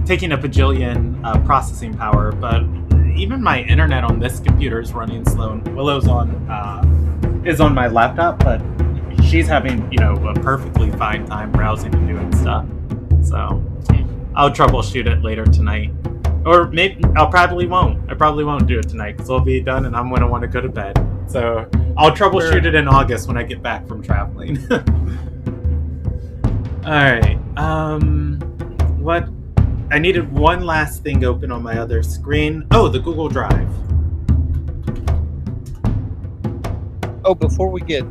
taking a bajillion processing power, but even my internet on this computer is running slow. Willow's is on my laptop, but she's having a perfectly fine time browsing and doing stuff. So I'll troubleshoot it later tonight, or maybe I probably won't do it tonight because it'll be done and I'm gonna want to go to bed. So I'll troubleshoot it in August when I get back from traveling. All right. What? I needed one last thing open on my other screen. Oh, the Google Drive. Oh, before we get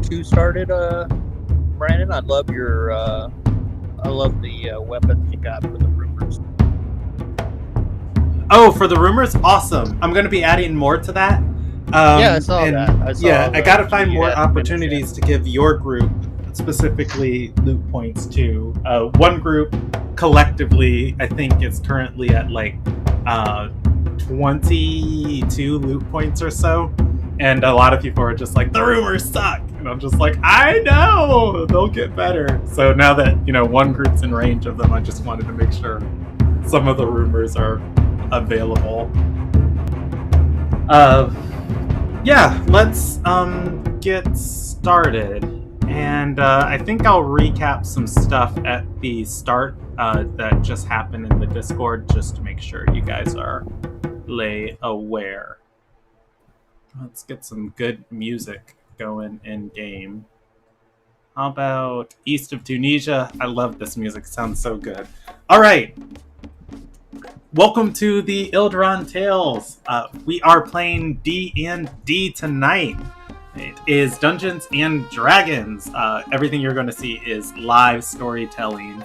too started, Brandon, I love the weapons you got for the rumors. Oh, for the rumors? Awesome. I'm going to be adding more to that. I saw that. I got to find more opportunities to give your group specifically loot points to. One group collectively, I think, is currently at like 22 loot points or so. And a lot of people are just like, the rumors suck. And I'm just like, I know! They'll get better. So now that, one group's in range of them, I just wanted to make sure some of the rumors are available. Let's get started. And I think I'll recap some stuff at the start that just happened in the Discord, just to make sure you guys are aware. Let's get some good music going in game. How about East of Tunisia? I love this music. It sounds so good. All right. Welcome to the Ilderon Tales. We are playing D&D tonight. It is Dungeons and Dragons. Everything you're going to see is live storytelling.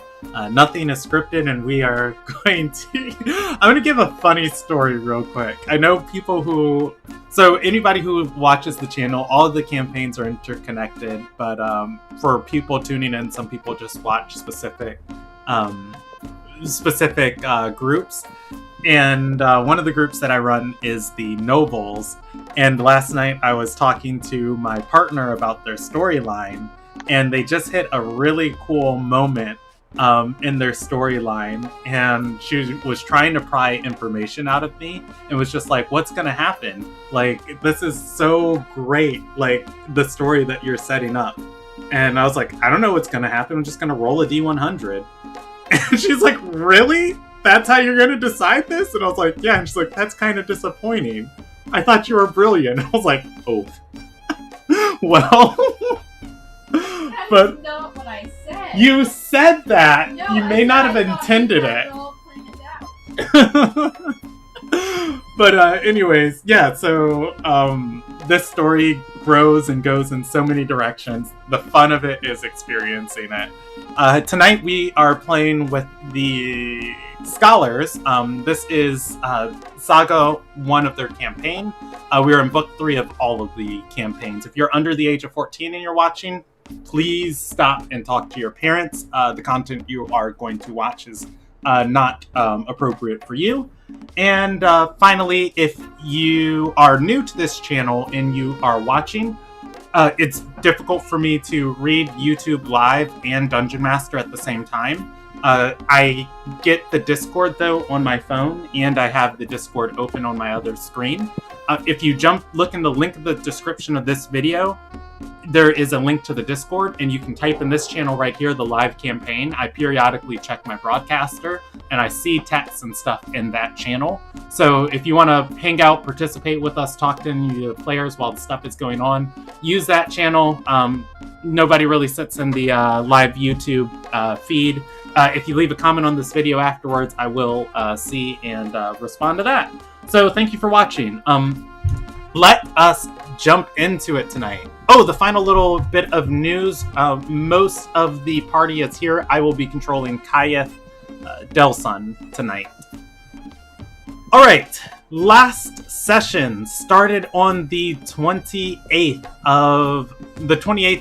Nothing is scripted, and we are going to... I'm going to give a funny story real quick. I know people who... So anybody who watches the channel, all of the campaigns are interconnected, but for people tuning in, some people just watch specific groups. And one of the groups that I run is the Nobles. And last night I was talking to my partner about their storyline, and they just hit a really cool moment in their storyline, and she was trying to pry information out of me and was just like, what's gonna happen? Like, this is so great, like the story that you're setting up. And I was like, I don't know what's gonna happen. I'm just gonna roll a D100. And she's like, really? That's how you're going to decide this? And I was like, yeah. And she's like, that's kind of disappointing. I thought you were brilliant. I was like, oh. Well. That is not what I said. You said that. No, you may not have intended it. But anyways, yeah, so this story grows and goes in so many directions. The fun of it is experiencing it. Tonight we are playing with the Scholars. This is Saga 1 of their campaign. We are in book 3 of all of the campaigns. If you're under the age of 14 and you're watching, please stop and talk to your parents. The content you are going to watch is not appropriate for you. And finally, if you are new to this channel and you are watching, it's difficult for me to read YouTube Live and Dungeon Master at the same time. I get the Discord, though, on my phone, and I have the Discord open on my other screen. If you look in the link in the description of this video, there is a link to the Discord, and you can type in this channel right here, the live campaign. I periodically check my broadcaster, and I see texts and stuff in that channel. So if you want to hang out, participate with us, talk to any of the players while the stuff is going on, use that channel. Nobody really sits in the live YouTube feed. If you leave a comment on this video afterwards, I will see and respond to that. So thank you for watching. Let us jump into it tonight. Oh, the final little bit of news. Most of the party is here. I will be controlling Kayeth Delsun tonight. All right. Last session started on the 28th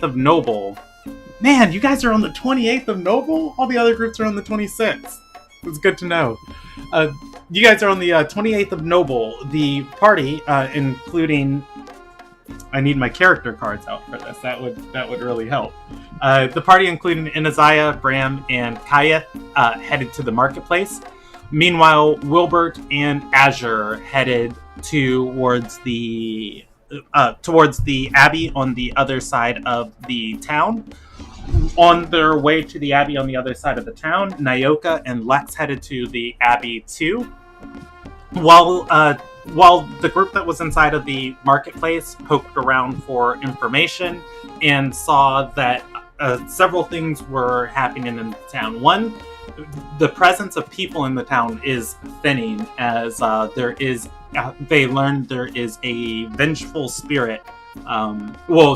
of Noble. Man, you guys are on the 28th of Noble? All the other groups are on the 26th. It's good to know. You guys are on the 28th of Noble. The party, including... I need my character cards out for this. That would really help. The party, including Inaziah, Bram, and Kayeth, headed to the marketplace. Meanwhile, Wilbert and Azure headed towards the abbey on the other side of the town. On their way to the abbey on the other side of the town, Nyoka and Lex headed to the abbey too. While the group that was inside of the marketplace poked around for information and saw that several things were happening in the town. One, the presence of people in the town is thinning, as they learned there is a vengeful spirit.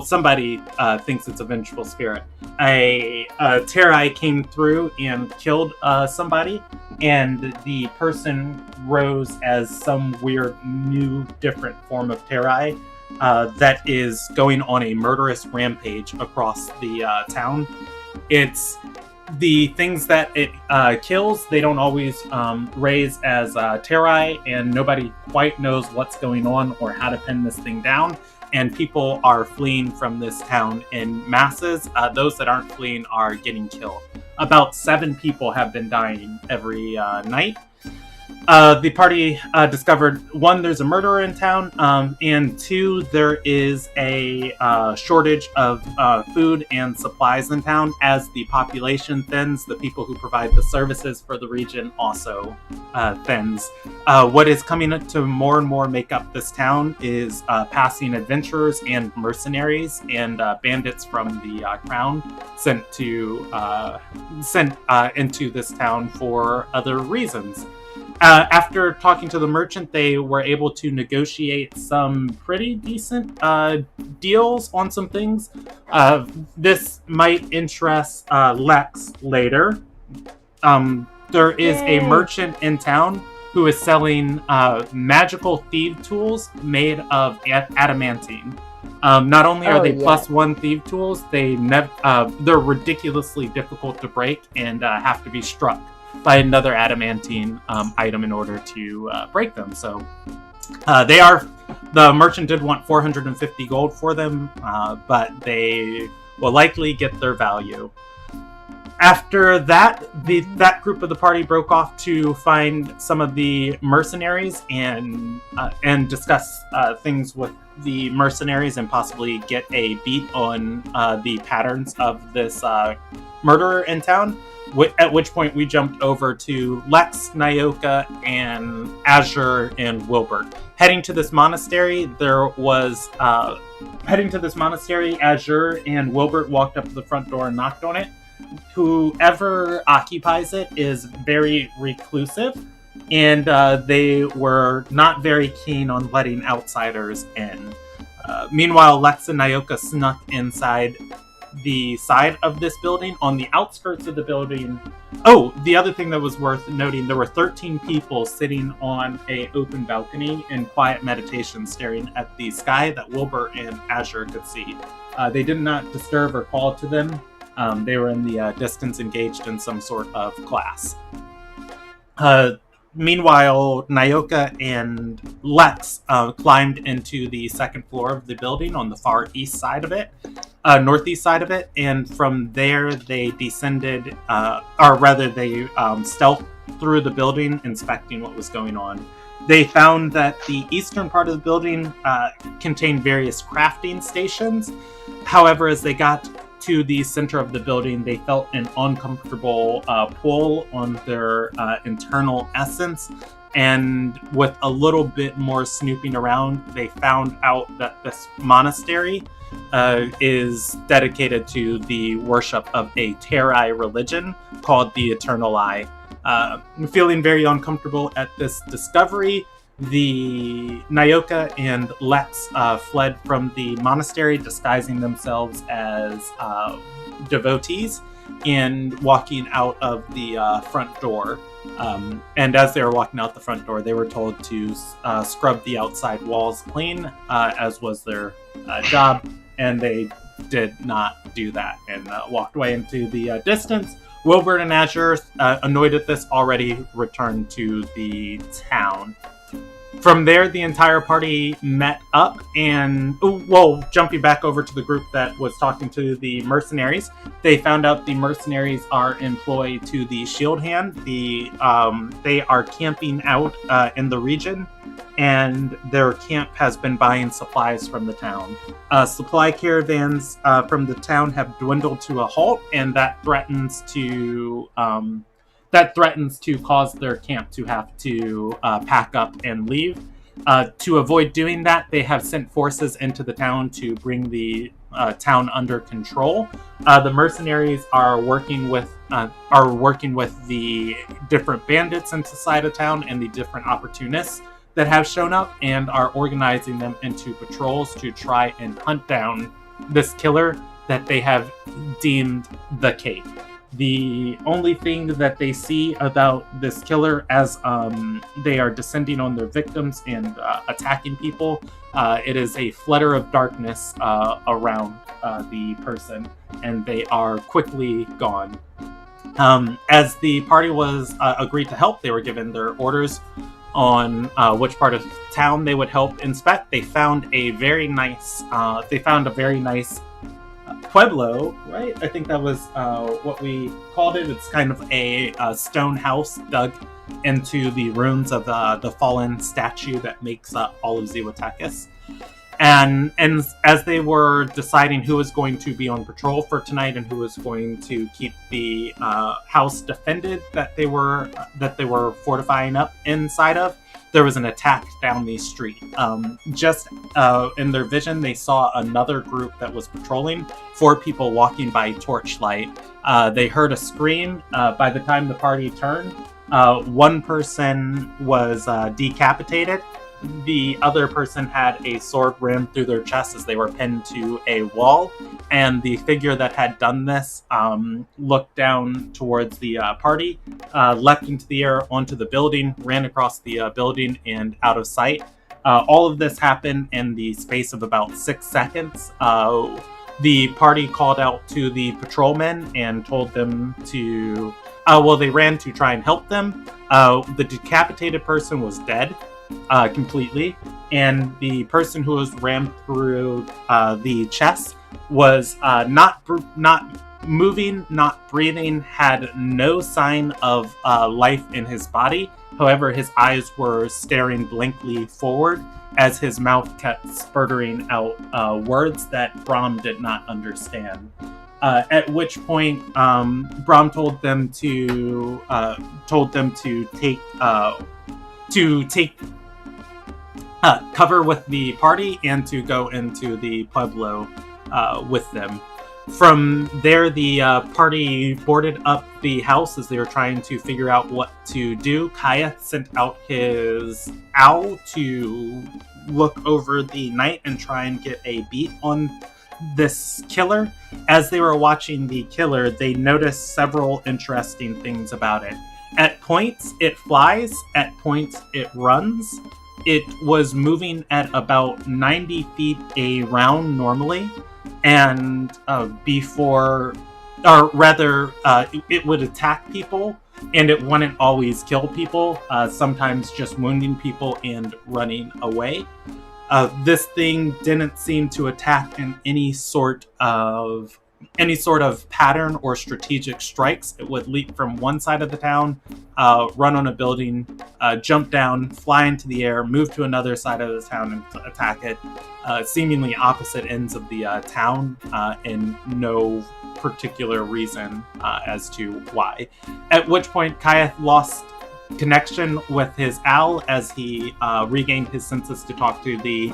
Somebody thinks it's a vengeful spirit. A Terai came through and killed somebody, and the person rose as some weird, new, different form of Terai that is going on a murderous rampage across the town. It's the things that it kills, they don't always raise as Terai, and nobody quite knows what's going on or how to pin this thing down. And people are fleeing from this town in masses. Those that aren't fleeing are getting killed. About 7 people have been dying every night. The party discovered, 1, there's a murderer in town, and 2, there is a shortage of food and supplies in town. As the population thins, the people who provide the services for the region also thins. What is coming to more and more make up this town is passing adventurers and mercenaries and bandits from the crown sent into this town for other reasons. After talking to the merchant, they were able to negotiate some pretty decent deals on some things. This might interest Lex later. There is a merchant in town who is selling magical thief tools made of adamantine. Not only are they +1 thief tools, they're ridiculously difficult to break and have to be struck by another adamantine item in order to break them. So the merchant did want 450 gold for them, but they will likely get their value. After that, that group of the party broke off to find some of the mercenaries and discuss things with the mercenaries and possibly get a beat on the patterns of this murderer in town. At which point we jumped over to Lex, Nyoka, and Azure and Wilbert. Heading to this monastery, Azure and Wilbert walked up to the front door and knocked on it. Whoever occupies it is very reclusive, and they were not very keen on letting outsiders in. Meanwhile, Lex and Nyoka snuck inside the side of this building, on the outskirts of the building. Oh, the other thing that was worth noting, there were 13 people sitting on a open balcony in quiet meditation, staring at the sky that Wilbur and Azure could see. They did not disturb or call to them. They were in the distance, engaged in some sort of class. Meanwhile, Nyoka and Lex climbed into the second floor of the building on the far east side of it, northeast side of it, and from there they descended, they stealthed through the building, inspecting what was going on. They found that the eastern part of the building contained various crafting stations. However, as they got to the center of the building, they felt an uncomfortable pull on their internal essence, and with a little bit more snooping around, they found out that this monastery is dedicated to the worship of a Terai religion called the Eternal Eye. Feeling very uncomfortable at this discovery, the Nyoka and Lex fled from the monastery, disguising themselves as devotees and walking out of the front door. And as they were walking out the front door, they were told to scrub the outside walls clean, as was their job, and they did not do that and walked away into the distance. Wilbert and Azure, annoyed at this, already returned to the town. From there, the entire party met up and, jumping back over to the group that was talking to the mercenaries, they found out the mercenaries are employed to the Shield Hand. They are camping out in the region, and their camp has been buying supplies from the town. Supply caravans from the town have dwindled to a halt, and that threatens to cause their camp to have to pack up and leave. To avoid doing that, they have sent forces into the town to bring the town under control. The mercenaries are working with the different bandits inside of town and the different opportunists that have shown up, and are organizing them into patrols to try and hunt down this killer that they have deemed the Cape. The only thing that they see about this killer as they are descending on their victims and attacking people, it is a flutter of darkness around the person, and they are quickly gone. As the party was agreed to help, they were given their orders on which part of town they would help inspect. They found a very nice pueblo, right? I think that was what we called it. It's kind of a stone house dug into the ruins of the fallen statue that makes up all of Ziwatakis. And as they were deciding who was going to be on patrol for tonight and who was going to keep the house defended that they were fortifying up inside of, there was an attack down the street. Just in their vision, they saw another group that was patrolling, 4 people walking by torchlight. They heard a scream. By the time the party turned, one person was decapitated. The other person had a sword rammed through their chest as they were pinned to a wall, and the figure that had done this looked down towards the party, leapt into the air onto the building, ran across the building and out of sight. All of this happened in the space of about 6 seconds. The party called out to the patrolmen and told them to... they ran to try and help them. The decapitated person was dead. Completely, and the person who was rammed through the chest was not moving, not breathing, had no sign of life in his body. However, his eyes were staring blankly forward as his mouth kept spurting out words that Brahm did not understand. At which point, Brahm told them to take cover with the party and to go into the pueblo with them. From there, the party boarded up the house as they were trying to figure out what to do. Kaya sent out his owl to look over the night and try and get a beat on this killer. As they were watching the killer, they noticed several interesting things about it. At points, it flies. At points, it runs. It was moving at about 90 feet around normally, and it would attack people, and it wouldn't always kill people, sometimes just wounding people and running away. This thing didn't seem to attack in any sort of pattern or strategic strikes. It would leap from one side of the town, run on a building, jump down, fly into the air, move to another side of the town and attack it, seemingly opposite ends of the town, and no particular reason as to why. At which point, Kaya lost connection with his owl as he regained his senses to talk to the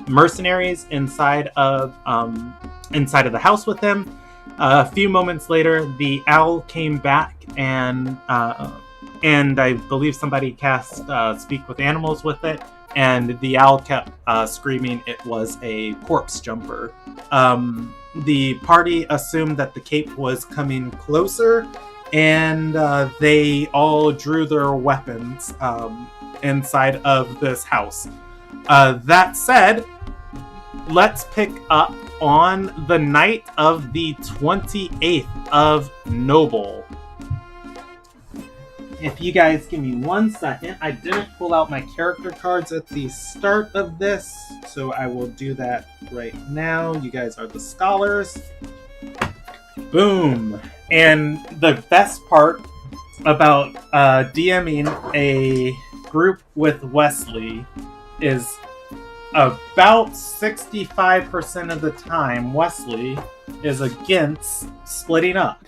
mercenaries inside of the house with him. A few moments later, the owl came back, and I believe somebody cast Speak with Animals with it, and the owl kept screaming it was a corpse jumper. The party assumed that the cape was coming closer, and they all drew their weapons inside of this house. That said, let's pick up on the night of the 28th of Noble. if you guys give me 1 second, I didn't pull out my character cards at the start of this, so I will do that right now. You guys are the scholars. Boom. And the best part about DMing a group with Wesley is about 65% of the time Wesley is against splitting up.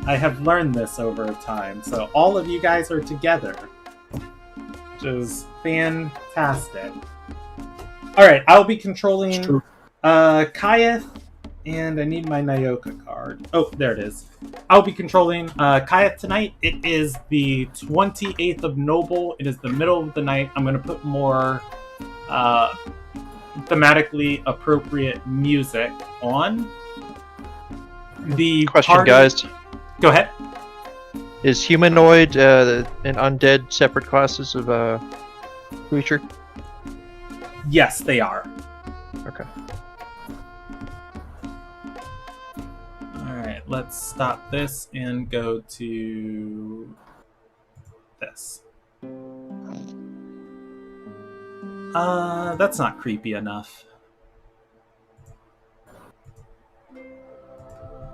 I have learned this over time, so all of you guys are together, which is fantastic. Alright, I'll be controlling Kayeth, and I need my Nyoka card. Oh, there it is. I'll be controlling Kayeth tonight. It is the 28th of Noble. It is the middle of the night. I'm going to put more thematically appropriate music on. The Question, party... guys. Go ahead. Is humanoid and undead separate classes of creature? Yes, they are. Okay. Alright, let's stop this and go to this. That's not creepy enough.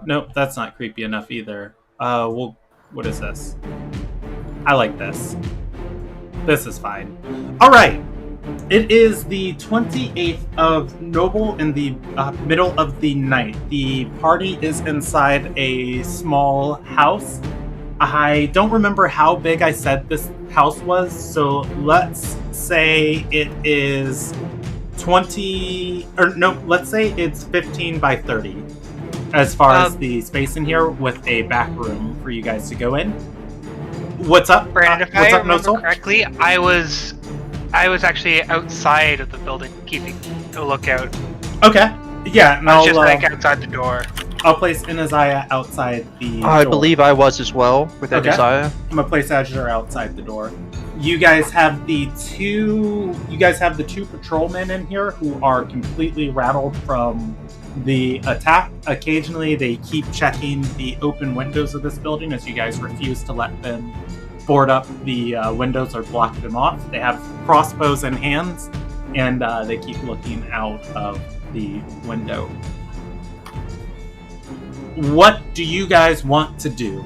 Nope, that's not creepy enough either. What is this? I like this. This is fine. Alright! It is the 28th of Noble in the middle of the night. The party is inside a small house. I don't remember how big I said this house was, so let's say it is 20... Or no, let's say it's 15 by 30. As far as the space in here, with a back room for you guys to go in. What's up? Brandon, if what's I up, remember Nosal? correctly, I was actually outside of the building, keeping a lookout. Okay. Yeah, and I was I'll, just like outside the door. I'll place Inaziah outside the I door. believe I was as well with Okay. Isaiah. I'm gonna place Azure outside the door. You guys have the two patrolmen in here who are completely rattled from the attack. Occasionally they keep checking the open windows of this building as you guys refuse to let them board up the windows or block them off. They have crossbows in hands and they keep looking out of the window. What do you guys want to do?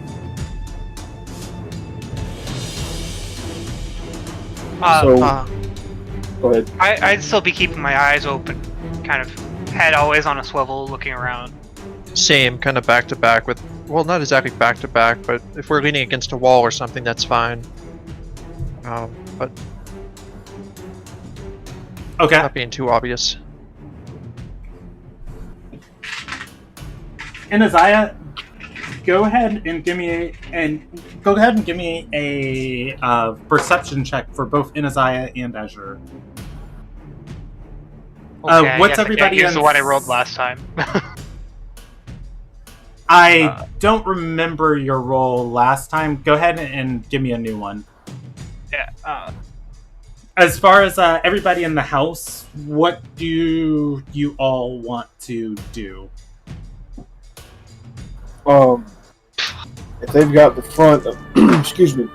Go ahead. I'd still be keeping my eyes open, kind of head always on a swivel, looking around. Same, kind of back to back with, well, not exactly back to back, but if we're leaning against a wall or something, that's fine. But Okay. not being too obvious. And Isaiah, go ahead and give me a perception check for both Inaziah and Azure. Okay, what's I guess everybody I can't use in- the one I rolled last time. I don't remember your roll last time. Go ahead and give me a new one. Yeah. As far as everybody in the house, what do you all want to do? If they've got the front, excuse me,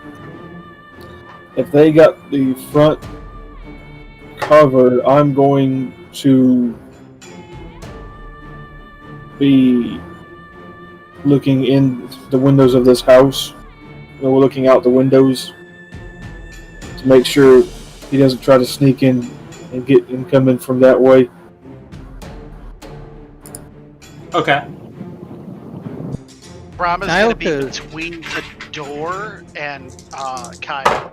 if they got the front covered, I'm going to be looking in the windows of this house. We're looking out the windows to make sure he doesn't try to sneak in and get and come in from that way. Okay. Brahma's going to be Nyoka- between the door and Kyle.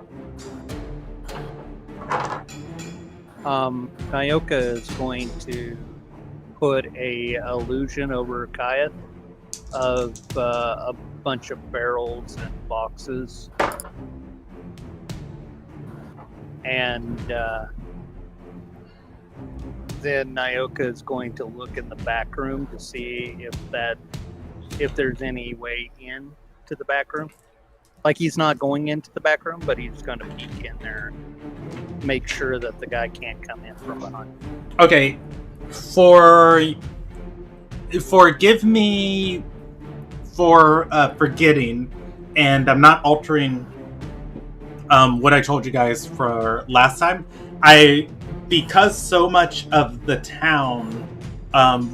Nyoka is going to put a illusion over Kayeth of a bunch of barrels and boxes, and then Nyoka is going to look in the back room to see if there's any way in to the back room. Like, he's not going into the back room, but he's going to peek in there, make sure that the guy can't come in from behind. Okay. Forgive me for forgetting, and I'm not altering what I told you guys for last time. Because so much of the town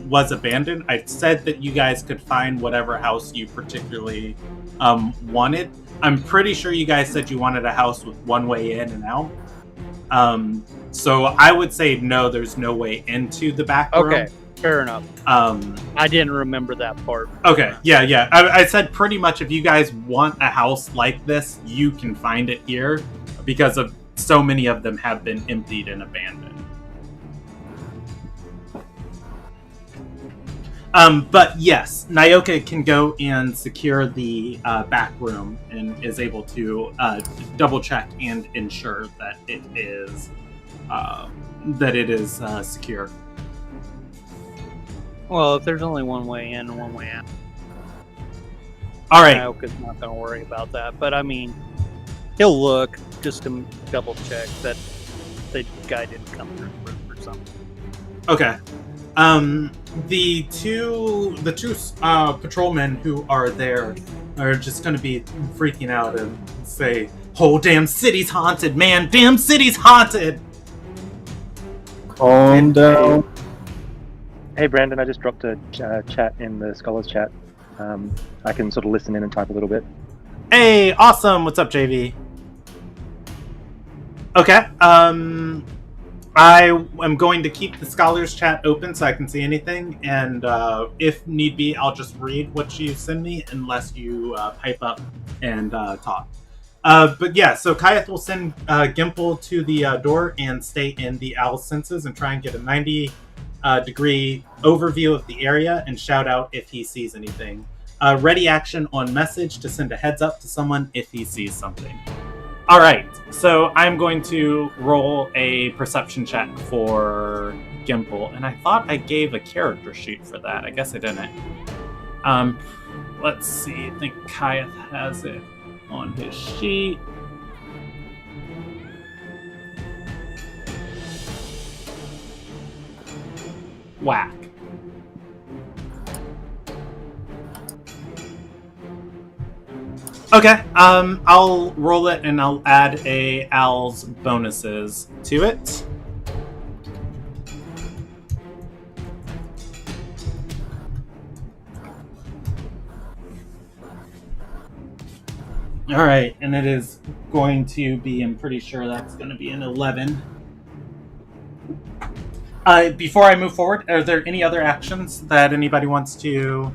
was abandoned, I said that you guys could find whatever house you particularly wanted. I'm pretty sure you guys said you wanted a house with one way in and out. So I would say no, there's no way into the back room. Okay, fair enough. I didn't remember that part. Okay, yeah. I said pretty much if you guys want a house like this, you can find it here because of so many of them have been emptied and abandoned. But yes, Nyoka can go and secure the back room and is able to double check and ensure that it is secure. Well, if there's only one way in and one way out, All right. Nyoka's not going to worry about that. But I mean, he'll look just to double check that the guy didn't come through the roof or something. Okay. The two patrolmen who are there are just going to be freaking out and say, "Whole damn city's haunted, man! Damn city's haunted!" Calm down. Hey Brandon, I just dropped a chat in the Scholars chat. I can sort of listen in and type a little bit. Hey, awesome! What's up, JV? Okay, I am going to keep the Scholars chat open so I can see anything, and if need be, I'll just read what you send me unless you pipe up and talk. But yeah, so Kayeth will send Gimple to the door and stay in the owl's senses and try and get a 90-degree overview of the area and shout out if he sees anything. Ready action on message to send a heads up to someone if he sees something. All right, so I'm going to roll a perception check for Gimple, and I thought I gave a character sheet for that. I guess I didn't. Let's see. I think Kayeth has it on his sheet. Whack. Okay, I'll roll it and I'll add a Al's bonuses to it. All right, and it is going to be, I'm pretty sure that's going to be an 11. Before I move forward, are there any other actions that anybody wants to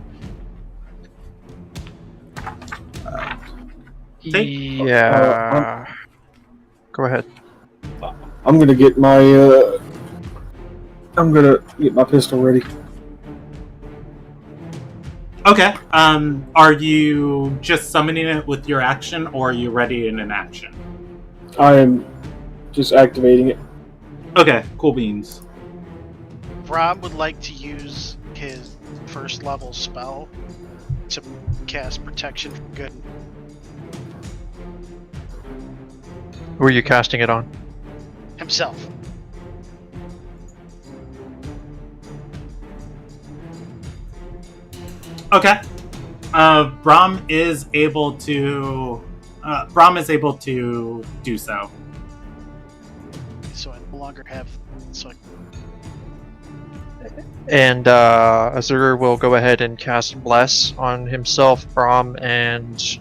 take? Yeah. Go ahead. I'm gonna get my pistol ready. Okay. Are you just summoning it with your action, or are you ready in an action? I am just activating it. Okay, cool beans. Rob would like to use his first level spell to cast protection from good. Who are you casting it on? Himself. Okay. Brahm is able to do so. So I no longer have. So And Azur will go ahead and cast Bless on himself, Brahm, and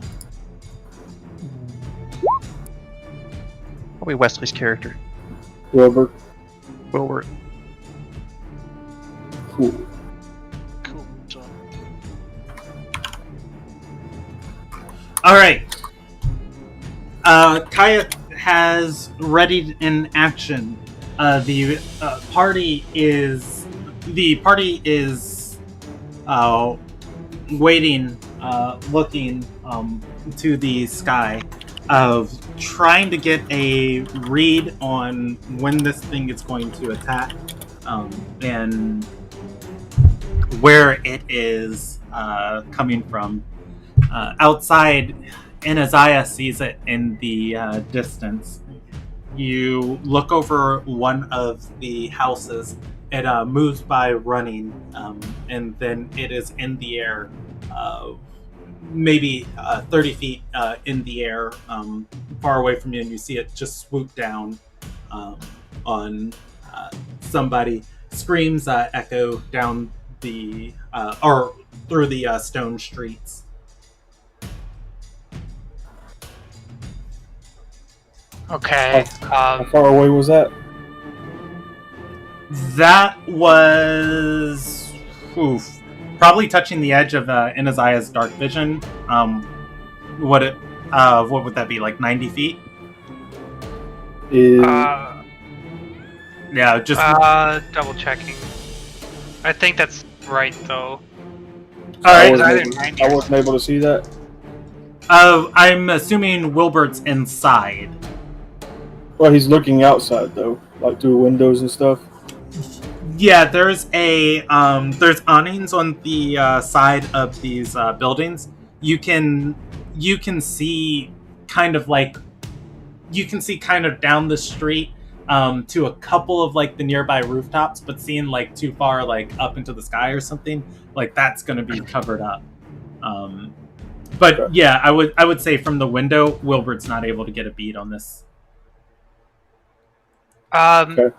probably Wesley's character, Wilbur. Wilbert. Cool. cool. So All right. Kaya has readied in action. The party is waiting, looking to the sky, of trying to get a read on when this thing is going to attack, and where it is coming from. Outside, Anaziah sees it in the distance. You look over one of the houses. It moves by running, and then it is in the air, maybe 30 feet in the air, far away from you, and you see it just swoop down on somebody. Screams echo down the or through the stone streets. Okay. How far away was that? That was probably touching the edge of Inazaya's dark vision. What would that be, like 90 feet? Yeah, just double checking. I think that's right though. all right. I wasn't able to see that. I'm assuming Wilbert's inside. Well, he's looking outside though, like through windows and stuff. Yeah, there's there's awnings on the side of these buildings. You can see kind of down the street to a couple of like the nearby rooftops, but seeing like too far like up into the sky or something, like that's going to be covered up. But yeah, I would say from the window, Wilbert's not able to get a bead on this. Okay.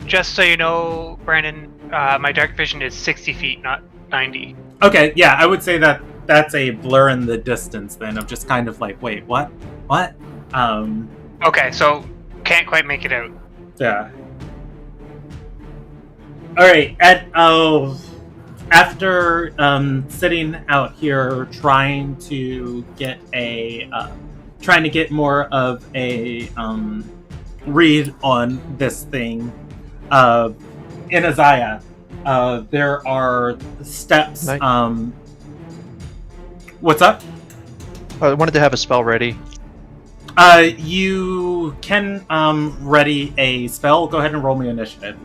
Just so you know, Brandon, my dark vision is 60 feet, not 90. Okay, yeah, I would say that's a blur in the distance then of just kind of like, wait, what? Okay, so can't quite make it out. Yeah. All right. After sitting out here trying to get more of a read on this thing, Inazaya, there are steps. What's up? I wanted to have a spell ready. You can ready a spell. Go ahead and roll me initiative.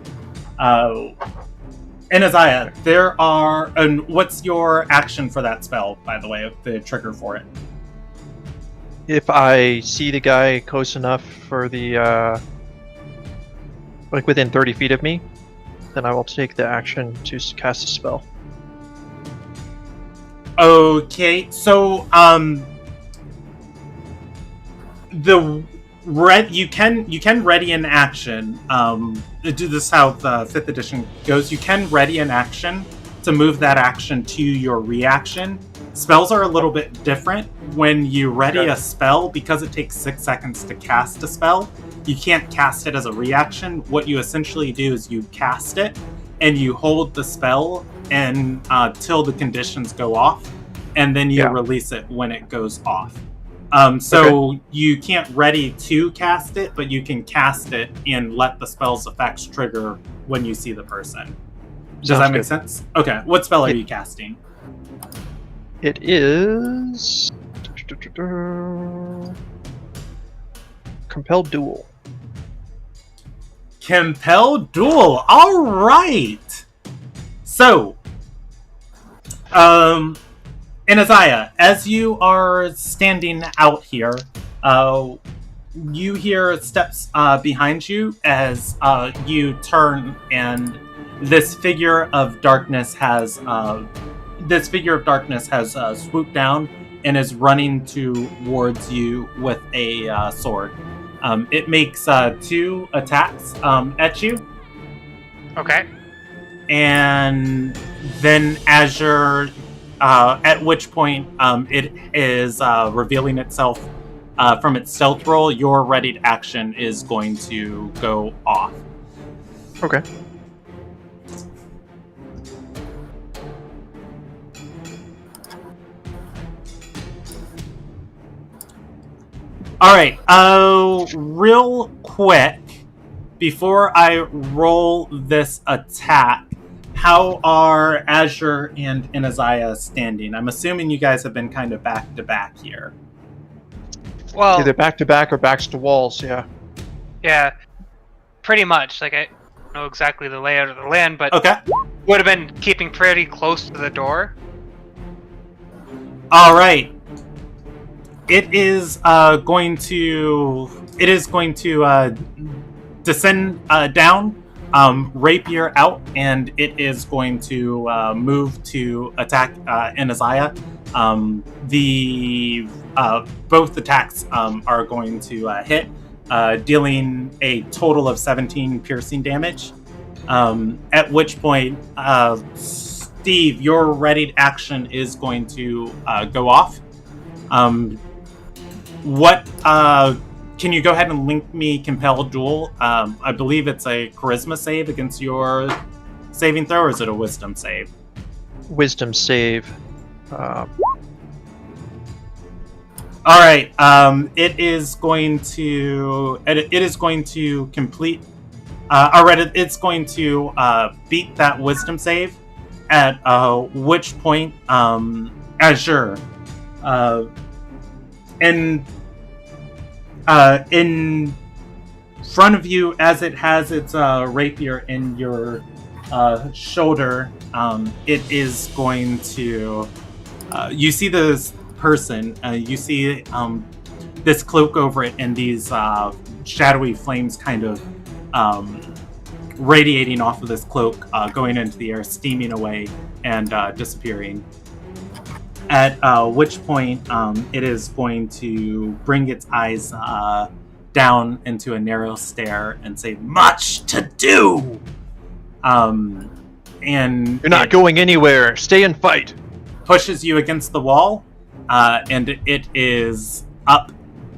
Inazaya, there are... And what's your action for that spell, by the way, the trigger for it? If I see the guy close enough for the, like within 30 feet of me, then I will take the action to cast a spell. Okay, so, you can ready an action. This is how the 5th edition goes. You can ready an action to move that action to your reaction. Spells are a little bit different. When you ready a spell, because it takes 6 seconds to cast a spell, you can't cast it as a reaction. What you essentially do is you cast it, and you hold the spell and till the conditions go off, and then you release it when it goes off. So you can't ready to cast it, but you can cast it and let the spell's effects trigger when you see the person. Does that make sense? Okay, what spell are you casting? It is... Compelled Duel. Compelled Duel! Alright! So, Inazaya, as you are standing out here, you hear steps behind you as you turn, and this figure of darkness has swooped down and is running towards you with a sword. It makes 2 attacks at you. Okay. And then as you're at which point it is revealing itself from its stealth roll, your readied action is going to go off. Okay. Alright, real quick, before I roll this attack, how are Azure and Inazaya standing? I'm assuming you guys have been kind of back to back here. Well, either back to back or backs to walls, yeah. Yeah, pretty much. Like, I don't know exactly the layout of the land, but okay, would have been keeping pretty close to the door. Alright. It is going to descend down, rapier out, and it is going to move to attack Inazaya. Both attacks are going to hit, dealing a total of 17 piercing damage. At which point, Steve, your readied action is going to go off. Can you go ahead and link me Compel Duel? I believe it's a Charisma save against your saving throw, or is it a Wisdom save? Wisdom save. All right. It is going to complete. It's going to beat that Wisdom save. At which point, Azure, in front of you, as it has its rapier in your shoulder, it is going to. You see this person. You see this cloak over it, and these shadowy flames kind of radiating off of this cloak, going into the air, steaming away, and disappearing. At which point, it is going to bring its eyes down into a narrow stare and say, "Much to do!" And You're not going anywhere. Stay and fight. Pushes you against the wall, and it is up.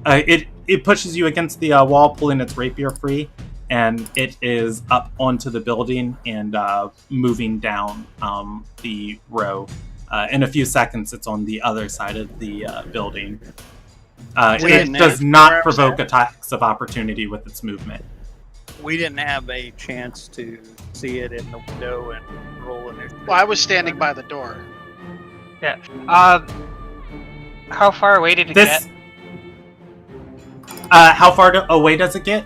It pushes you against the wall, pulling its rapier free, and it is up onto the building and moving down the row. In a few seconds, it's on the other side of the building. It does not provoke attacks of opportunity with its movement. We didn't have a chance to see it in the window and roll in it. Well, I was standing by the door. Yeah. How far away did it get? How far away does it get?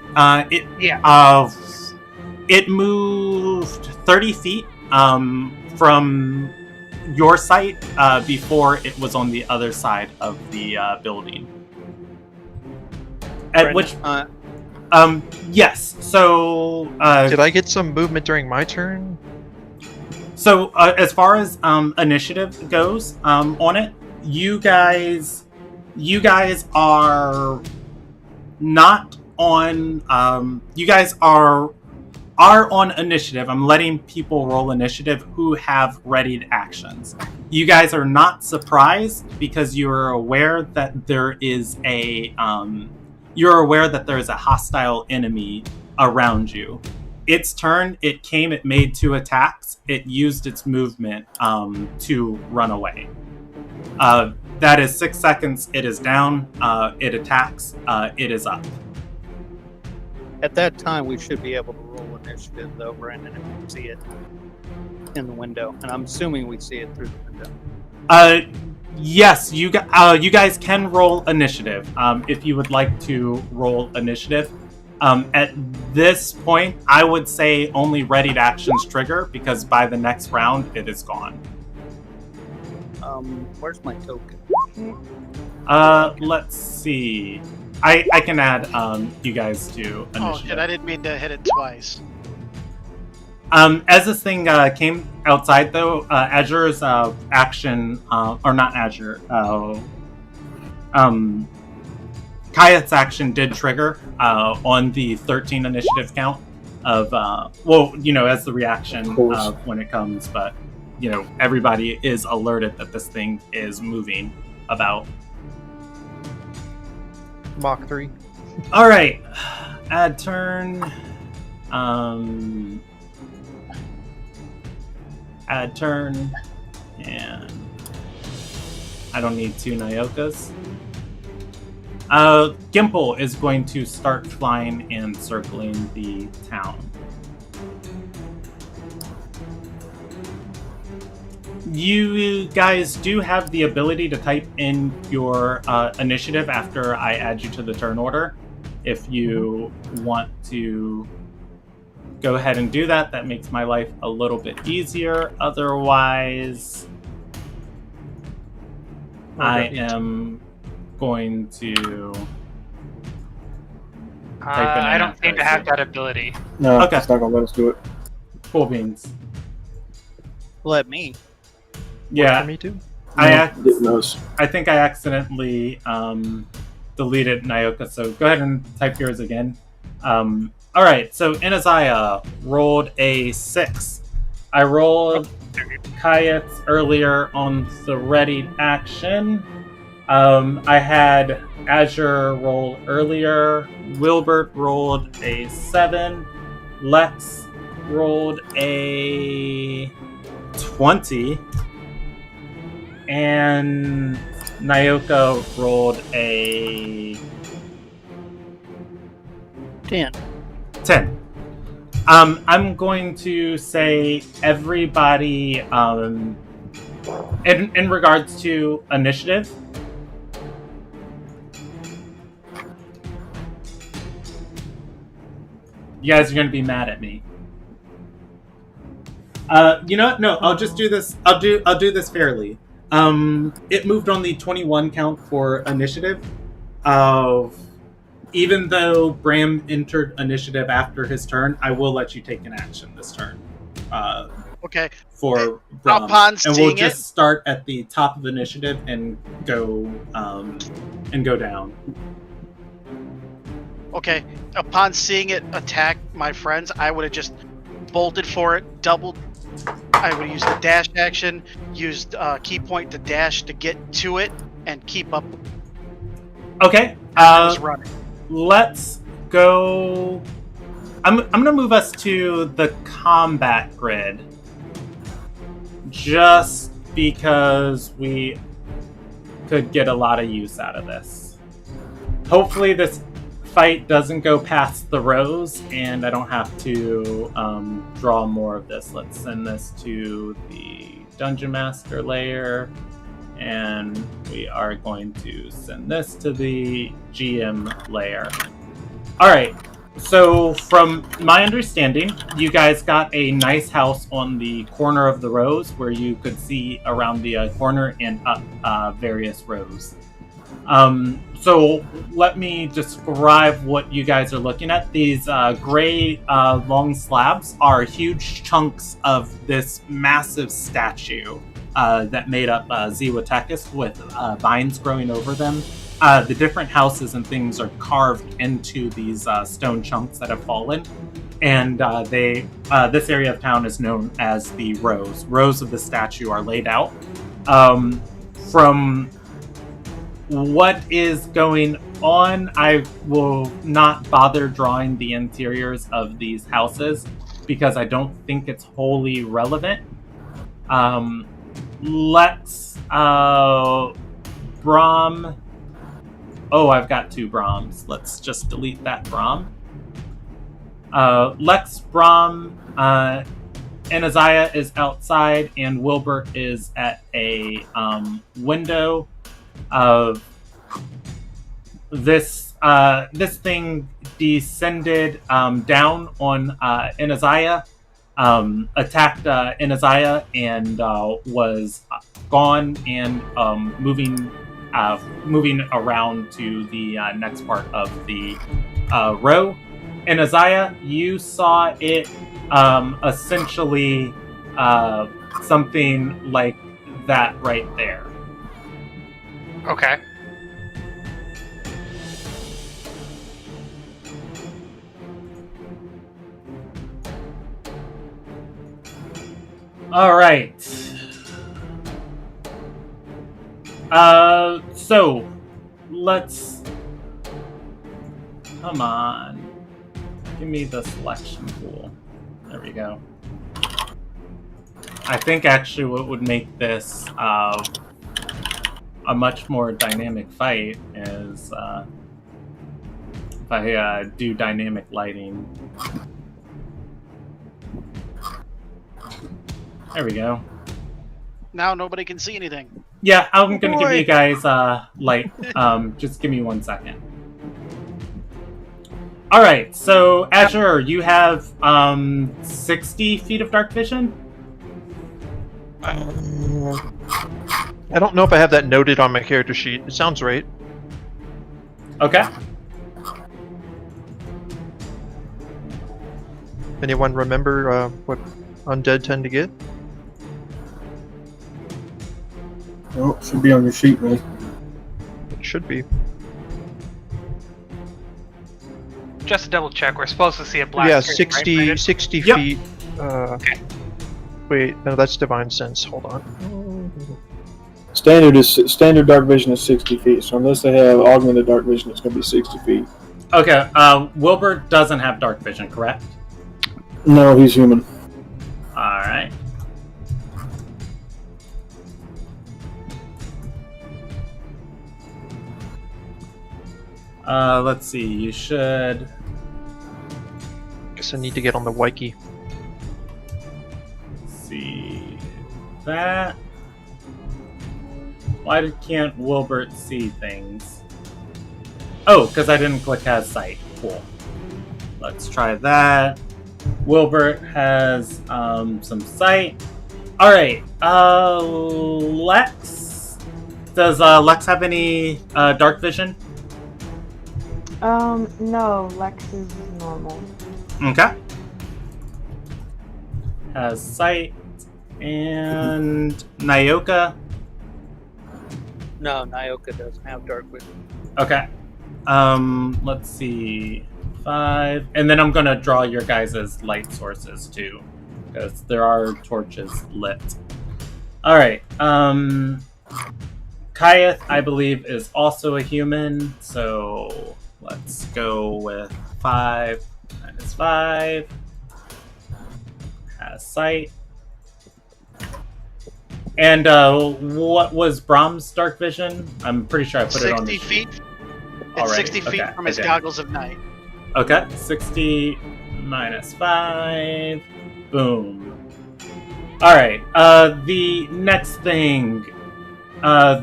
It moved 30 feet from your site before it was on the other side of the building. At which, yes. So, did I get some movement during my turn? So, as far as initiative goes on it, you guys are not on. You guys are on initiative. I'm letting people roll initiative who have readied actions. You guys are not surprised because you are aware that there is a hostile enemy around you. Its turn, it came, it made 2 attacks, it used its movement to run away. That is 6 seconds, it is down, it attacks, it is up. At that time, we should be able to roll initiative, though, Brandon, if we see it in the window. And I'm assuming we see it through the window. Yes, you guys can roll initiative if you would like to roll initiative. At this point, I would say only readied actions trigger, because by the next round, it is gone. Where's my token? Let's see. I can add you guys to initiative. Oh shit, I didn't mean to hit it twice. As this thing came outside, though, Azure's action, or not Azure, Kayat's action did trigger on the 13 initiative count of, as the reaction when it comes, but, everybody is alerted that this thing is moving about. Mach 3. All right, add turn. Add turn, and I don't need 2 Nyokas. Gimple is going to start flying and circling the town. You guys do have the ability to type in your initiative after I add you to the turn order. If you want to go ahead and do that, that makes my life a little bit easier. Otherwise, I am going to type in I don't seem to have that ability. No, Okay. it's not gonna let us do it. Cool beans. Let me. Yeah. For me too. Didn't notice. I think I accidentally deleted Nyoka, so go ahead and type yours again. Alright, so Inaziah rolled a 6. I rolled Kayet's earlier on the readied action. I had Azure roll earlier. Wilbert rolled a 7. Lex rolled a 20. And Nyoka rolled a 10. 10. I'm going to say everybody, in regards to initiative, you guys are going to be mad at me. You know what? No, I'll just do this. I'll do this fairly. It moved on the 21 count for initiative. Even though Bram entered initiative after his turn, I will let you take an action this turn. Okay. For Bram. Upon And we'll seeing just start at the top of initiative and go down. Okay. Upon seeing it attack my friends, I would have just bolted for it, doubled. I would have used the dash action, used key point to dash to get to it, and keep up. Okay. I was running. Let's go. I'm gonna move us to the combat grid, just because we could get a lot of use out of this. Hopefully, this fight doesn't go past the rows, and I don't have to draw more of this. Let's send this to the Dungeon Master layer. And we are going to send this to the GM layer. Alright, so from my understanding, you guys got a nice house on the corner of the rows where you could see around the corner and up various rows. So let me describe what you guys are looking at. These gray long slabs are huge chunks of this massive statue. That made up Zewatekis with vines growing over them. The different houses and things are carved into these stone chunks that have fallen. And this area of town is known as the rows. Rows of the statue are laid out. From what is going on, I will not bother drawing the interiors of these houses because I don't think it's wholly relevant. Let's Brahm. Oh, I've got 2 Brahms. Let's just delete that Brahm. Lex, Brahm, Inaziah is outside, and Wilbert is at a window of this. This thing descended down on Inaziah. Attacked Inaziah and was gone and moving around to the next part of the row. Inaziah, you saw it essentially something like that right there. Okay. All right. So let's come on. Give me the selection tool. There we go. I think actually what would make this a much more dynamic fight is if I do dynamic lighting. There we go. Now nobody can see anything. Yeah, I'm gonna give you guys light. Just give me 1 second. Alright, so Azure, you have 60 feet of dark vision? I don't know if I have that noted on my character sheet. It sounds right. Okay. Anyone remember what undead tend to get? Oh, should be on your sheet, man. It should be. Just to double check, we're supposed to see a black Yeah, screen, 60, right, Brandon? 60 Yep. feet. Wait, no, that's Divine Sense. Hold on. Standard dark vision is 60 feet. So unless they have augmented dark vision, it's going to be 60 feet. Okay, Wilbur doesn't have dark vision, correct? No, he's human. Alright. Let's see, you should... Guess I need to get on the wiki. see that. Why can't Wilbert see things? Oh, because I didn't click has sight. Cool. Let's try that. Wilbert has some sight. Alright, Lex? Does Lex have any dark vision? No, Lex is normal. Okay. Has sight. And Nyoka? No, Nyoka doesn't have dark vision. Okay. Let's see. 5. And then I'm gonna draw your guys' light sources too. Because there are torches lit. Alright. Kayeth, I believe, is also a human, so let's go with 5 minus 5. Has sight. And what was Brahm's dark vision? I'm pretty sure I put it on the 60 sheet. feet. It's Alright, 60 feet okay, from his okay. goggles of night. Okay, 60 minus 5. Boom. Alright, the next thing.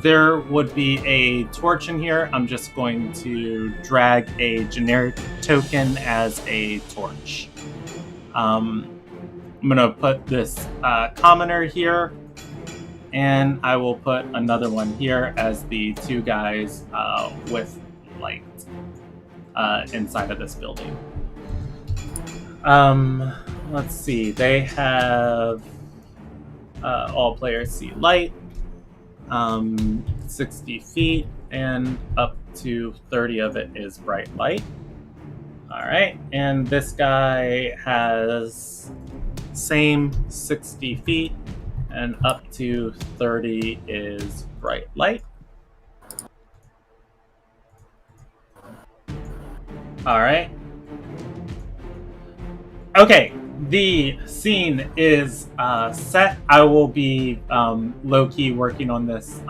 There would be a torch in here. I'm just going to drag a generic token as a torch. I'm going to put this commoner here. And I will put another one here as the two guys with light inside of this building. Let's see. They have all players see light, 60 feet, and up to 30 of it is bright light. All right, and this guy has same 60 feet, and up to 30 is bright light. All right. Okay, the scene is set. I will be low-key working on this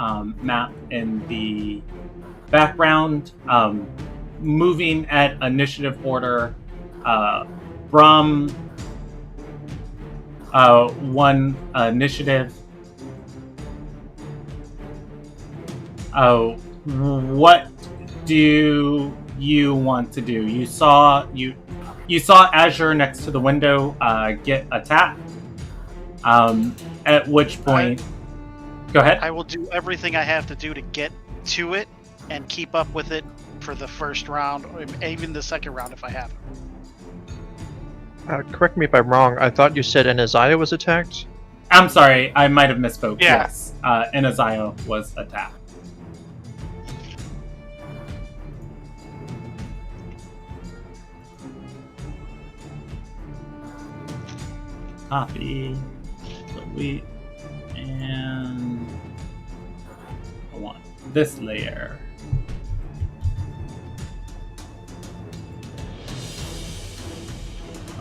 map in the background, moving at initiative order. Brahm, 1 initiative. What do you want to do? You saw Azure next to the window get attacked. At which point, go ahead. I will do everything I have to do to get to it and keep up with it for the first round, or even the second round if I have it. Correct me if I'm wrong. I thought you said Anaziah was attacked. I'm sorry, I might have misspoke. Yeah. Yes, Anaziah was attacked. Copy, delete, and I want this layer.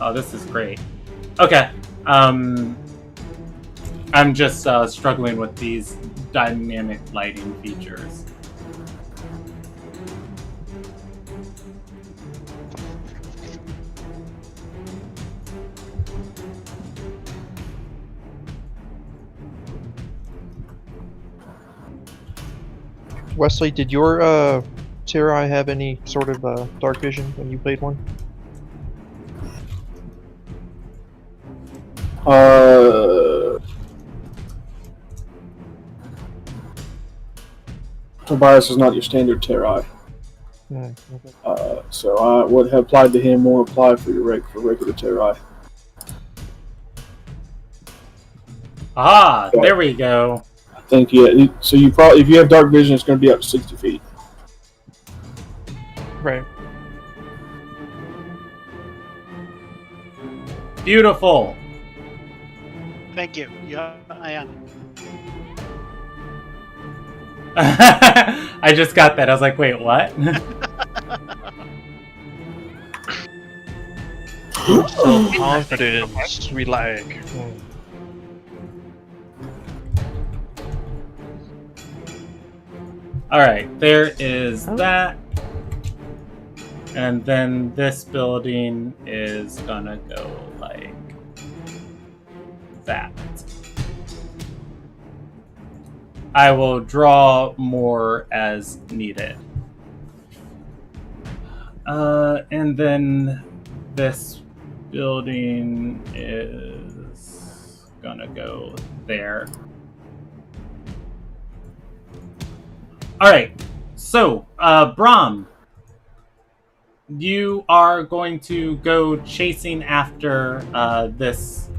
Oh, this is great. Okay. I'm just struggling with these dynamic lighting features. Wesley, did your Terrai have any sort of dark vision when you played one? Tobias is not your standard Terrai. Okay. So what have applied to him won't apply for your regular Terrai. Ah, there we go. think yet. So you probably, if you have dark vision, it's going to be up to 60 feet. Right. Beautiful. Thank you. Yeah, I am. I just got that. I was like, wait, what? So confidence, we like. Alright, there is that. And then this building is gonna go like that. I will draw more as needed. And then this building is gonna go there. Alright, so, Brahm, you are going to go chasing after this.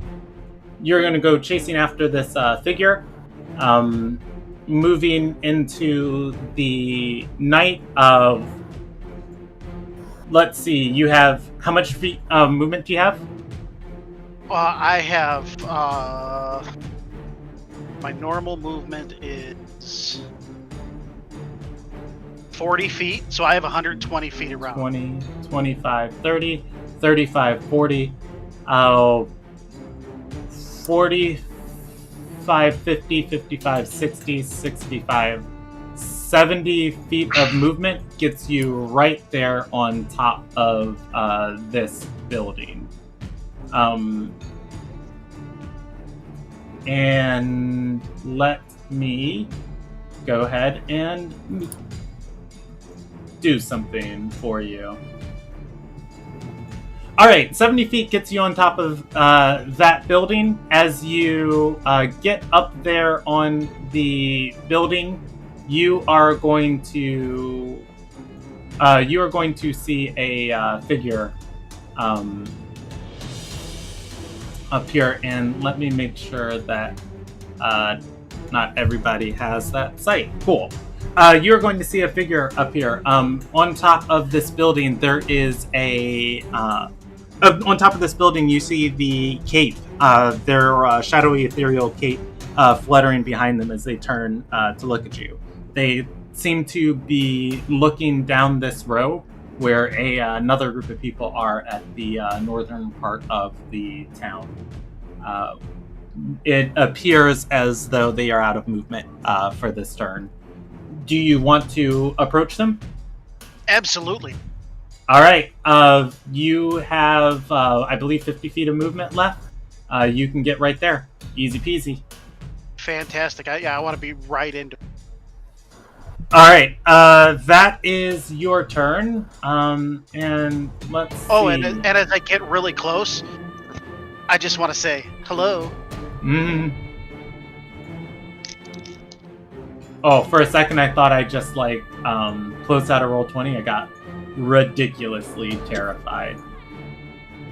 You're going to go chasing after this figure, moving into the night of. Let's see. You have how much feet movement do you have? I have my normal movement is 40 feet, so I have 120 feet around. 20, 25, 30, 35, 40, 45, 50, 55, 60, 65, 70 feet of movement gets you right there on top of this building. And let me go ahead and do something for you. Alright, 70 feet gets you on top of that building. As you get up there on the building, you are going to see a figure up here, and let me make sure that not everybody has that sight. Cool. You're going to see a figure up here. On top of this building, there is a. On top of this building, you see the cape. Their shadowy, ethereal cape fluttering behind them as they turn to look at you. They seem to be looking down this row where another group of people are at the northern part of the town. It appears as though they are out of movement for this turn. Do you want to approach them? Absolutely. All right. You have, I believe, 50 feet of movement left. You can get right there. Easy peasy. Fantastic. I want to be right into. All right. That is your turn. And let's see. Oh, and as I get really close, I just want to say hello. Mm. Oh, for a second I thought I just closed out a roll 20. I got ridiculously terrified.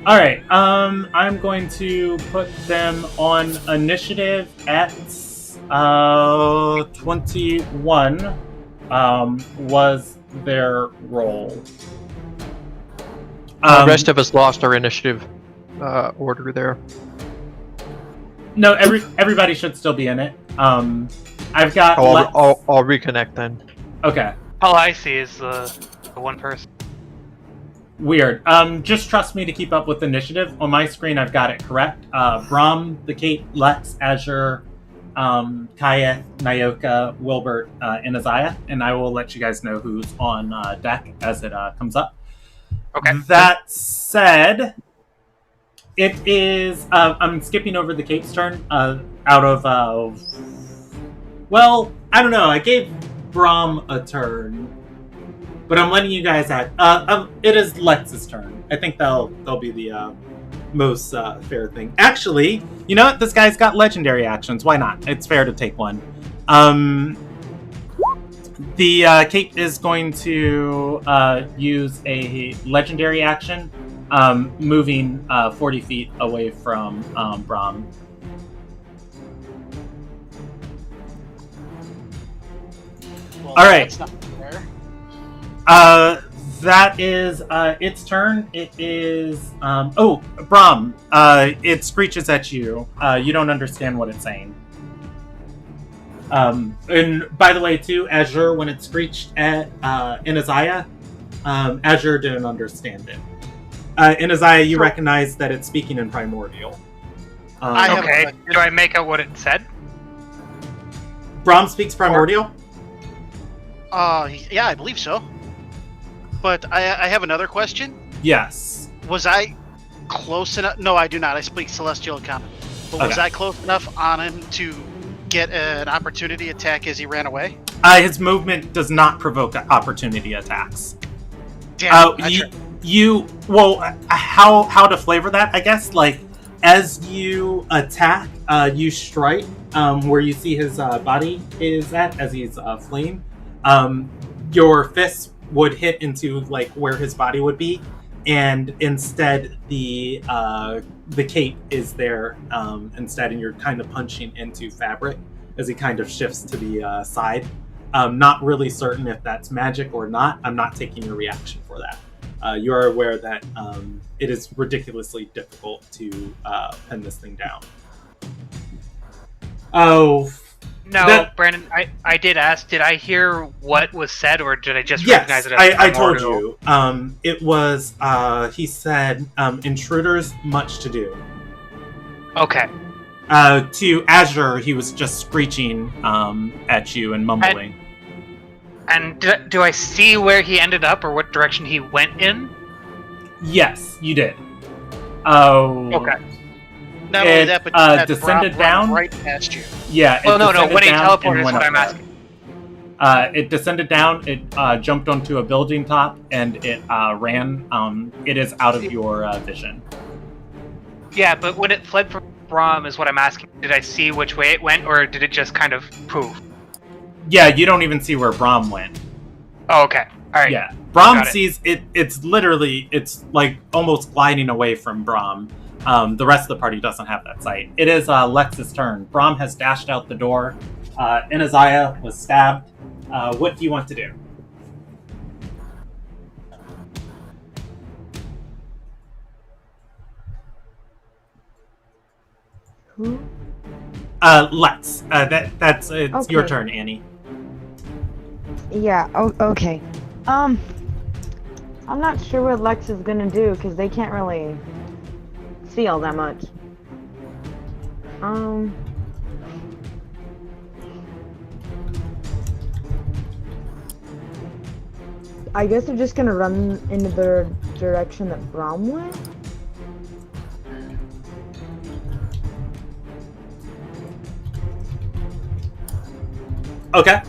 All right. I'm going to put them on initiative at 21. Was their roll. The rest of us lost our initiative order there. No, everybody should still be in it. I've got. I'll reconnect then. Okay. All I see is the one person. Weird. Just trust me to keep up with initiative. On my screen, I've got it correct. Brahm, the Kate, Lex, Azure, Kaya, Nyoka, Wilbert, and Isaiah, and I will let you guys know who's on deck as it comes up. Okay. That said, it is. I'm skipping over the Kate's turn. Out of. Well, I don't know. I gave Brahm a turn, but I'm letting you guys act. It is Lex's turn. I think they'll be the most fair thing. Actually, you know what? This guy's got legendary actions. Why not? It's fair to take one. The Kate is going to use a legendary action, moving 40 feet away from Brahm. All right. That's not fair. That is its turn. It is Brahm. It screeches at you. You don't understand what it's saying. And by the way, too, Azure, when it screeched at Inaziah, Azure didn't understand it. Inaziah, you recognize that it's speaking in Primordial. Okay. Do I make out what it said? Brahm speaks Primordial? Yeah, I believe so. But I have another question. Yes. Was I close enough? No, I do not. I speak Celestial and Common. But was Okay. I close enough on him to get an opportunity attack as he ran away? His movement does not provoke opportunity attacks. Damn, how to flavor that, I guess, like, as you attack, you strike where you see his body is at as he's fleeing. Your fist would hit into like where his body would be, and instead the cape is there instead, and you're kind of punching into fabric as he kind of shifts to the side. Not really certain if that's magic or not. I'm not taking your reaction for that. You are aware that it is ridiculously difficult to pin this thing down. Oh. No, Brandon, I did ask, did I hear what was said, or did I just recognize it as I told Primordial? you. It was, he said, intruders, much to do. Okay. To Azure, he was just screeching at you and mumbling. And do I see where he ended up, or what direction he went in? Yes, you did. Oh. Okay. Not only that, but you had descended Brahm down right past you. Yeah. Well, no. When he down teleported is went what up I'm there. asking. It descended down. It jumped onto a building top, and it ran. It is out of your vision. Yeah, but when it fled from Brahm is what I'm asking. Did I see which way it went, or did it just kind of poof? Yeah, you don't even see where Brahm went. Oh, okay. All right. Yeah, Brahm Got it. sees it. It's literally, it's like almost gliding away from Brahm. The rest of the party doesn't have that sight. It is Lex's turn. Brahm has dashed out the door. Inaziah was stabbed. What do you want to do? Who? Lex. It's your Okay. turn, Annie. Yeah. Oh, okay. I'm not sure what Lex is gonna do because they can't really see all that much. I guess they're just gonna run into the direction that Brahm went. Okay.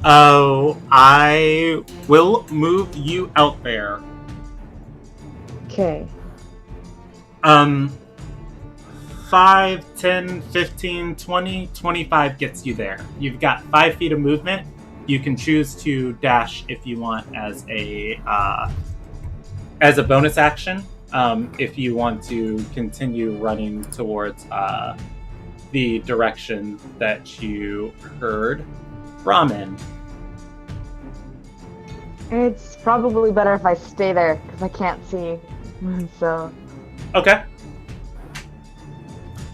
Oh, I will move you out there. Okay. 5, 10, 15, 20, 25 gets you there. You've got 5 feet of movement. You can choose to dash if you want as a bonus action. If you want to continue running towards the direction that you heard Brahmin. It's probably better if I stay there because I can't see. So. Okay.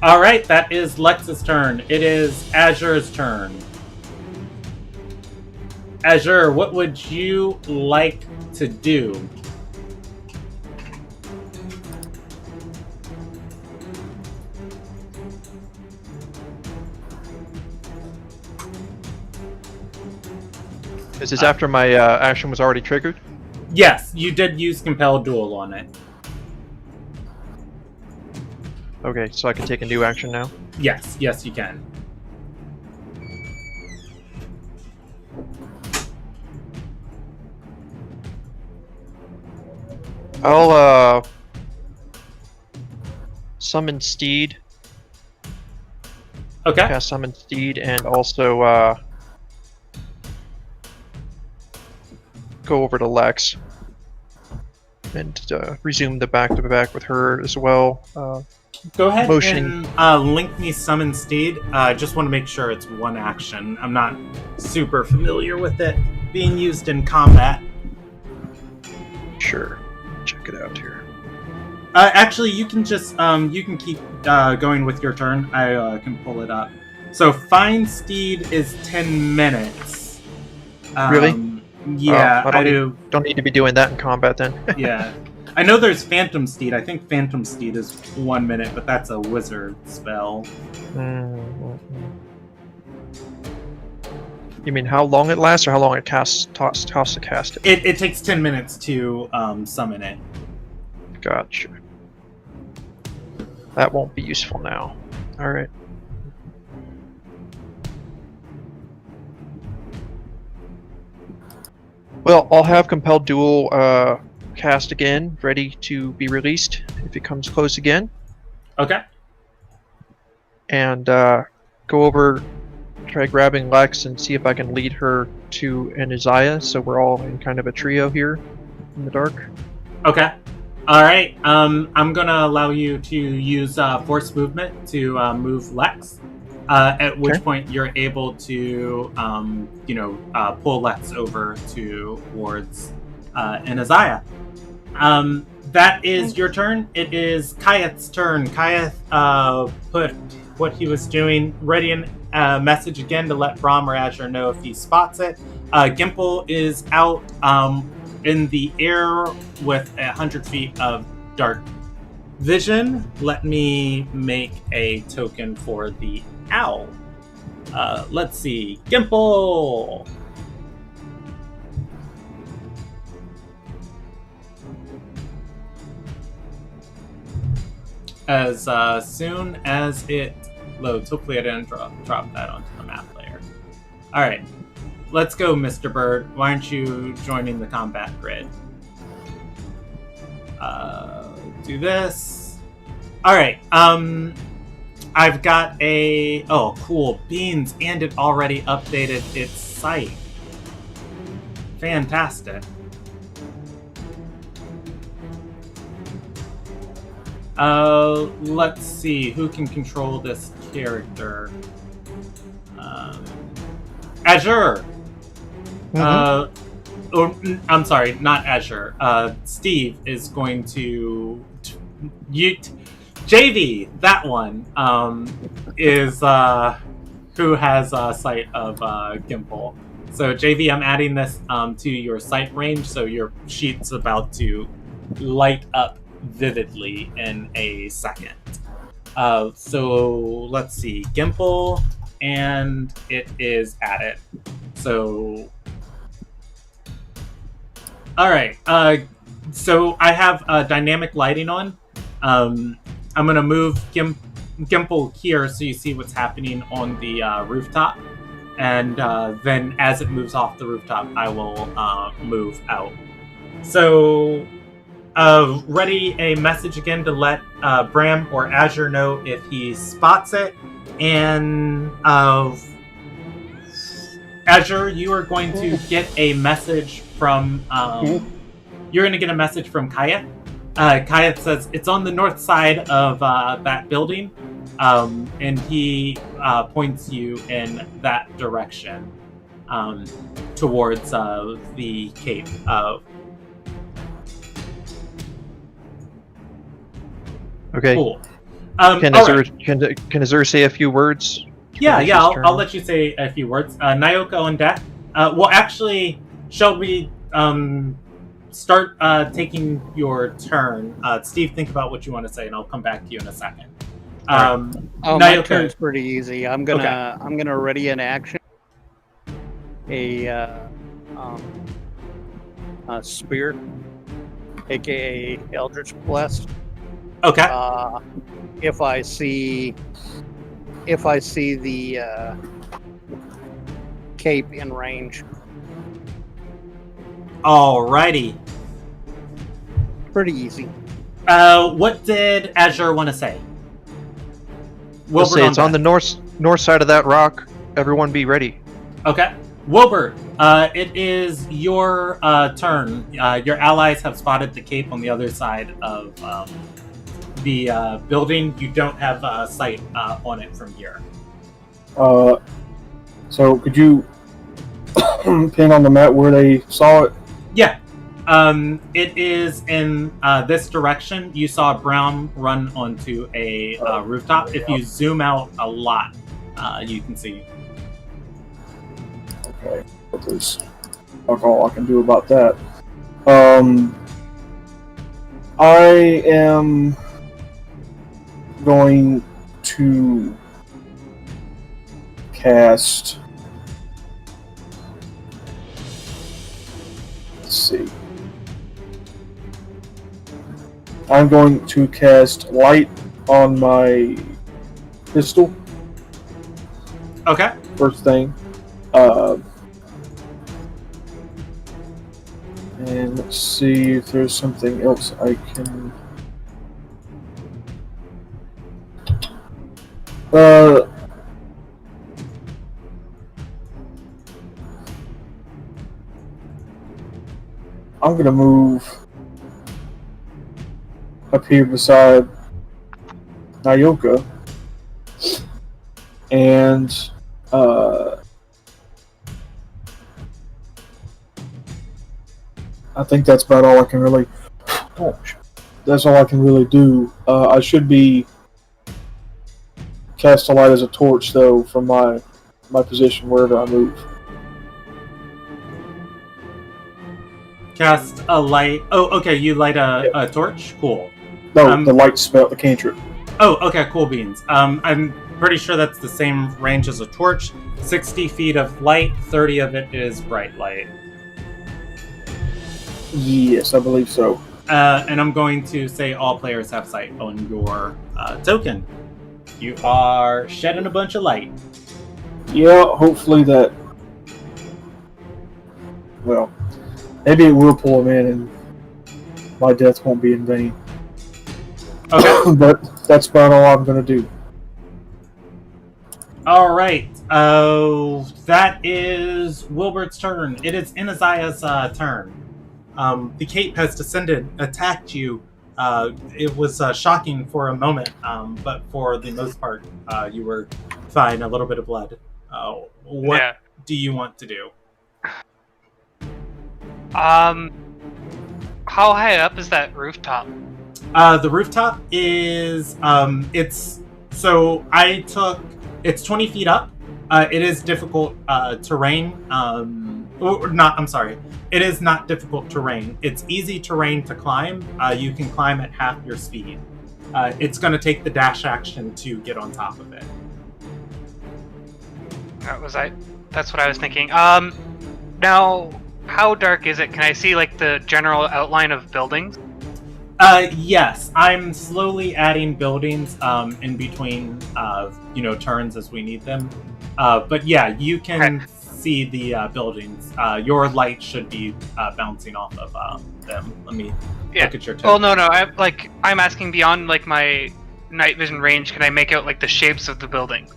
All right, that is Lex's turn. It is Azure's turn. Azure, what would you like to do? Is this after my action was already triggered? Yes, you did use Compelled Duel on it. Okay, so I can take a new action now? Yes, you can. I'll summon Steed. Okay. Cast Summon Steed, and also go over to Lex and resume the back-to-back with her as well. Go ahead Motioning. and link me summon steed. Just want to make sure it's one action. I'm not super familiar with it being used in combat. Sure. Check it out here. Actually, you can just you can keep going with your turn. I can pull it up. So find steed is 10 minutes. Really? Yeah, Oh, I do. Don't need to be doing that in combat then. Yeah. I know there's Phantom Steed. I think Phantom Steed is 1 minute, but that's a wizard spell. You mean how long it lasts, or how long it costs to cast it? It takes 10 minutes to summon it. Gotcha. That won't be useful now. Alright. Well, I'll have Compelled Duel cast again, ready to be released if it comes close again. Okay. And go over, try grabbing Lex and see if I can lead her to an Isaiah, so we're all in kind of a trio here in the dark. Okay. Alright, I'm gonna allow you to use force movement to move Lex. At which point you're able to, pull Lex over towards an Isaiah. That is your turn. It is Kayeth's turn. Kayeth put what he was doing ready a message again to let Brahm or Azure know if he spots it. Gimple is out in the air with 100 feet of dark vision. Let me make a token for the owl. Let's see. Gimple! As soon as it loads. Hopefully I didn't drop that onto the map layer. Alright. Let's go, Mr. Bird. Why aren't you joining the combat grid? Do this. Alright, I've got a... Oh, cool. Beans, and it already updated its site. Fantastic. Let's see. Who can control this character? Azure! I'm sorry, not Azure. Steve is going to... JV, that one, is who has sight of Gimple. So JV, I'm adding this to your sight range, so your sheet's about to light up vividly in a second. So let's see, Gimple, and it is added. So, all right. So I have dynamic lighting on. I'm gonna move Gimple here so you see what's happening on the rooftop, and then as it moves off the rooftop, I will move out. So, ready a message again to let Bram or Azure know if he spots it, and Azure, you are going to get a message from you're going to get a message from Kayeth. Kayeth says it's on the north side of that building, and he points you in that direction towards the cape. Okay. Cool. Can Azure say a few words? Yeah, I'll let you say a few words. Nyoka on deck. Well, actually, shall we start taking your turn? Steve, think about what you want to say, and I'll come back to you in a second. My turn's pretty easy. I'm gonna ready an action. A spear, aka Eldritch Blast. Okay. If I see the cape in range. Alrighty. Pretty easy. What did Azure want to say? We'll say it's on the north side of that rock. Everyone be ready. Okay. Wilbert, it is your turn. Your allies have spotted the cape on the other side of the building. You don't have sight on it from here. So could you pin on the map where they saw it? Yeah. It is in this direction. You saw Brown run onto a rooftop. If you zoom out a lot, you can see. Okay. That's all I can do about that. I am going to cast. Let's see. I'm going to cast light on my pistol. Okay. First thing. And let's see if there's something else I can. I'm gonna move up here beside Nyoka, and I think that's about all I can really. That's all I can really do. I should be cast a light as a torch, though, from my position wherever I move. Cast a light. Oh, okay. You light a torch. Cool. No, the light spell, the cantrip. Oh, okay. Cool beans. I'm pretty sure that's the same range as a torch. 60 feet of light. 30 of it is bright light. Yes, I believe so. And I'm going to say all players have sight on your token. You are shedding a bunch of light. Yeah, hopefully that. Well, maybe it will pull him in, and my death won't be in vain. Okay. But that's about all I'm going to do. All right. That is Wilbert's turn. It is Inaziah's turn. The cape has descended, attacked you. It was shocking for a moment, but for the most part, you were fine. A little bit of blood. What do you want to do? How high up is that rooftop? The rooftop is it's 20 feet up. It is difficult terrain. It is not difficult terrain. It's easy terrain to climb. You can climb at half your speed. It's going to take the dash action to get on top of it. That's what I was thinking. Now, how dark is it? Can I see like the general outline of buildings? Yes, I'm slowly adding buildings in between, turns as we need them. But yeah, you can see the buildings. Your light should be bouncing off of them. Let me look at your token. Well, no. I'm asking beyond like my night vision range. Can I make out like the shapes of the building?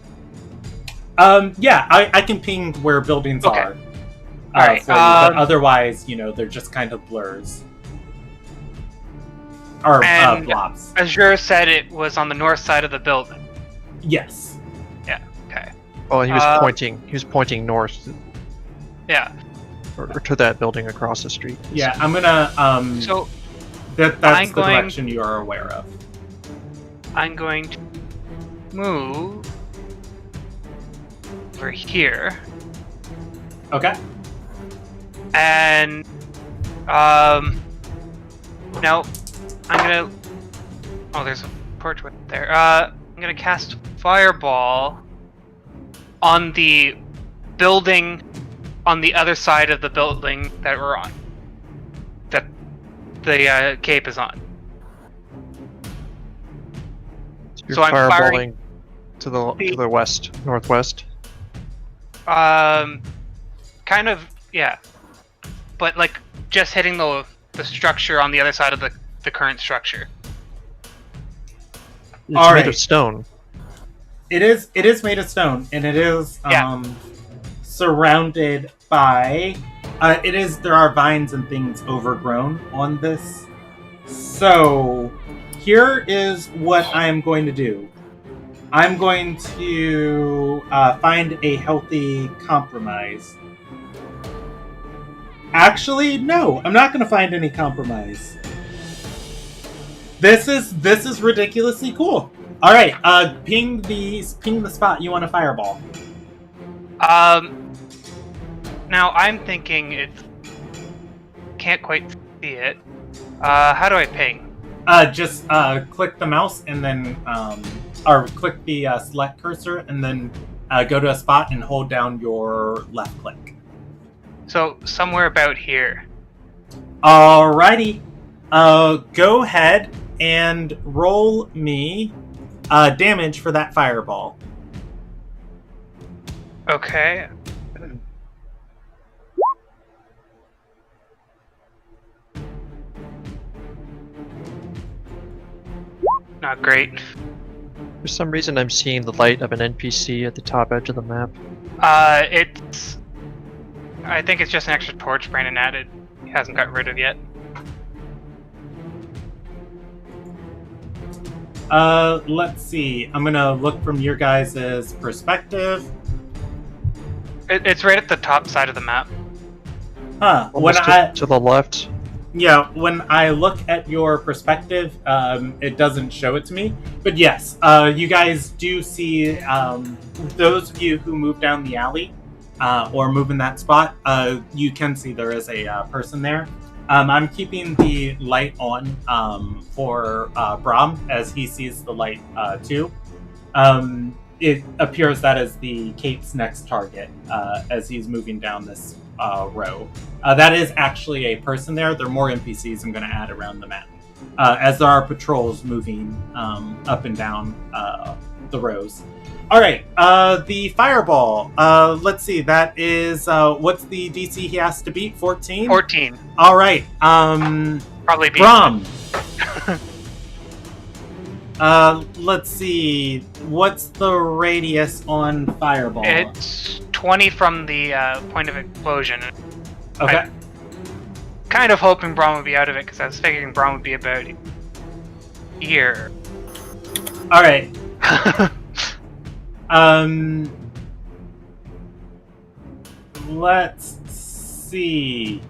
Yeah, I can ping where buildings are. All right. But otherwise, they're just kind of blurs. Or blobs. Azure said it was on the north side of the building. Yes. Yeah. Okay. Oh, he was pointing. He was pointing north. Yeah. Or to that building across the street. Yeah, I'm gonna. So that's the direction you are aware of. I'm going to move over here. Okay. And now I'm gonna. Oh, there's a porch right there. I'm gonna cast Fireball on the building on the other side of the building that we're on. That the cape is on. So I'm fireballing to the west, northwest. Kind of, yeah. But like just hitting the structure on the other side of the current structure. It's made of stone. It is made of stone, and it is surrounded by there are vines and things overgrown on this. So here is what I am going to do. I'm going to find a healthy compromise. Actually, no, I'm not going to find any compromise. This is ridiculously cool. All right, ping the spot you want a fireball. Now I'm thinking it can't quite see it. How do I ping? Just click the mouse and then or click the select cursor and then go to a spot and hold down your left click. So somewhere about here. Alrighty. Go ahead and roll me damage for that fireball. Okay. Not great. For some reason, I'm seeing the light of an NPC at the top edge of the map. I think it's just an extra torch Brandon added. He hasn't got rid of yet. Let's see. I'm gonna look from your guys' perspective. It's right at the top side of the map. Huh. Almost to the left. Yeah, when I look at your perspective, it doesn't show it to me. But yes, you guys do see, those of you who move down the alley, or move in that spot, you can see there is a person there. I'm keeping the light on for Brahm as he sees the light too. It appears that is the Cape's next target as he's moving down this row. That is actually a person there. There are more NPCs I'm going to add around the map as there are patrols moving up and down the rows. All right, the fireball. Let's see. That is what's the DC he has to beat? 14. 14. All right. Probably beat. Brahm. Let's see. What's the radius on fireball? It's 20 from the point of explosion. Okay. I'm kind of hoping Braum would be out of it because I was figuring Braum would be about here. All right. Let's see.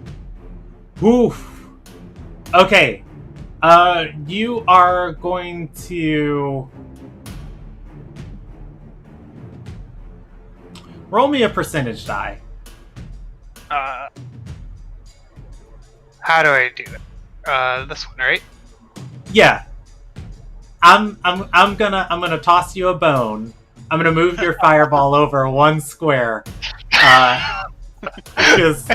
Oof. Okay. You are going to roll me a percentage die. How do I do it? This one, right? Yeah. I'm gonna toss you a bone. I'm gonna move your fireball over one square. Because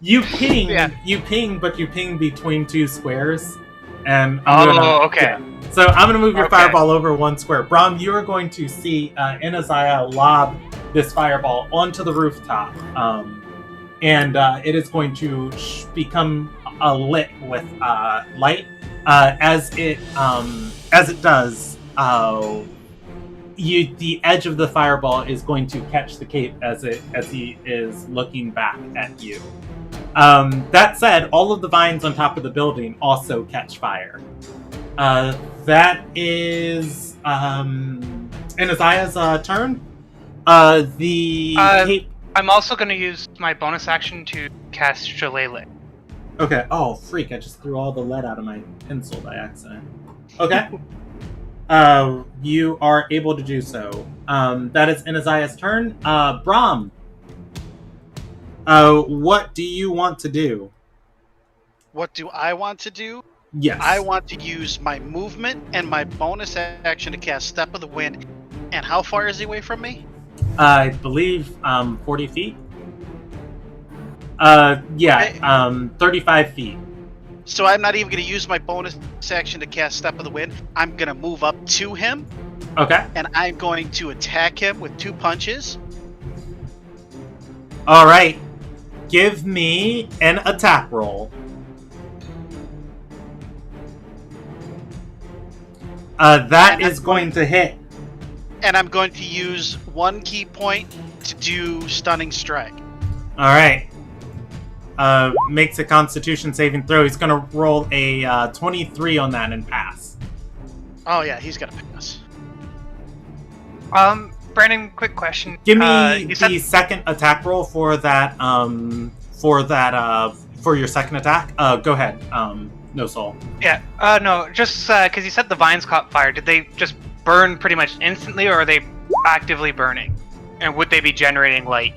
you ping, but you ping between two squares, and okay. Yeah. So I'm gonna move your fireball over one square. Brahm, you are going to see Inaziah lob this fireball onto the rooftop, and it is going to become lit with light. As it does, the edge of the fireball is going to catch the Cape as he is looking back at you. That said, all of the vines on top of the building also catch fire. That is Inaziah's turn. Cape. I'm also going to use my bonus action to cast Shillelagh. Okay. Oh, freak! I just threw all the lead out of my pencil by accident. Okay. You are able to do so. That is Inaziah's turn. Brahm. What do you want to do? What do I want to do? Yes. I want to use my movement and my bonus action to cast Step of the Wind. And how far is he away from me? I believe 40 feet. 35 feet. So I'm not even going to use my bonus action to cast Step of the Wind. I'm going to move up to him. Okay. And I'm going to attack him with 2 punches. All right. Give me an attack roll. That is going to hit. And I'm going to use 1 key point to do Stunning Strike. All right. Makes a Constitution saving throw. He's going to roll a 23 on that and pass. Oh yeah, he's gonna pass. Brandon, quick question. Give me you the said second attack roll for that. For your second attack. Go ahead. No soul. yeah. No, just because you said the vines caught fire. Did they just burn pretty much instantly, or are they actively burning? And would they be generating light?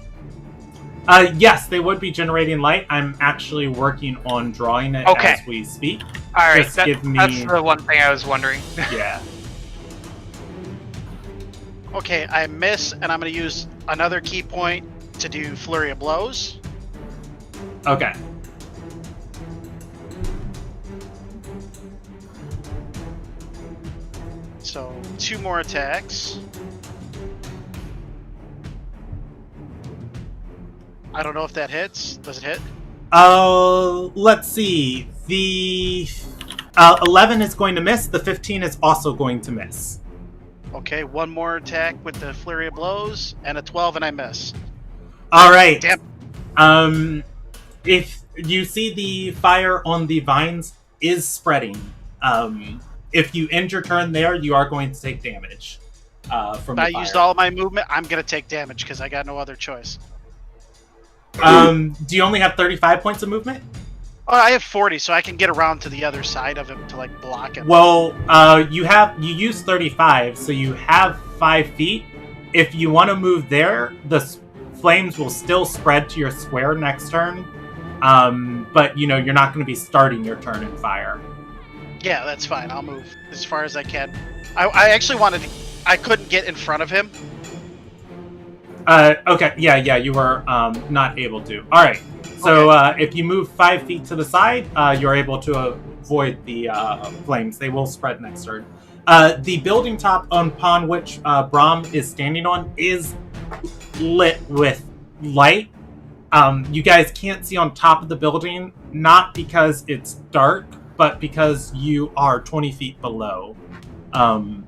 Yes, they would be generating light. I'm actually working on drawing it Okay. as we speak. All right, Just give me. that's the one thing I was wondering. Yeah. Okay, I miss, and I'm gonna use another key point to do flurry of blows. Okay. So 2 more attacks. I don't know if that hits. Does it hit? Let's see. The 11 is going to miss. The 15 is also going to miss. Okay, 1 more attack with the flurry of blows, and a 12, and I miss. All right. Damn. If you see the fire on the vines is spreading, if you end your turn there, you are going to take damage from the I fire. used all my movement. I'm gonna take damage because I got no other choice. Do you only have 35 points of movement? Oh, I have 40, so I can get around to the other side of him to like block him. Well, you use 35, so you have 5 feet. If you want to move there, the flames will still spread to your square next turn. But you're not going to be starting your turn in fire. Yeah, that's fine. I'll move as far as I can. I actually wanted to. I couldn't get in front of him. Okay, yeah, you were not able to. All right. So if you move 5 feet to the side, you're able to avoid the flames. They will spread next turn. The building top upon which Brahm is standing on is lit with light. You guys can't see on top of the building, not because it's dark, but because you are 20 feet below. And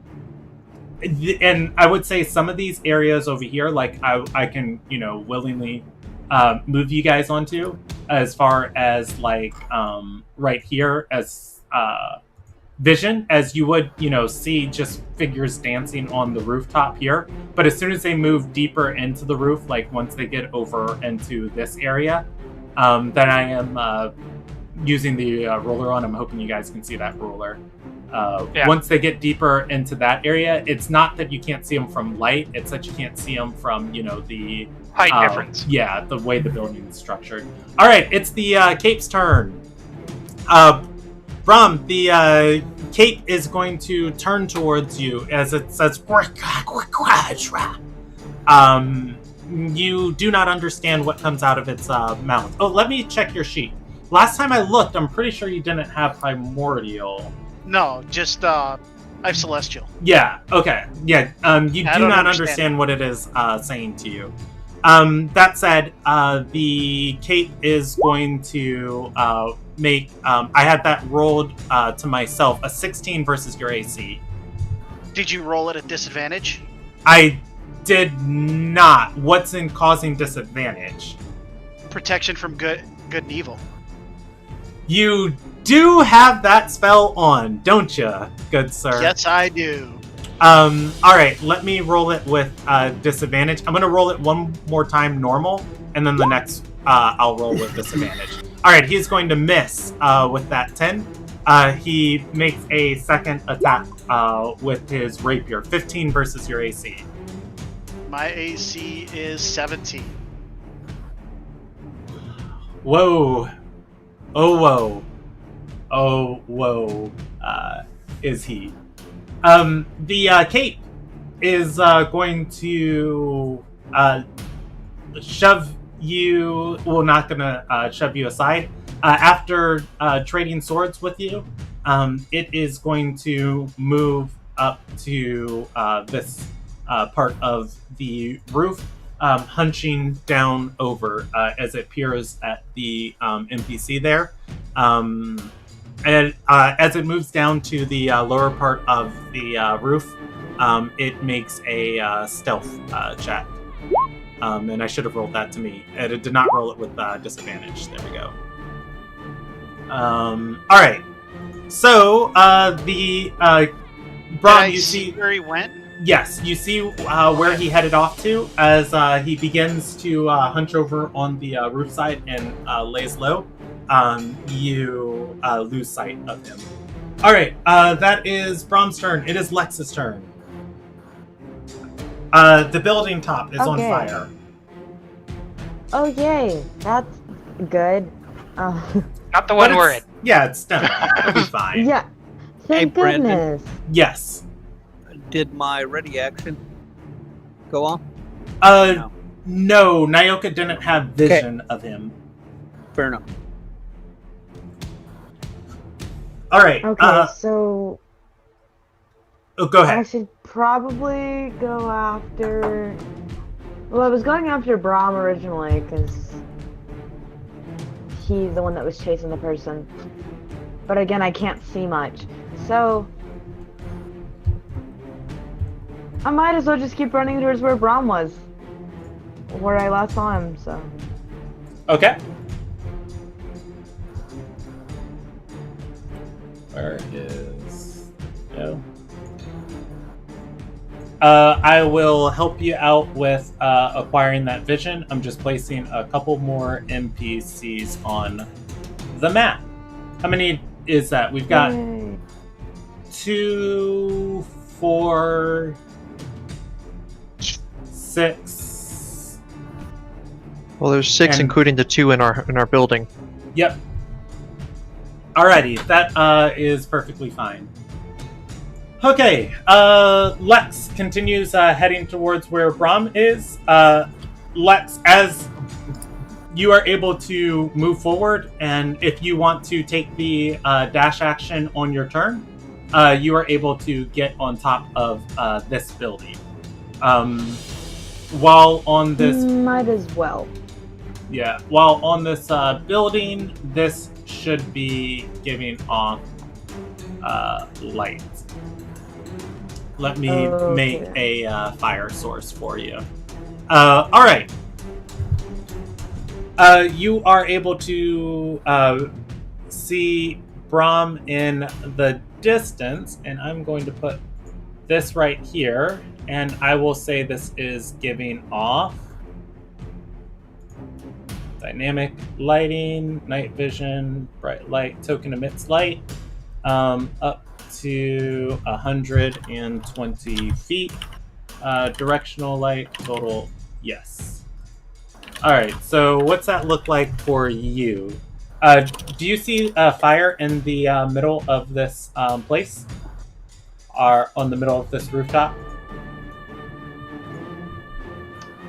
I would say some of these areas over here, like I can, willingly move you guys onto, as far as like right here as vision, as you would, see just figures dancing on the rooftop here. But as soon as they move deeper into the roof, like once they get over into this area, then I am using the ruler on. I'm hoping you guys can see that ruler. Once they get deeper into that area, it's not that you can't see them from light, it's that you can't see them from, the Height difference. Yeah, the way the building is structured. All right, it's the Cape's turn. Brahm, the Cape is going to turn towards you as it says, you do not understand what comes out of its mouth. Oh, let me check your sheet. Last time I looked, I'm pretty sure you didn't have Primordial. No, just I have Celestial. Yeah, okay. Yeah, you do not understand what it is saying to you. That said, the Cape is going to make... I had that rolled to myself, a 16 versus your AC. Did you roll it at disadvantage? I did not. What's in causing disadvantage? Protection from good and evil. You do have that spell on, don't you, good sir? Yes, I do. Alright, let me roll it with disadvantage. I'm gonna roll it one more time normal, and then the next I'll roll with disadvantage. Alright, he's going to miss with that 10. He makes a second attack with his rapier. 15 versus your AC. My AC is 17. Whoa. Oh, whoa. Oh, whoa. Is he? The Cape is going to shove you... Well, not going to shove you aside. After trading swords with you, it is going to move up to this part of the roof, hunching down over as it peers at the NPC there. And as it moves down to the lower part of the roof, it makes a stealth check. And I should have rolled that to me. And it did not roll it with disadvantage. There we go. Alright. So, the Brom, I you see see... where he went? Yes, you see where he headed off to as he begins to hunch over on the roof side and lays low. You lose sight of him. All right, that is Brom's turn. It is Lex's turn. The building top is on Okay. fire. Oh yay, that's good. Not the one But we're it's- in. Yeah, it's done. It'll be fine. Yeah. Thank Brandon. goodness. Yes. Did my ready action go off? No, Nyoka didn't have vision of him. Fair enough. All right. Okay, so Oh, go I ahead. should probably go after. Well, I was going after Brahm originally because he's the one that was chasing the person. But again, I can't see much, so I might as well just keep running towards where Brahm was, where I last saw him. So. Okay. Where is... No. I will help you out with acquiring that vision. I'm just placing a couple more NPCs on the map. How many is that? We've got Yay. 2, 4, 6. Well, there's 6, And- including the 2 in our building. Yep. Alrighty, that is perfectly fine. Okay, Lex continues heading towards where Brahm is. Lex, as you are able to move forward, and if you want to take the dash action on your turn, you are able to get on top of this building. While on this... Might as well. Yeah, while on this building, this should be giving off light. Let me make a fire source for you. Alright. You are able to see Brahm in the distance, and I'm going to put this right here, and I will say this is giving off dynamic lighting, night vision, bright light, token emits light, up to 120 feet. Directional light, total, yes. Alright, so what's that look like for you? Do you see fire in the middle of this place? Or on the middle of this rooftop?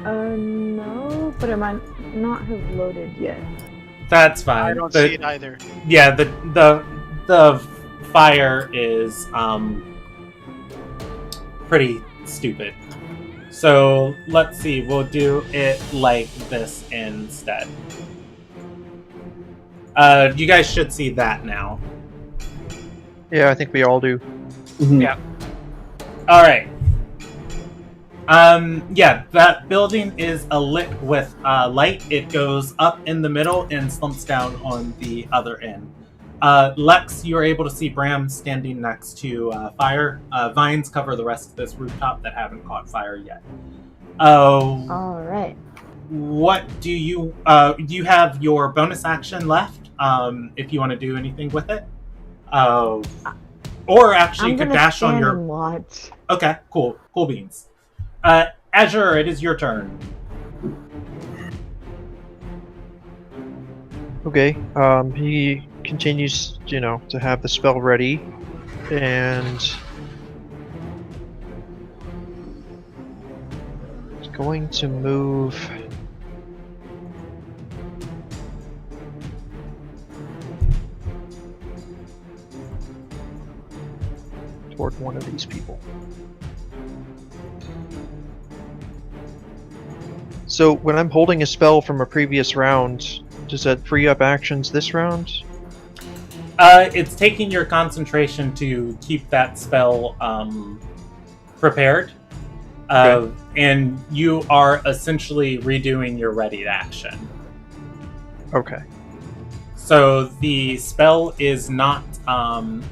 No, but it might not have loaded yet. That's fine. I don't see it either. Yeah, the fire is pretty stupid. So let's see, we'll do it like this instead. You guys should see that now. Yeah, I think we all do. Mhm. Yeah. All right. Yeah, that building is lit with light. It goes up in the middle and slumps down on the other end. Lex, you are able to see Bram standing next to fire. Vines cover the rest of this rooftop that haven't caught fire yet. All right. What do you have your bonus action left? If you want to do anything with it, or actually, you I'm could gonna dash on stand your. and watch. Okay, cool beans. Azure, it is your turn. Okay. He continues, to have the spell ready, and he's going to move toward one of these people. So when I'm holding a spell from a previous round, does that free up actions this round? It's taking your concentration to keep that spell prepared. Okay. And you are essentially redoing your ready action. Okay. So the spell is not...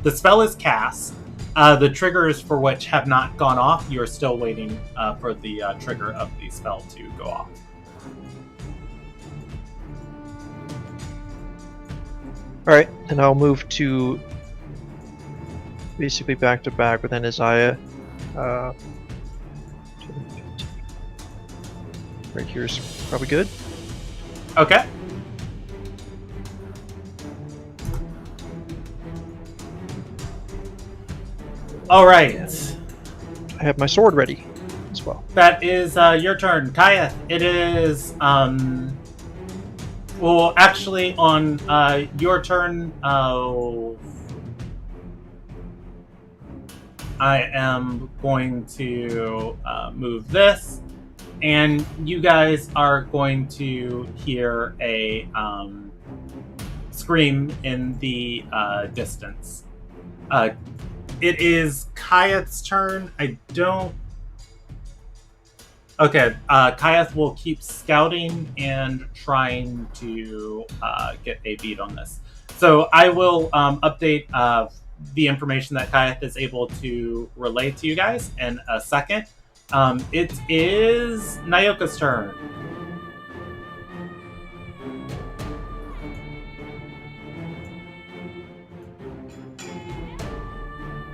the spell is cast. The triggers for which have not gone off, you're still waiting for the trigger of the spell to go off. Alright, and I'll move to basically back to back with Isaiah. Right here's probably good. Okay. All right. I have my sword ready as well. That is your turn, Kaya. It is well, actually, on your turn, I am going to move this, and you guys are going to hear a scream in the distance. It is Kayath's turn. I don't... Okay, Kayath will keep scouting and trying to get a beat on this. So I will update the information that Kayath is able to relay to you guys in a second. It is Nyoka's turn.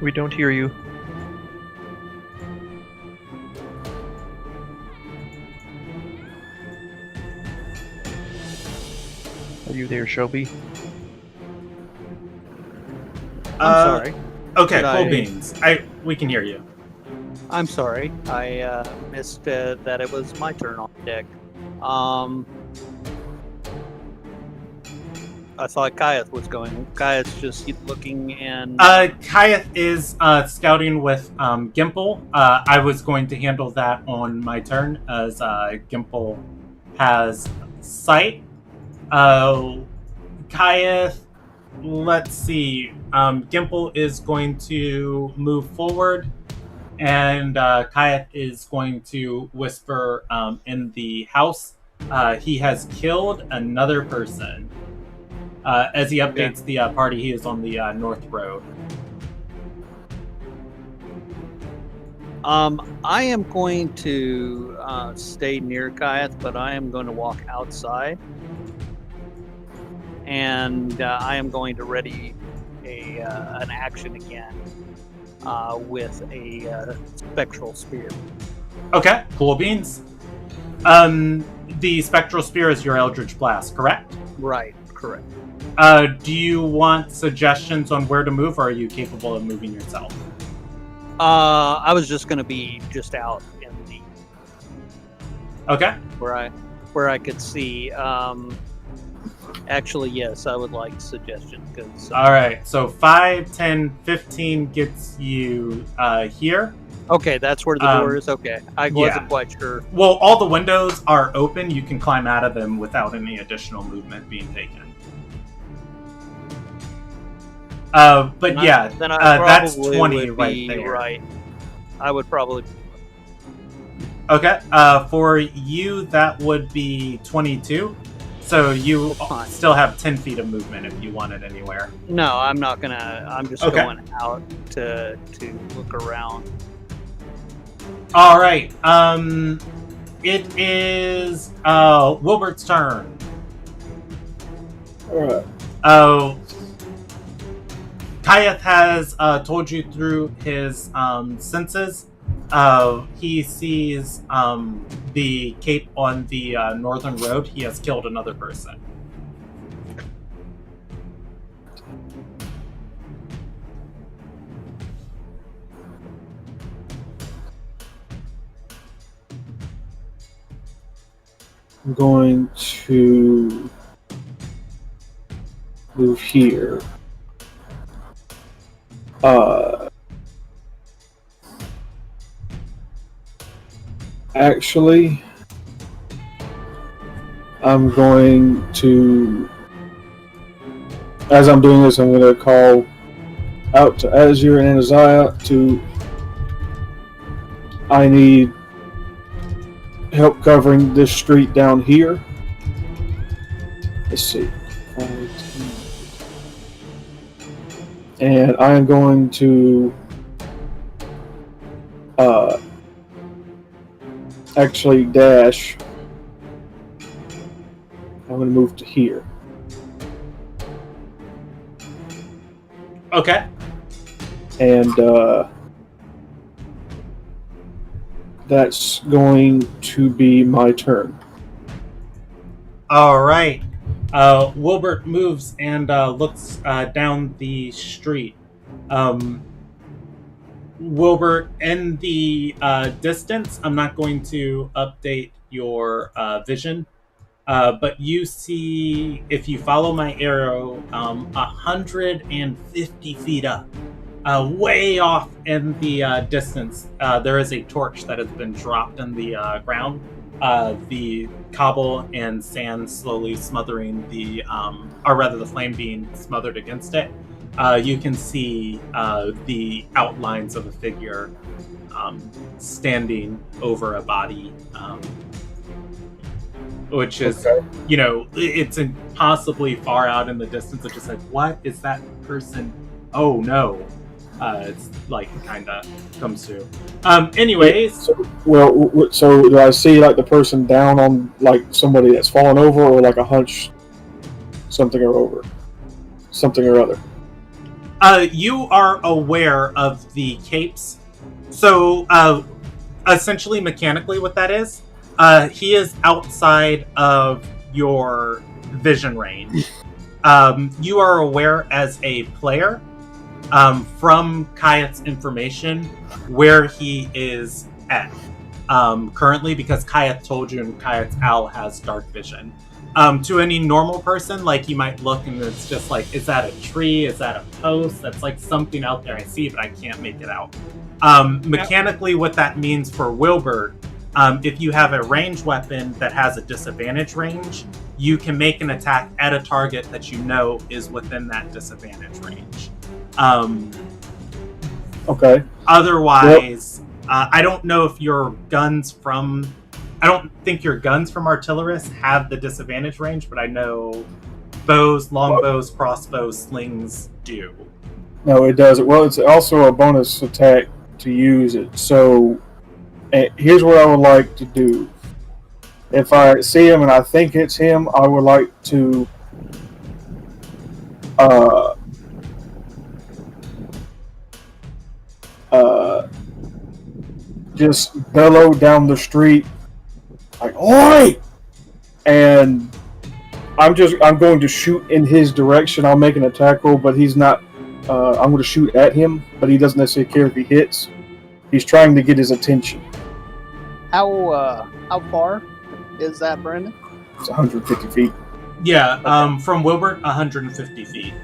We don't hear you. Are you there, Shelby? I'm sorry. Okay, Did cool I- beans. We can hear you. I'm sorry. I missed that it was my turn on deck. I thought Kayath was going. Kayath's just looking and... Kayath is scouting with Gimple. I was going to handle that on my turn, as Gimple has sight. Kayath, let's see. Gimple is going to move forward, and Kayath is going to whisper in the house. He has killed another person. As he updates the party, he is on the North Road. I am going to stay near Kayath, but I am going to walk outside. And I am going to ready an action again with a spectral spear. Okay, cool beans. The spectral spear is your Eldritch Blast, correct? Right, correct. Do you want suggestions on where to move, or are you capable of moving yourself? I was just going to be just out in the Okay. where I could see. Actually, yes, I would like suggestions because. All right. So 5, 10, 15 gets you here. Okay, that's where the door is. Okay, I wasn't yeah. quite sure. Well, all the windows are open. You can climb out of them without any additional movement being taken. But Then yeah, then I that's probably 20 would right be there. right. I would probably. Okay. For you, that would be 22. So you Fine. still have 10 feet of movement if you want it anywhere. No, I'm not gonna. I'm just Okay. going out to look around. All right. It is Wilbert's turn. Alright. Kayath has told you through his senses. He sees the cape on the northern road. He has killed another person. I'm going to move here. Actually, I'm going to, as I'm doing this, I'm going to call out to Azure and Isaiah I need help covering this street down here. Let's see. 5, 10. And I am going to actually dash. I'm going to move to here. Okay. And that's going to be my turn. All right. Wilbert moves and looks down the street. Wilbert, in the distance, I'm not going to update your vision, but you see, if you follow my arrow, 150 feet up, way off in the distance, there is a torch that has been dropped in the ground. The cobble and sand slowly smothering the, or rather the flame being smothered against it. You can see the outlines of a figure standing over a body, which is, it's impossibly far out in the distance. It's just like, what is that person? Oh no. It's like kind of comes to. Anyways. So do I see like the person down on like somebody that's fallen over, or like a hunch something or other? You are aware of the capes. So, essentially, mechanically, what that is, he is outside of your vision range. You are aware as a player, from Kayat's information, where he is at currently, because Kayat told you, and Kayat's owl has dark vision. To any normal person, like, you might look and it's just like, is that a tree? Is that a post? That's like something out there I see, but I can't make it out. Mechanically, what that means for Wilbert, if you have a ranged weapon that has a disadvantage range, you can make an attack at a target that you know is within that disadvantage range. Okay. Otherwise, I don't know if your guns from... I don't think your guns from Artillerists have the disadvantage range, but I know bows, longbows, crossbows, slings do. No, it doesn't. Well, it's also a bonus attack to use it. So, here's what I would like to do. If I see him and I think it's him, I would like to just bellow down the street like, "Oi!" And I'm going to shoot in his direction. I'll make an attack roll, but he's not. I'm going to shoot at him, but he doesn't necessarily care if he hits. He's trying to get his attention. How far is that, Brendan? It's 150 feet. Yeah, from Wilbert, 150 feet.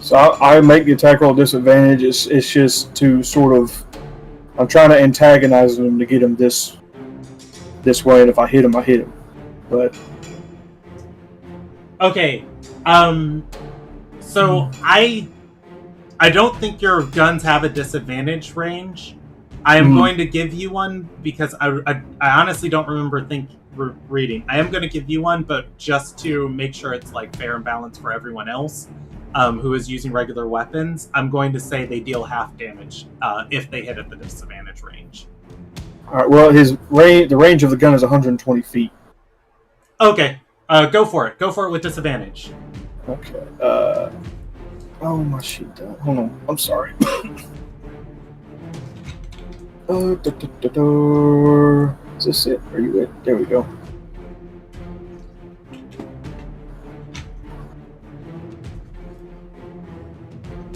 So I make the attack roll disadvantage. It's just to sort of, I'm trying to antagonize him to get him this way, and if I hit him, I hit him. But okay, so I don't think your guns have a disadvantage range. I am going to give you one because I honestly don't remember reading. I am going to give you one, but just to make sure it's like fair and balanced for everyone else who is using regular weapons, I'm going to say they deal half damage if they hit at the disadvantage range. All right. Well, the range of the gun is 120 feet. Okay. Go for it. Go for it with disadvantage. Okay. Oh, my sheet down. Hold on. I'm sorry. Is this it? Are you it? There we go.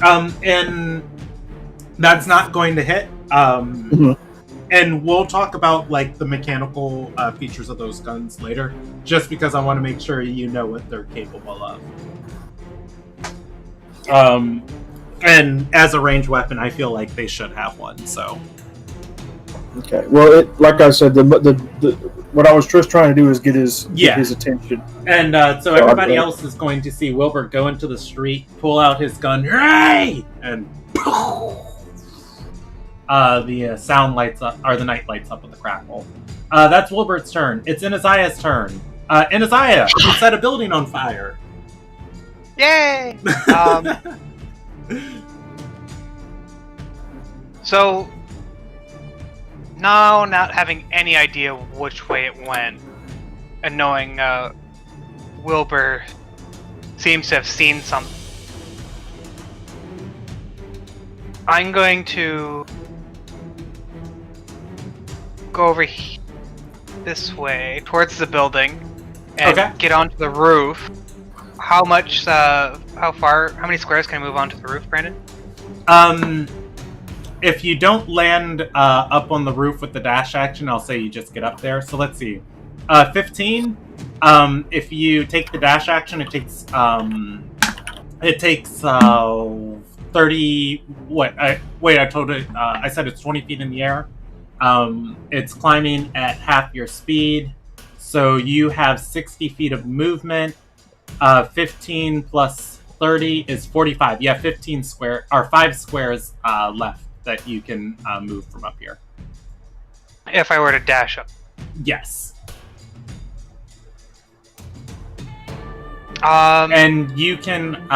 And that's not going to hit. And we'll talk about like the mechanical features of those guns later, just because I want to make sure you know what they're capable of. And as a ranged weapon, I feel like they should have one. So. Okay. Well, like I said, what I was just trying to do is get his attention. And so everybody else is going to see Wilbur go into the street, pull out his gun, hooray! And the sound lights up, or the night lights up with a crackle. That's Wilbert's turn. It's Inaziah's turn. Inaziah, you set a building on fire. Yay! So, now not having any idea which way it went, and knowing Wilbur seems to have seen something, I'm going to go over this way towards the building and get onto the roof. How much? How far? How many squares can I move onto the roof, Brandon? If you don't land up on the roof with the dash action, I'll say you just get up there. So let's see. 15. If you take the dash action, it takes 30. What? I told it. I said it's 20 feet in the air. It's climbing at half your speed, so you have 60 feet of movement. 15 plus 30 is 45. You have 5 squares left that you can move from up here. If I were to dash up. Yes. And you can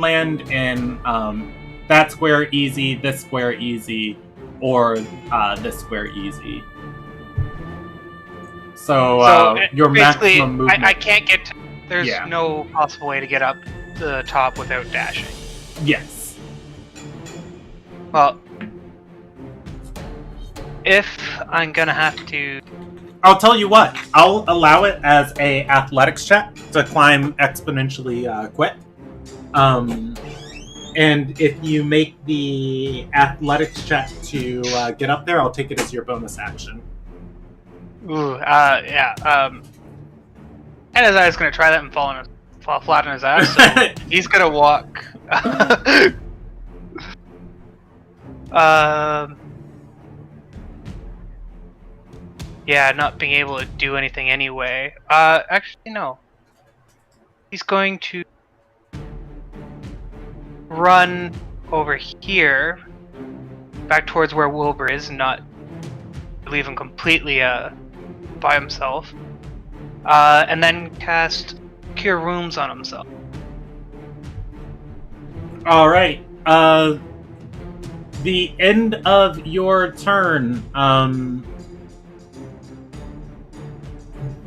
land in that square easy, this square easy, or this square easy. So your maximum movement. I can't get to, there's no possible way to get up to the top without dashing. Yes. Well, if I'm gonna have to... I'll tell you what, I'll allow it as a athletics check to climb exponentially quick. And if you make the athletics check to get up there, I'll take it as your bonus action. Ooh, yeah. And his guy's gonna try that and fall flat on his ass, so he's gonna walk. Yeah, not being able to do anything anyway. Actually, no. He's going to run over here, back towards where Wilbur is, and not leave him completely by himself. And then cast Cure Wounds on himself. Alright. The end of your turn,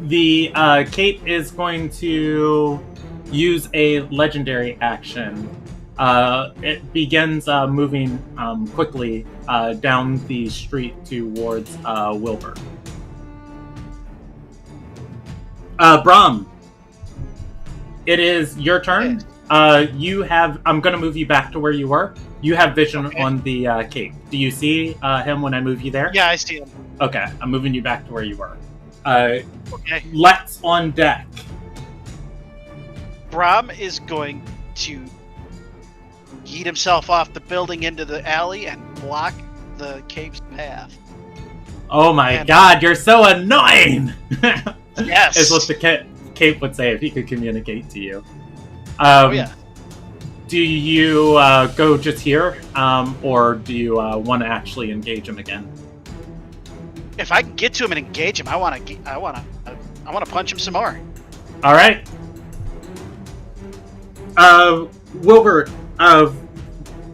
the cape is going to use a legendary action. It begins moving quickly down the street towards Wilbur. Brahm, it is your turn. You have. I'm going to move you back to where you were. You have vision on the cape. Do you see him when I move you there? Yeah, I see him. Okay, I'm moving you back to where you were. Okay. Lex on deck. Brahm is going to yeet himself off the building into the alley and block the cape's path. Oh my god, you're so annoying! Yes! Is what the cape would say if he could communicate to you. Oh yeah. Do you go just here, or do you want to actually engage him again? If I can get to him and engage him, I want to punch him some more. All right. Wilbur, or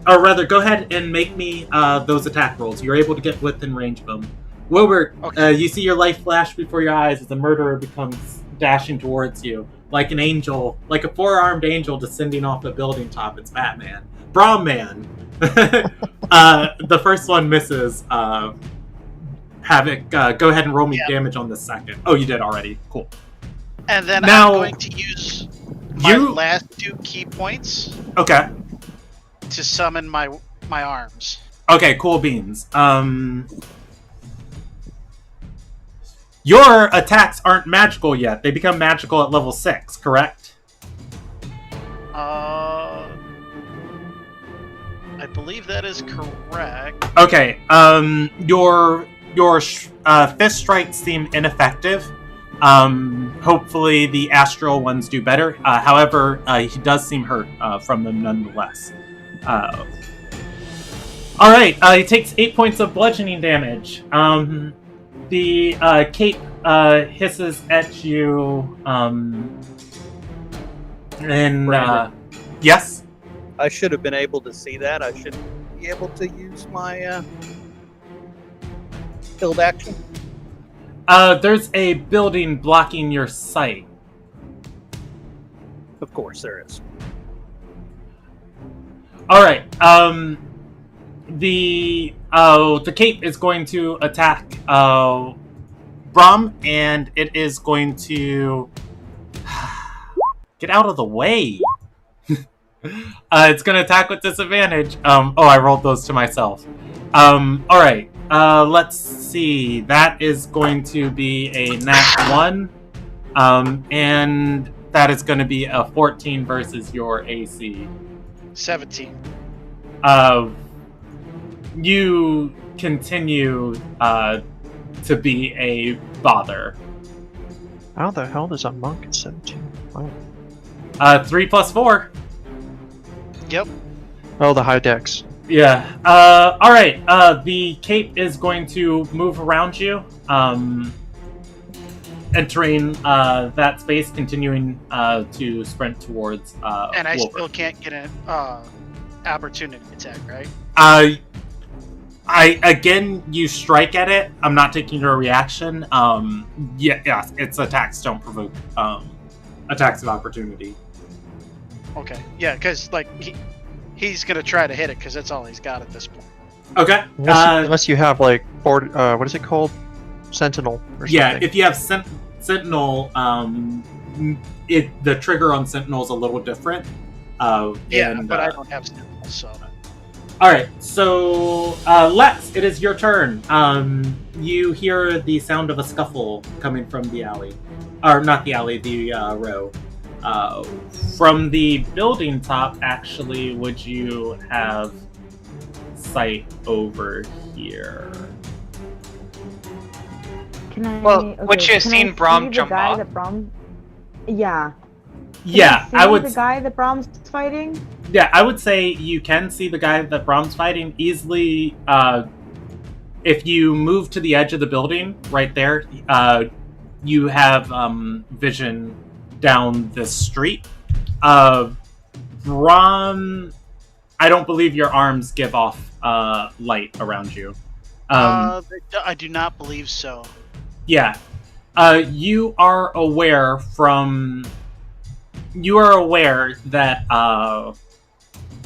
rather, go ahead and make me those attack rolls. You're able to get within range of them. Wilbur, you see your life flash before your eyes as the murderer becomes dashing towards you. Like an angel, like a four-armed angel descending off a building top. It's Batman. Brahm Man. The first one misses. Havoc, go ahead and roll me damage on the second. Oh, you did already. Cool. And then now, I'm going to use my last 2 key points. Okay. To summon my arms. Okay, cool beans. Your attacks aren't magical yet. They become magical at level 6, correct? I believe that is correct. Okay. Your fist strikes seem ineffective. Hopefully the astral ones do better. However, he does seem hurt from them nonetheless. Alright, he takes 8 points of bludgeoning damage. The cape hisses at you, and yes? I should have been able to see that. I should be able to use my build action? There's a building blocking your sight. Of course there is. All right. The cape is going to attack Brom, and it is going to get out of the way. It's going to attack with disadvantage. I rolled those to myself. All right. Let's see. That is going to be a nat 1. And that is going to be a 14 versus your AC. 17. You continue to be a bother. How the hell does a monk at 17? Wow. 3 plus 4. Yep. Oh, the high dex. Yeah. All right. The cape is going to move around you, entering that space, continuing to sprint towards. And I Wolver. still can't get an opportunity attack, right? You strike at it. I'm not taking your reaction. Yes, its attacks don't provoke attacks of opportunity. Okay. Yeah, because like he's gonna try to hit it because that's all he's got at this point. Okay. Unless you have like what is it called? Sentinel or something. Yeah, if you have Sentinel, the trigger on Sentinel is a little different. But I don't have Sentinel, so. All right, so Lex, it is your turn. You hear the sound of a scuffle coming from the alley, or not the alley, the row. From the building top, actually, would you have sight over here? Can I? Well, would you have can seen I Brom see the jump guy off? that Brom? Yeah. Yeah, Can I I would. see the guy that Brom's fighting. Yeah, I would say you can see the guy that Brom's fighting easily. If you move to the edge of the building, right there, you have vision down the street. Brom, I don't believe your arms give off light around you. I do not believe so. Yeah. You are aware that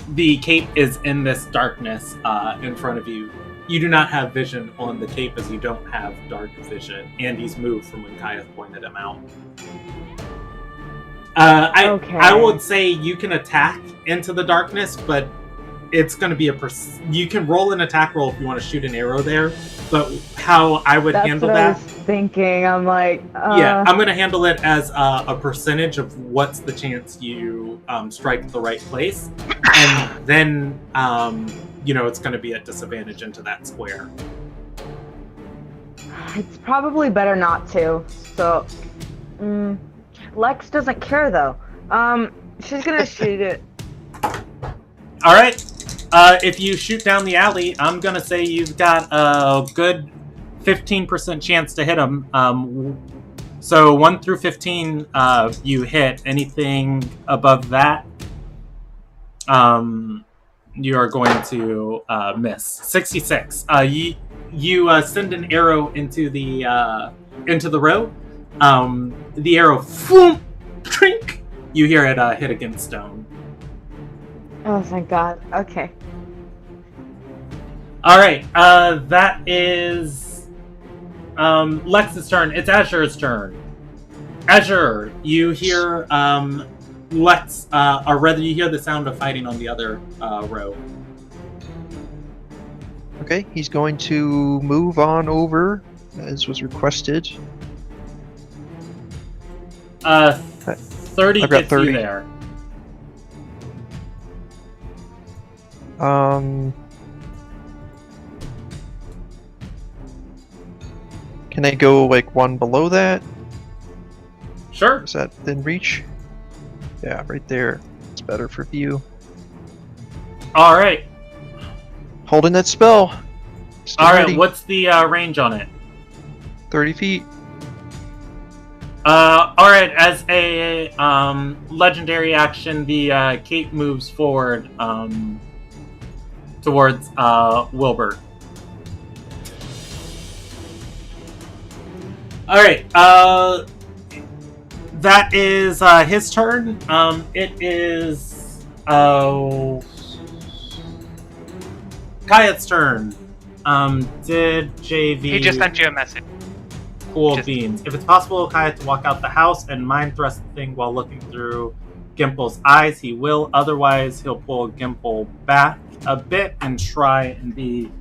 the cape is in this darkness in front of you. You do not have vision on the cape as you don't have dark vision. Andy's moved from when Kaya pointed him out. I would say you can attack into the darkness, but it's going to be you can roll an attack roll if you want to shoot an arrow there, but how I would handle that... That's what I was thinking. I'm like... Yeah, I'm going to handle it as a percentage of what's the chance you strike the right place, and then, it's going to be at disadvantage into that square. It's probably better not to, so... Lex doesn't care, though. She's gonna shoot it. Alright. If you shoot down the alley, I'm gonna say you've got a good 15% chance to hit him. So 1 through 15, you hit. Anything above that, you are going to miss. 66. You send an arrow into the row. The arrow, whoom, trink. You hear it hit against stone. Oh, thank God. Okay. All right. That is Lex's turn. It's Azure's turn. Azure, you hear Lex, or rather, you hear the sound of fighting on the other row. Okay, he's going to move on over, as was requested. 30 I've got gets 30. you there. Can I go like one below that? Sure. Is that within reach? Yeah, right there. It's better for view. All right. Holding that spell. Still All right. ready. What's the range on it? 30 feet. All right. As a legendary action, the cape moves forward towards Wilbur. All right. That is his turn. It is Kayeth's turn. Did JV? He just sent you a message. Cool beans. If it's possible, Kayeth to walk out the house and mind thrust the thing while looking through Gimple's eyes, he will. Otherwise, he'll pull Gimple back a bit and try and be.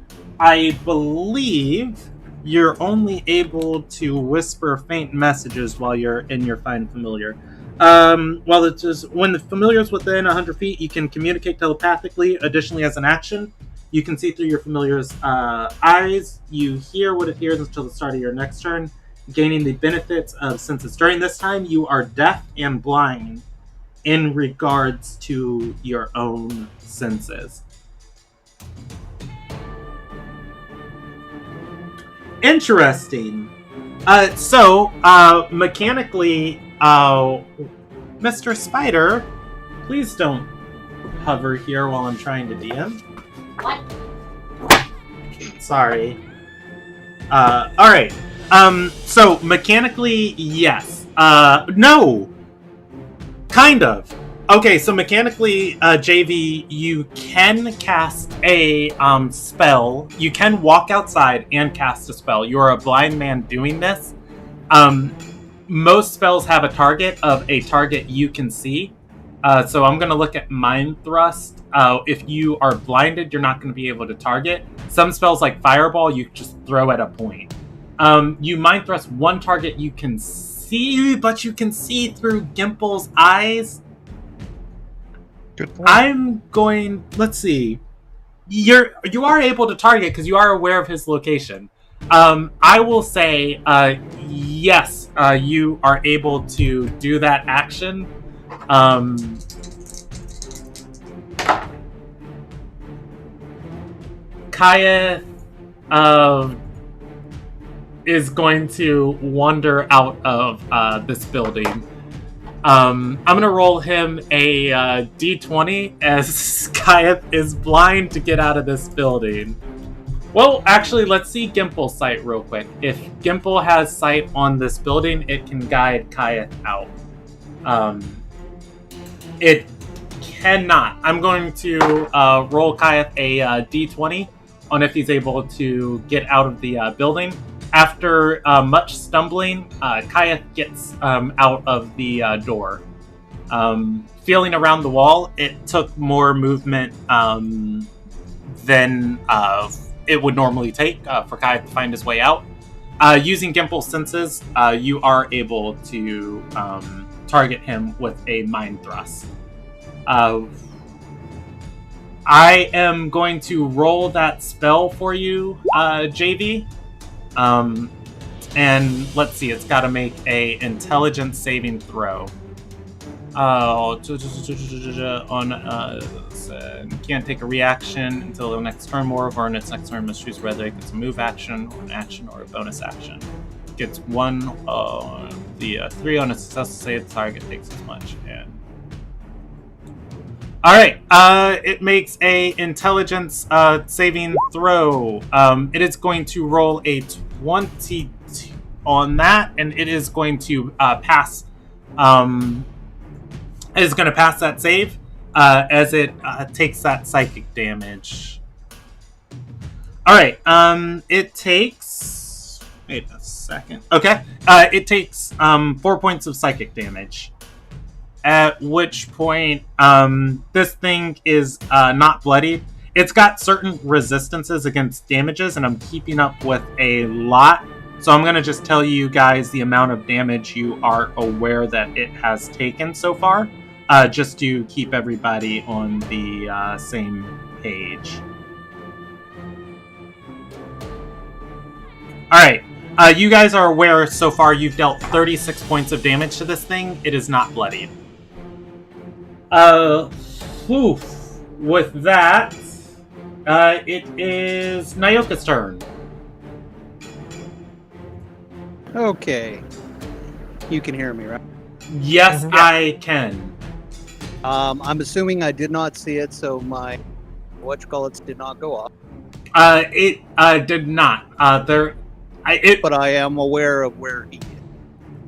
I believe you're only able to whisper faint messages while you're in your Find Familiar. While it's just, when the familiar is within 100 feet, you can communicate telepathically. Additionally, as an action, you can see through your familiar's eyes. You hear what it hears until the start of your next turn, gaining the benefits of senses. During this time, you are deaf and blind in regards to your own senses. Interesting. So, mechanically, Mr. Spider, please don't hover here while I'm trying to DM. What? Sorry. Alright. So, mechanically, yes. No! Kind of. Okay, so mechanically, JV, you can cast a spell. You can walk outside and cast a spell. You're a blind man doing this. Most spells have a target of a target you can see. So I'm going to look at Mind Thrust. If you are blinded, you're not going to be able to target. Some spells like Fireball, you just throw at a point. You Mind Thrust one target you can see, but you can see through Gimple's eyes. Good point. I'm going. Let's see. You are able to target because you are aware of his location. I will say, yes, you are able to do that action. Kayeth is going to wander out of this building. I'm gonna roll him a d20 as Kayeth is blind to get out of this building. Well, actually, let's see Gimple's sight real quick. If Gimple has sight on this building, it can guide Kayeth out. It cannot. I'm going to roll Kayeth a d20 on if he's able to get out of the building. After much stumbling, Kayeth gets out of the door. Feeling around the wall, it took more movement than it would normally take for Kayeth to find his way out. Using Gimple's senses, you are able to target him with a Mind Thrust. I am going to roll that spell for you, JV. And let's see, it's got to make a intelligence saving throw. On can't take a reaction until the next turn. Moreover, in its next turn, must choose whether it gets a move action, or an action, or a bonus action. Gets 1 the 3 on a successful save. The target takes as much. And all right, it makes a intelligence saving throw. It is going to roll a 22 on that, and it is going to pass. It is going to pass that save as it takes that psychic damage. All right, it takes. Wait a second. Okay, it takes 4 points of psychic damage. At which point, this thing is not bloodied. It's got certain resistances against damages, and I'm keeping up with a lot. So I'm going to just tell you guys the amount of damage you are aware that it has taken so far, just to keep everybody on the same page. Alright, you guys are aware so far you've dealt 36 points of damage to this thing. It is not bloodied. With that, it is Nyoka's turn. Okay. You can hear me, right? Yes, I can. I'm assuming I did not see it, so my whatchamacallits did not go off. It did not. But I am aware of where he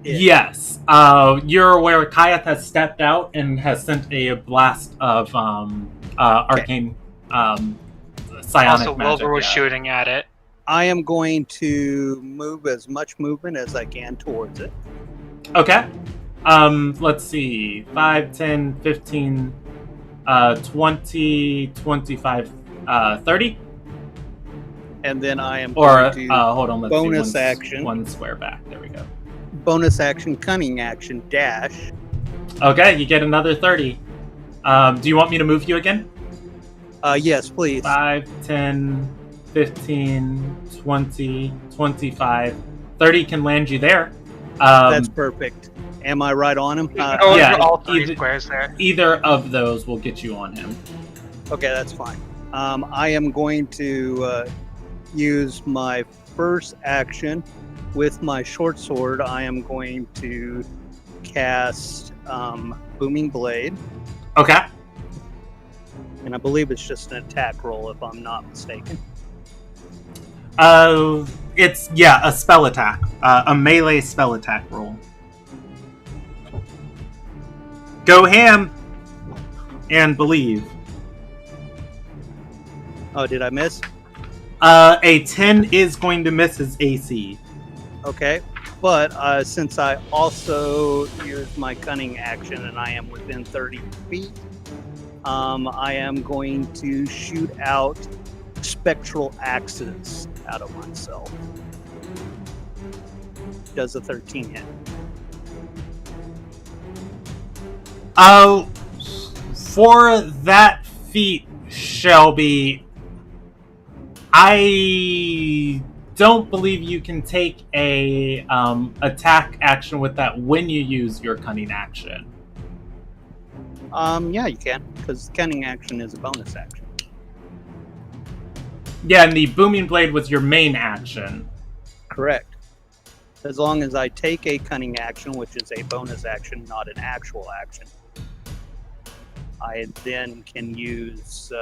is. Yes. You're aware Kyath has stepped out and has sent a blast of arcane psionic Also, magic. Wilbur was shooting at it. I am going to move as much movement as I can towards it. Okay. Let's see. 5, 10, 15, 20, 25, 30. And then I am Or, going to hold on, let's bonus see. action. One square back. There we go. Bonus action, cunning action, dash. Okay, you get another 30. Do you want me to move you again? Yes, please. 5, 10, 15, 20, 25, 30 can land you there. That's perfect. Am I right on him? Yeah, all three squares there. Either of those will get you on him. Okay, that's fine. I am going to use my first action with my short sword. I am going to cast Booming Blade. Okay. And I believe it's just an attack roll, if I'm not mistaken. It's, yeah, a spell attack. A melee spell attack roll. Go ham! And believe. Oh, did I miss? A 10 is going to miss his AC. Okay. But since I also used my cunning action and I am within 30 feet, I am going to shoot out spectral axes out of myself. Does a 13 hit? For that feat, Shelby, I don't believe you can take a attack action with that when you use your cunning action. Yeah, you can, because cunning action is a bonus action. Yeah, and the booming blade was your main action. Correct. As long as I take a cunning action, which is a bonus action, not an actual action, I then can use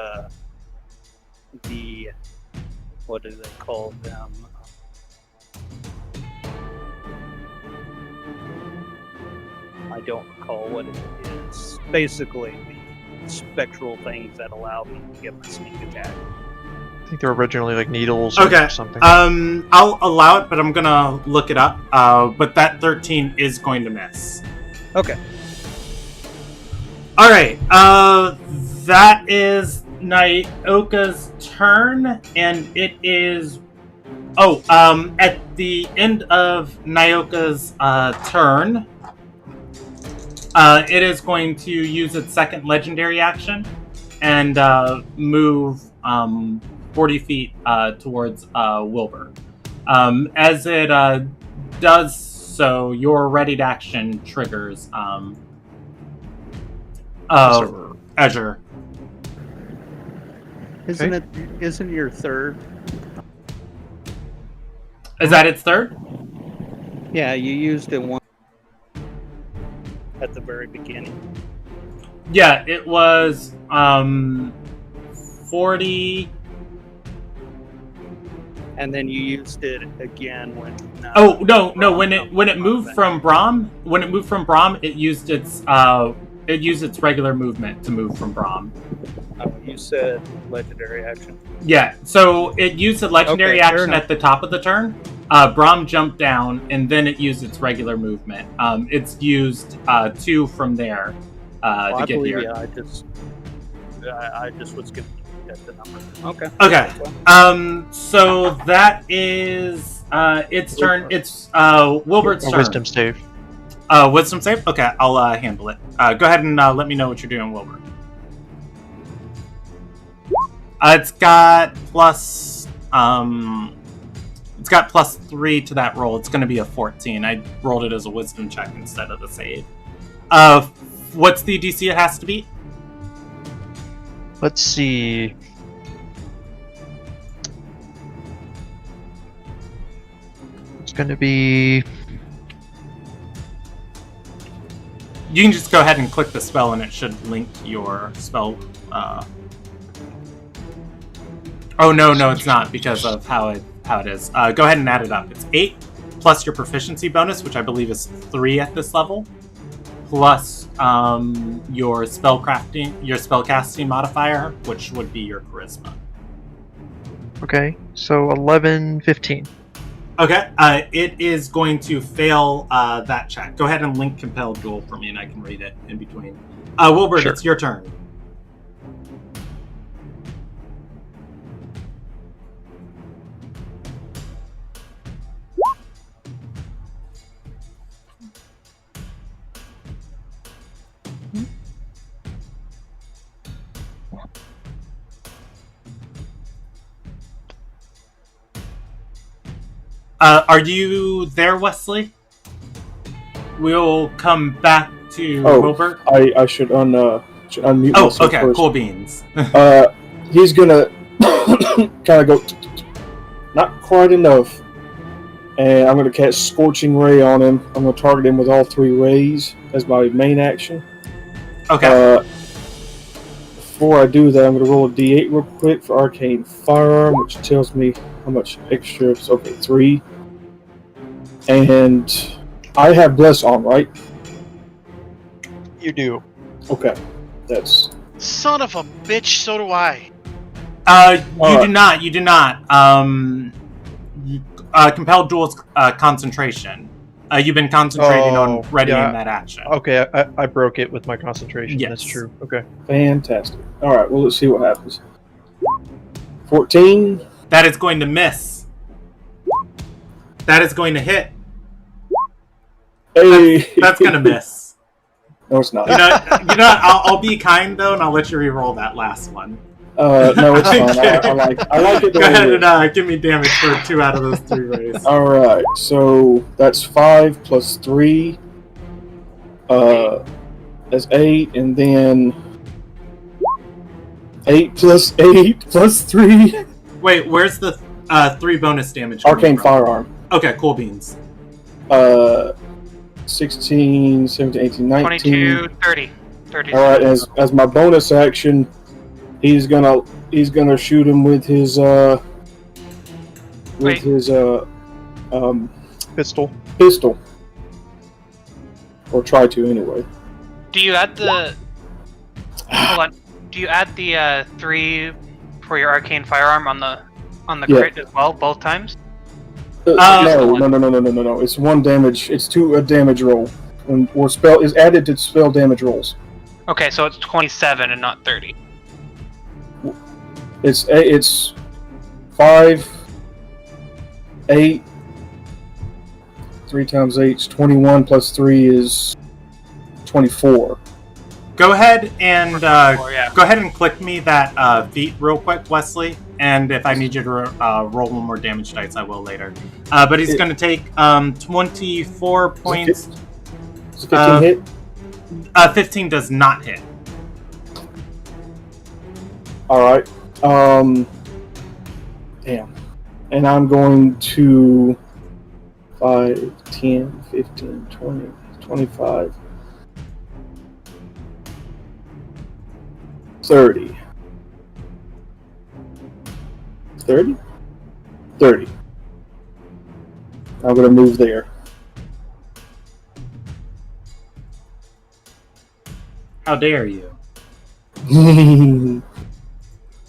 the, what do they call them? I don't recall what it is. Basically, the spectral things that allow me to get my sneak attack. I think they're originally like needles Okay. or something. I'll allow it, but I'm gonna look it up. But that 13 is going to miss. Okay. Alright, that is Nyoka's turn, and it is... Oh, at the end of Nyoka's turn, it is going to use its second legendary action and move 40 feet towards Wilbur. As it does so, your readied action triggers Azure. Isn't your third? Is that its third? Yeah, you used it one at the very beginning. Yeah, it was 40. And then you used it again when. Oh no! When it moved from Brahm, it used its regular movement to move from Brahm. Oh, you said legendary action. Yeah, so it used a legendary action at the top of the turn. Brahm jumped down, and then it used its regular movement. It's used 2 from there to get here. Yeah, I just was going to get the number. Okay. Okay. So that is its turn. It's Wilbert's turn. Wisdom save. Wisdom save? Okay, I'll handle it. Go ahead and let me know what you're doing, Wilbert. It's got plus 3 to that roll. It's going to be a 14. I rolled it as a wisdom check instead of the save. What's the DC it has to beat? Let's see. It's going to be... You can just go ahead and click the spell and it should link your spell. Oh no, it's not because of how it is. Go ahead and add it up. It's 8 plus your proficiency bonus, which I believe is 3 at this level, plus your spellcasting modifier, which would be your charisma. Okay, so 11, 15. Okay, it is going to fail that check. Go ahead and link Compelled Duel for me, and I can read it in between. Wilbur, Sure. It's your turn. Are you there, Wesley? We'll come back to Wilbur. I should unmute Oh, myself okay, first. cool beans. He's gonna kind of go not quite enough, and I'm gonna cast Scorching Ray on him. I'm gonna target him with all 3 rays as my main action. Okay. Before I do that, I'm gonna roll a D8 real quick for Arcane Firearm, which tells me how much extra. It's okay, 3. And I have Bless on, right? You do. Okay, that's Son of a bitch, so do I. You do not. Compelled Duel's concentration. You've been concentrating on readying that action. Okay, I broke it with my concentration. Yes. That's true. Okay. fantastic. Alright, well, let's see what happens. 14. That is going to miss. That is going to hit. Hey! That's going to miss. No, it's not. You know, I'll be kind, though, and I'll let you re-roll that last one. No, it's fine. I like it. Go ahead and give me damage for 2 out of those 3 rays. Alright, so that's 5 plus 3. That's 8, and then 8 plus 8 plus 3. Wait, where's the 3 bonus damage? Arcane Firearm. Okay, cool beans. 16, 17, 18, 19. 22, 30. 30. Alright, as my bonus action, he's gonna shoot him with his pistol. Or try to anyway. Do you add the... Hold on. Do you add the 3 for your arcane firearm on the crit as well, both times? No. It's 1 damage. It's 2 a damage roll. Or spell is added to spell damage rolls. Okay, so it's 27 and not 30. It's 5, 8. 3 times 8 is 21 plus 3 is 24. Go ahead and yeah. go ahead and click me that feat real quick, Wesley. And if I need you to roll 1 more damage dice, I will later. But he's going to take 24 points. Does 15 hit? 15 does not hit. Alright. Damn. And I'm going to 5, 10, 15, 20, 25, 30. 30? 30. I'm going to move there. How dare you? Okay,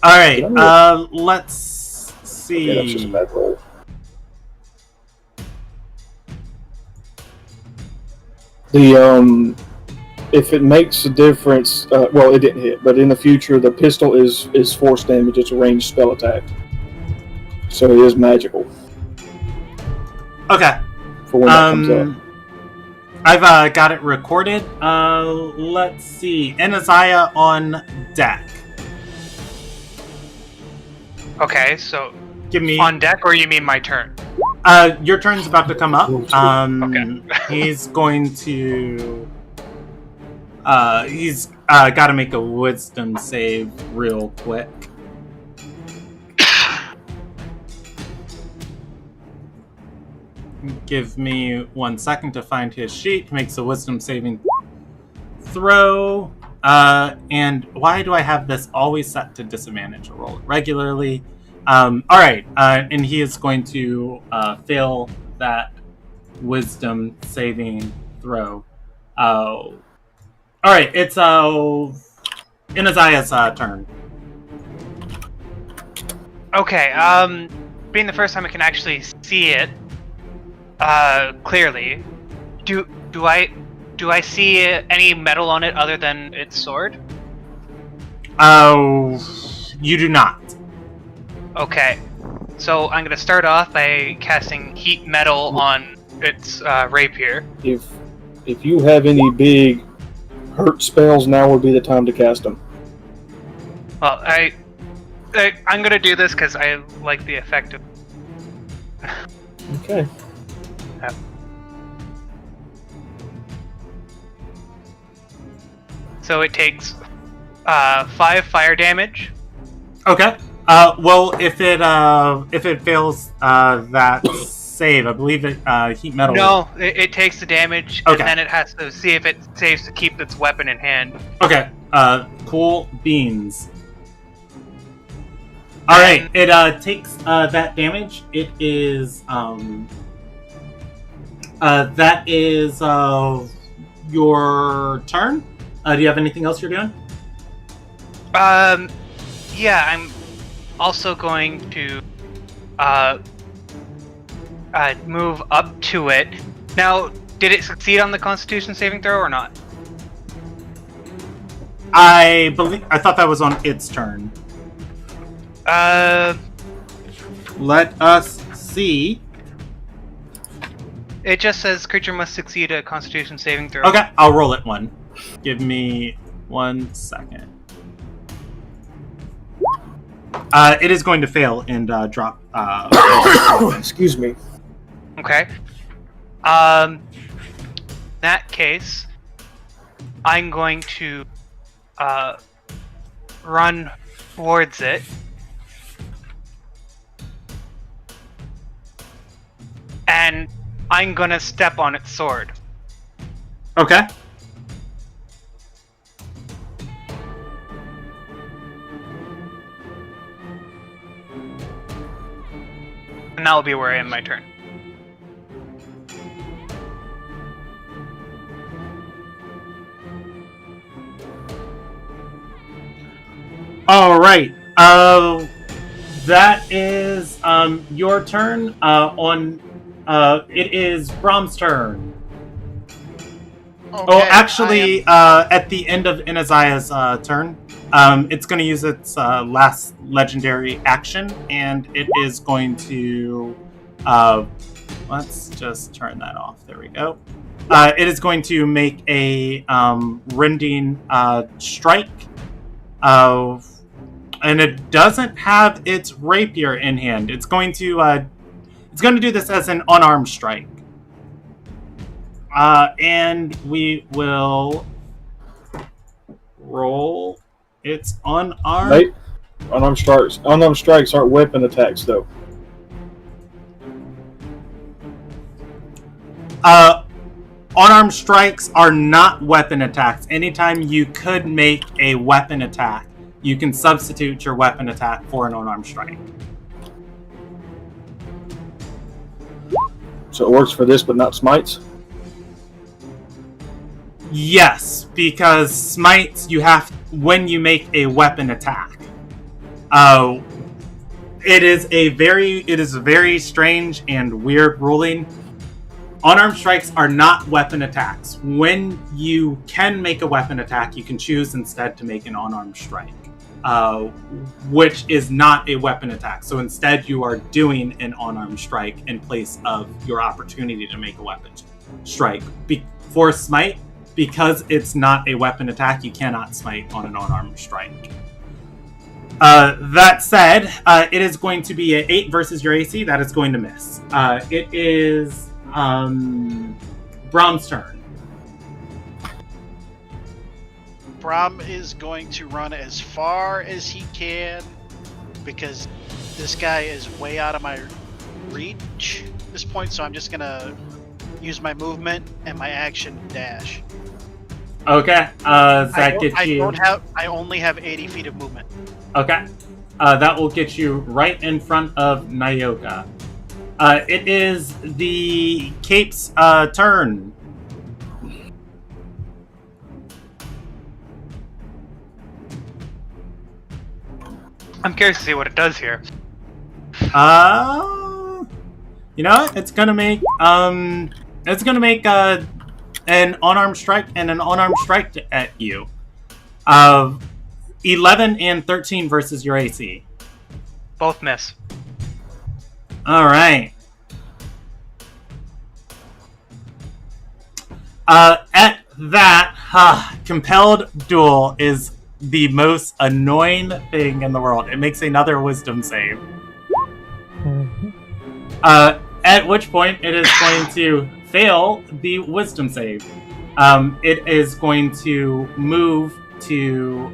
Alright, let's see. that's just a bad roll. If it makes a difference, well, it didn't hit, but in the future, the pistol is force damage. It's a ranged spell attack, so it is magical. Okay. For when that comes up. I've got it recorded. Let's see. Anaziah on deck. Okay, so Give me on deck, or you mean my turn? your turn's about to come up. Okay. He's going to he's got to make a wisdom save real quick. Give me 1 second to find his sheet. Makes a wisdom saving throw. And why do I have this always set to disadvantage? I roll it regularly. All right, and he is going to fail that wisdom saving throw. All right, it's Inaziah's turn. Okay, being the first time I can actually see it clearly, do I see any metal on it other than its sword? You do not. Okay, so I'm gonna start off by casting heat metal on its rapier. If you have any big hurt spells, now would be the time to cast them. Well, I'm gonna do this because I like the effect of. Okay. So it takes 5 fire damage. Okay. Well, if it fails that save, I believe it heat metal. No, it takes the damage, Okay. and then it has to see if it saves to keep its weapon in hand. Okay. Cool beans. All right. It takes that damage. It is that is your turn. Do you have anything else you're doing? Yeah, I'm also going to move up to it. Now, did it succeed on the Constitution saving throw or not? I thought that was on its turn. Let us see. It just says creature must succeed a Constitution saving throw. Okay, I'll roll it one. Give me 1 second. It is going to fail and drop. Excuse me. Okay. In that case, I'm going to run towards it. And I'm gonna step on its sword. Okay. And that will be where I end my turn. All right. That is your turn. It is Brom's turn. Okay, Oh, actually, at the end of Inaziah's turn, it's going to use its last legendary action, and it is going to. Let's just turn that off. There we go. It is going to make a rending strike. And it doesn't have its rapier in hand. It's going to do this as an unarmed strike. And we will roll its unarmed. Right? Unarmed strikes aren't weapon attacks, though. Unarmed strikes are not weapon attacks. Anytime you could make a weapon attack, you can substitute your weapon attack for an unarmed strike. So it works for this, but not smites? Yes, because smites you have when you make a weapon attack. It is a very strange and weird ruling. Unarmed strikes are not weapon attacks. When you can make a weapon attack, you can choose instead to make an unarmed strike, which is not a weapon attack. So instead, you are doing an unarmed strike in place of your opportunity to make a weapon strike. For smite, because it's not a weapon attack, you cannot smite on an unarmed strike. That said, it is going to be an 8 versus your AC. That is going to miss. It is Brom's turn. Brom is going to run as far as he can because this guy is way out of my reach at this point, so I'm just gonna use my movement and my action dash. Okay. That gets you. I only have 80 feet of movement. Okay. That will get you right in front of Nyoka. It is the Cape's turn. I'm curious to see what it does here. You know what? It's gonna make an unarmed strike and an unarmed strike at you. 11 and 13 versus your AC. Both miss. All right. At that, compelled duel is the most annoying thing in the world. It makes another wisdom save. At which point it is going to fail the wisdom save. It is going to move to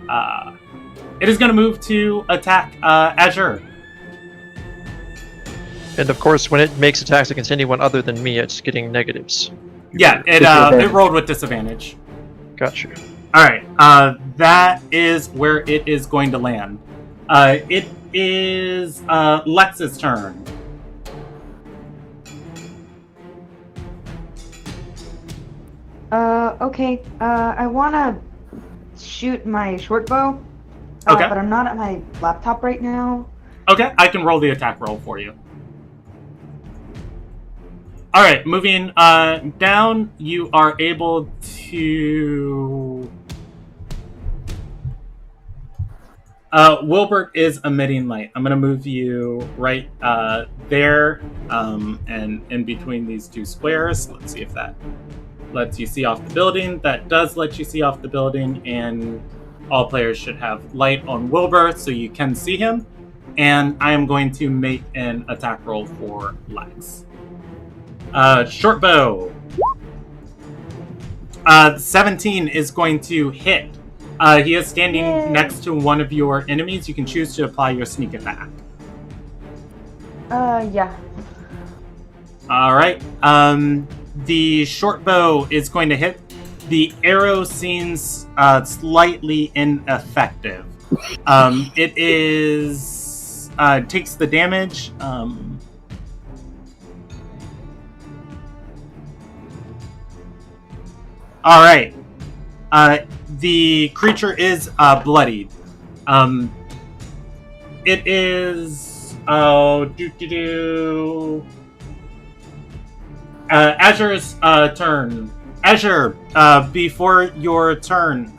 attack Azure. And of course, when it makes attacks against anyone other than me, it's getting negatives. Yeah, it rolled with disadvantage. Gotcha. All right, that is where it is going to land. It is Lex's turn. Okay. I want to shoot my short bow. Okay. But I'm not at my laptop right now. Okay, I can roll the attack roll for you. All right, moving down, you are able to... Wilbert is emitting light. I'm going to move you right there and in between these two squares. Let's see if that lets you see off the building. That does let you see off the building, and all players should have light on Wilbur so you can see him. And I am going to make an attack roll for Lex. Short bow. 17 is going to hit. He is standing next to one of your enemies. You can choose to apply your sneak attack. Yeah. All right. The short bow is going to hit. The arrow seems slightly ineffective. It is takes the damage. All right. The creature is bloodied. It is Azure's turn. Azure, before your turn,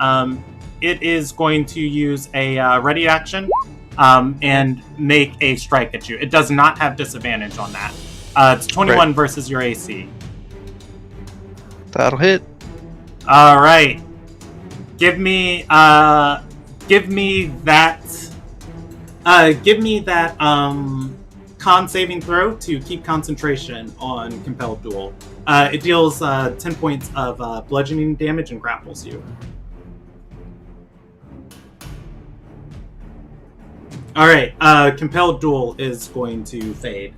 it is going to use a ready action and make a strike at you. It does not have disadvantage on that. It's 21 versus your AC. That'll hit. All right. Give me that con saving throw to keep concentration on compelled duel. It deals 10 points of bludgeoning damage and grapples you. All right, compelled duel is going to fade.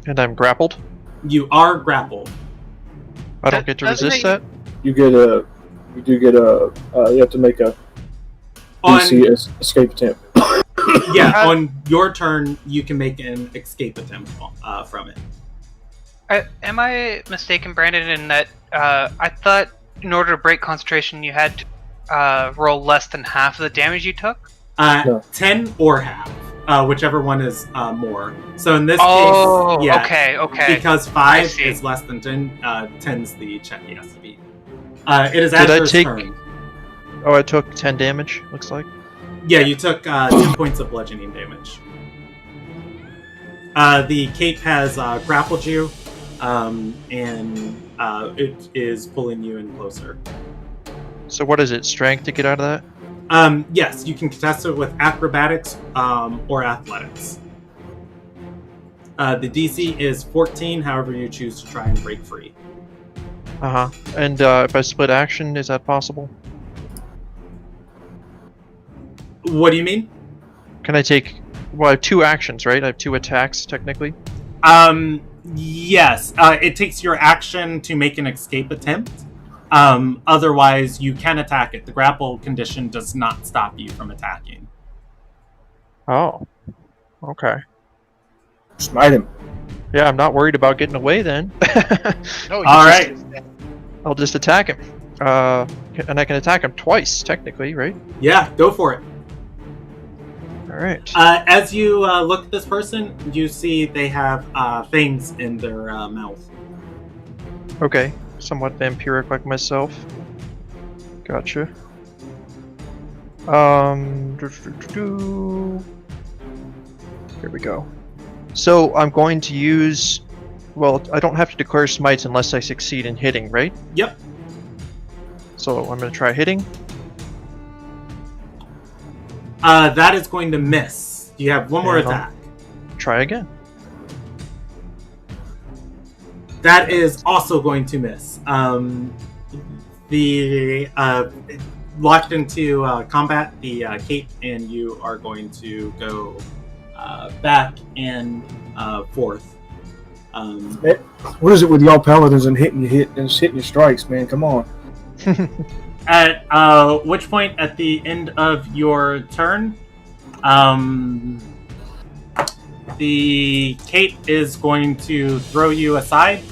And I'm grappled. You are grappled. I don't get to resist that. You have to make a DC escape attempt. Yeah, on your turn, you can make an escape attempt from it. Am I mistaken, Brandon, in that I thought in order to break concentration, you had to roll less than half of the damage you took? No. 10 or half, whichever one is more. So in this case, yeah, okay. Because 5 is less than 10, 10's the check he has to beat. It is Azure's turn. Oh, I took 10 damage, looks like. Yeah, you took 10 points of bludgeoning damage. The cape has grappled you, and it is pulling you in closer. So what is it, strength to get out of that? Yes, you can contest it with acrobatics or athletics. The DC is 14, however you choose to try and break free. Uh-huh. And if I split action, is that possible? What do you mean? Can I take... Well, I have 2 actions, right? I have 2 attacks, technically. Yes. It takes your action to make an escape attempt. Otherwise, you can attack it. The grapple condition does not stop you from attacking. Oh. Okay. Smite him. Yeah, I'm not worried about getting away then. No, you All just- right. I'll just attack him. And I can attack him twice, technically, right? Yeah, go for it. Alright. As you look at this person, you see they have fangs in their mouth. Okay. Somewhat vampiric like myself. Gotcha. Here we go. So I'm going to use... Well, I don't have to declare smites unless I succeed in hitting, right? Yep. So I'm going to try hitting. That is going to miss. You have one more And I'll attack. Try again. That is also going to miss. The locked into combat, the cape and you are going to go back and forth. What is it with y'all paladins and hitting your strikes, man? Come on. At which point, at the end of your turn, the cape is going to throw you aside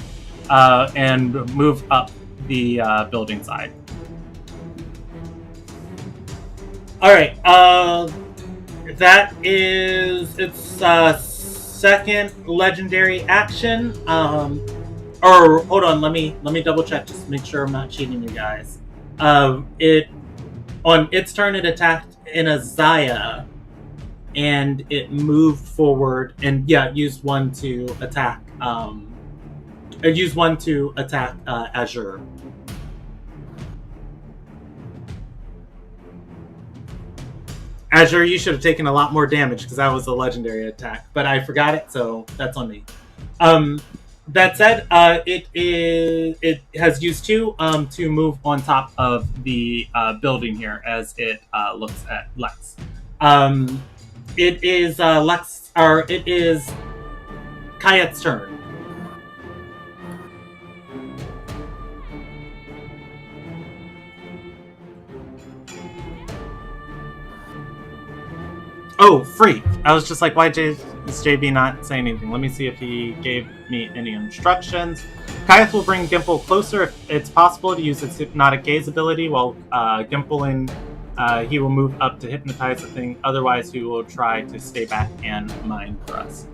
and move up the building side. All right. That is its second legendary action. Or hold on, let me double check just to make sure I'm not cheating you guys. It on its turn it attacked in a Zaya, and it moved forward and used one to attack. It used one to attack Azure. Azure, you should have taken a lot more damage because that was a legendary attack, but I forgot it, so that's on me. That said, it has used two to move on top of the building here as it looks at Lex. It is Kayet's turn. Oh, freak. I was just like, why is JB not saying anything? Let me see if he gave me any instructions. Kayeth will bring Gimple closer if it's possible to use its hypnotic gaze ability, while Gimple he will move up to hypnotize the thing. Otherwise, he will try to stay back and mind thrust.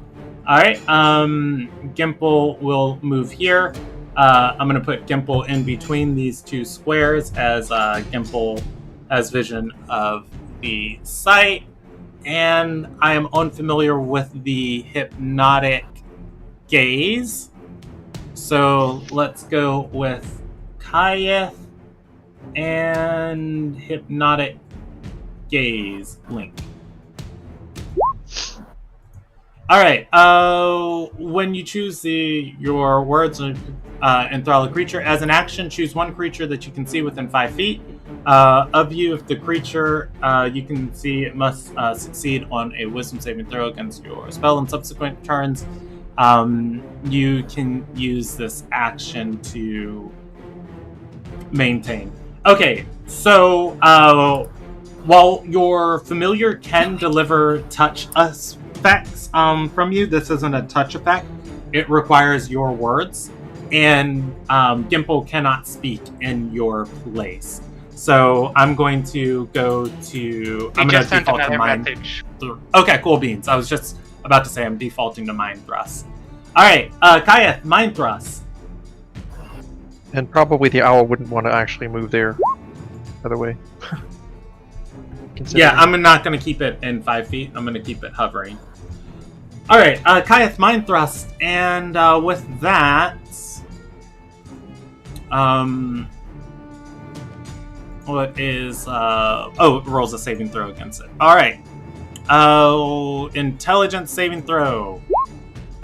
Alright, Gimple will move here. I'm going to put Gimple in between these two squares as Gimple has vision of the site. And I am unfamiliar with the hypnotic gaze. So let's go with Kayeth and hypnotic gaze link. Alright, when you choose your words enthrall a creature, as an action, choose one creature that you can see within 5 feet of you. If the creature you can see it must succeed on a wisdom saving throw against your spell in subsequent turns, you can use this action to maintain. Okay, so while your familiar can deliver touch effects from you, this isn't a touch effect. It requires your words, and Gimple cannot speak in your place. So I'm going to go to... I'm going to default to Mind... Okay, cool beans. I was just about to say I'm defaulting to Mind Thrust. Alright, Kayeth, Mind Thrust. And probably the owl wouldn't want to actually move there, by the way. Yeah, I'm not going to keep it in 5 feet. I'm going to keep it hovering. Alright, Kayeth, Mind Thrust. And with that... what is... it rolls a saving throw against it. Alright. Intelligence saving throw.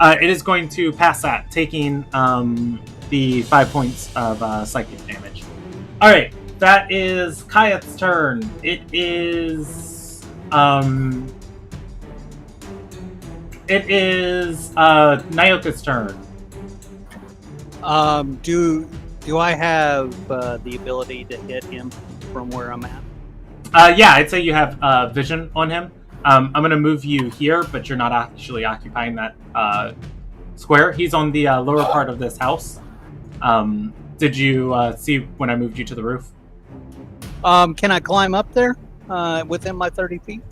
It is going to pass that, taking the 5 points of psychic damage. Alright, that is Kayeth's turn. It is... Nyoka's turn. Do I have the ability to hit him from where I'm at? Yeah, I'd say you have vision on him. I'm going to move you here, but you're not actually occupying that square. He's on the lower part of this house. Did you see when I moved you to the roof? Can I climb up there within my 30 feet?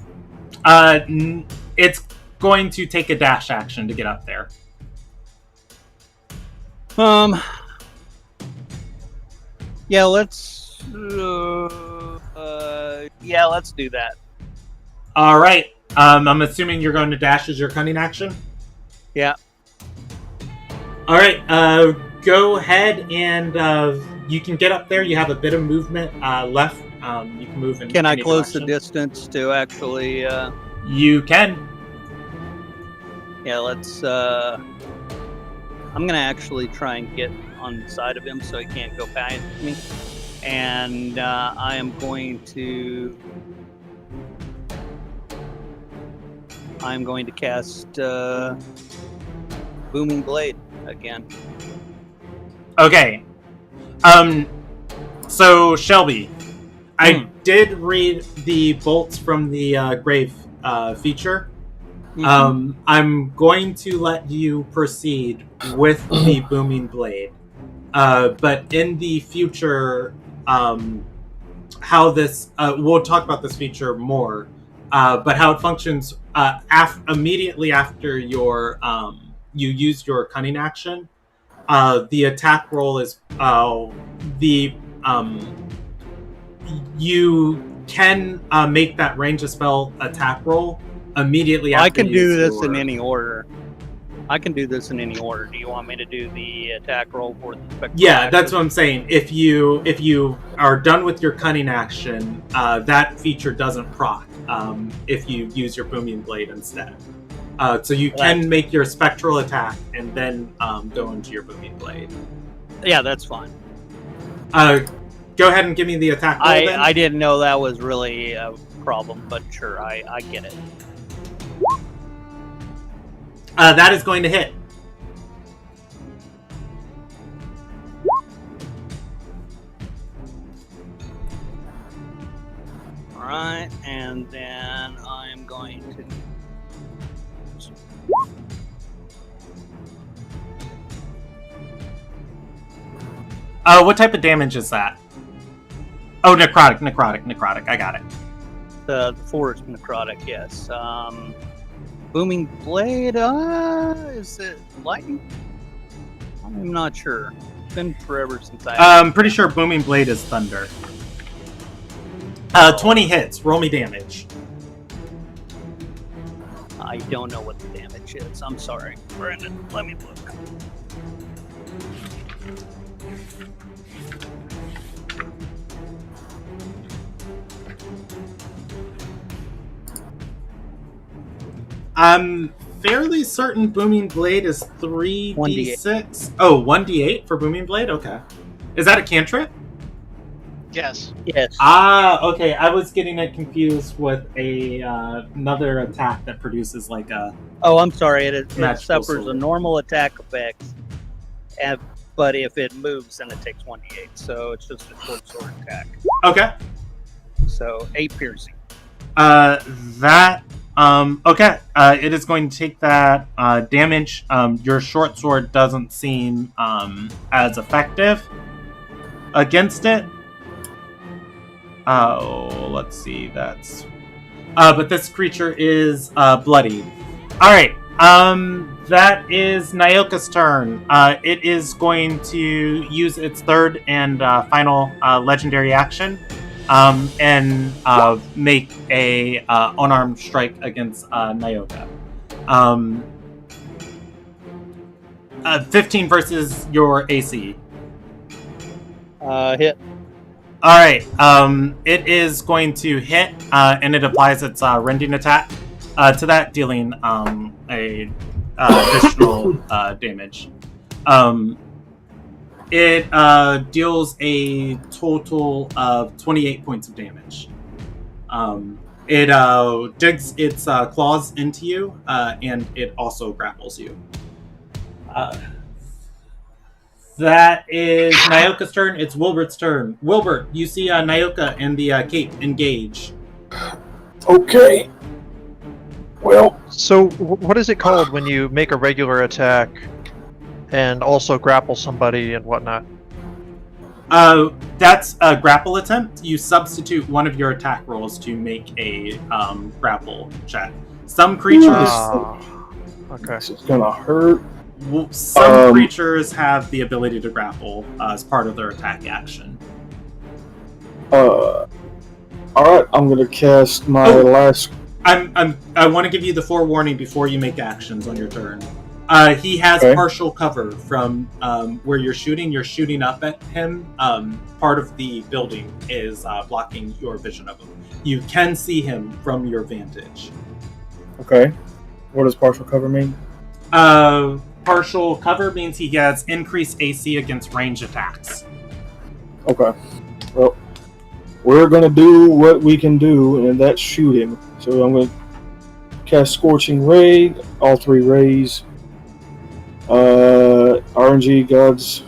It's going to take a dash action to get up there. Yeah, let's do that. All right. I'm assuming you're going to dash as your cunning action? Yeah. All right. Go ahead and you can get up there. You have a bit of movement left. You can move in. Can I any close direction. the distance to actually? You can. Yeah, let's. I'm gonna actually try and get on the side of him so he can't go past me, and I am going to. I'm going to cast Booming Blade again. Okay. So Shelby, I did read the bolts from the grave feature. I'm going to let you proceed with the booming blade, but in the future, how this we'll talk about this feature more, but how it functions immediately after your you use your cunning action. The attack roll is you can make that range of spell attack roll immediately after. I can do this in your... any order. Do you want me to do the attack roll for the spectral Yeah, action? that's what I'm saying. If you are done with your cunning action, that feature doesn't proc if you use your booming blade instead. So you can make your spectral attack and then go into your booming blade. Yeah, that's fine. Go ahead and give me the attack roll then. I didn't know that was really a problem, but sure, I get it. That is going to hit. Alright, and then I'm going to... What type of damage is that? Oh, necrotic. I got it. The forest necrotic, yes. Booming blade, is it lightning? I'm not sure. It's been forever since I'm pretty sure booming blade is thunder. 20 hits. Roll me damage. I don't know what the damage is. I'm sorry. Brandon, let me look. I'm fairly certain Booming Blade is 3d6. Oh, 1d8 for Booming Blade? Okay. Is that a cantrip? Yes. Yes. Okay. I was getting it confused with another attack that produces like a... Oh, I'm sorry. It suffers sword. a normal attack effect, but if it moves, then it takes 1d8. So it's just a short sword attack. Okay. So 8 piercing. Okay. It is going to take that damage. Your short sword doesn't seem as effective against it. Oh, let's see. That's. But this creature is bloodied. All right. That is Nyoka's turn. It is going to use its third and final legendary action. And make a unarmed strike against Nyoka. 15 versus your AC. Hit. All right. It is going to hit, and it applies its rending attack to that, dealing a additional damage. It deals a total of 28 points of damage. It digs its claws into you, and it also grapples you. That is Nyoka's turn. It's Wilbert's turn. Wilbert, you see Nyoka and the cape engage. Okay. Well, So, what is it called when you make a regular attack and also grapple somebody and whatnot? That's a grapple attempt. You substitute one of your attack rolls to make a grapple check. Some creatures, Okay. this is gonna hurt. some creatures have the ability to grapple as part of their attack action. Alright, I'm gonna cast my last. I want to give you the forewarning before you make actions on your turn. He has partial cover from where you're shooting. You're shooting up at him. Part of the building is blocking your vision of him. You can see him from your vantage. Okay. What does partial cover mean? Partial cover means he has increased AC against range attacks. Okay. Well, we're gonna do what we can do, and that's shoot him. So I'm gonna cast Scorching Ray, all 3 rays. RNG gods.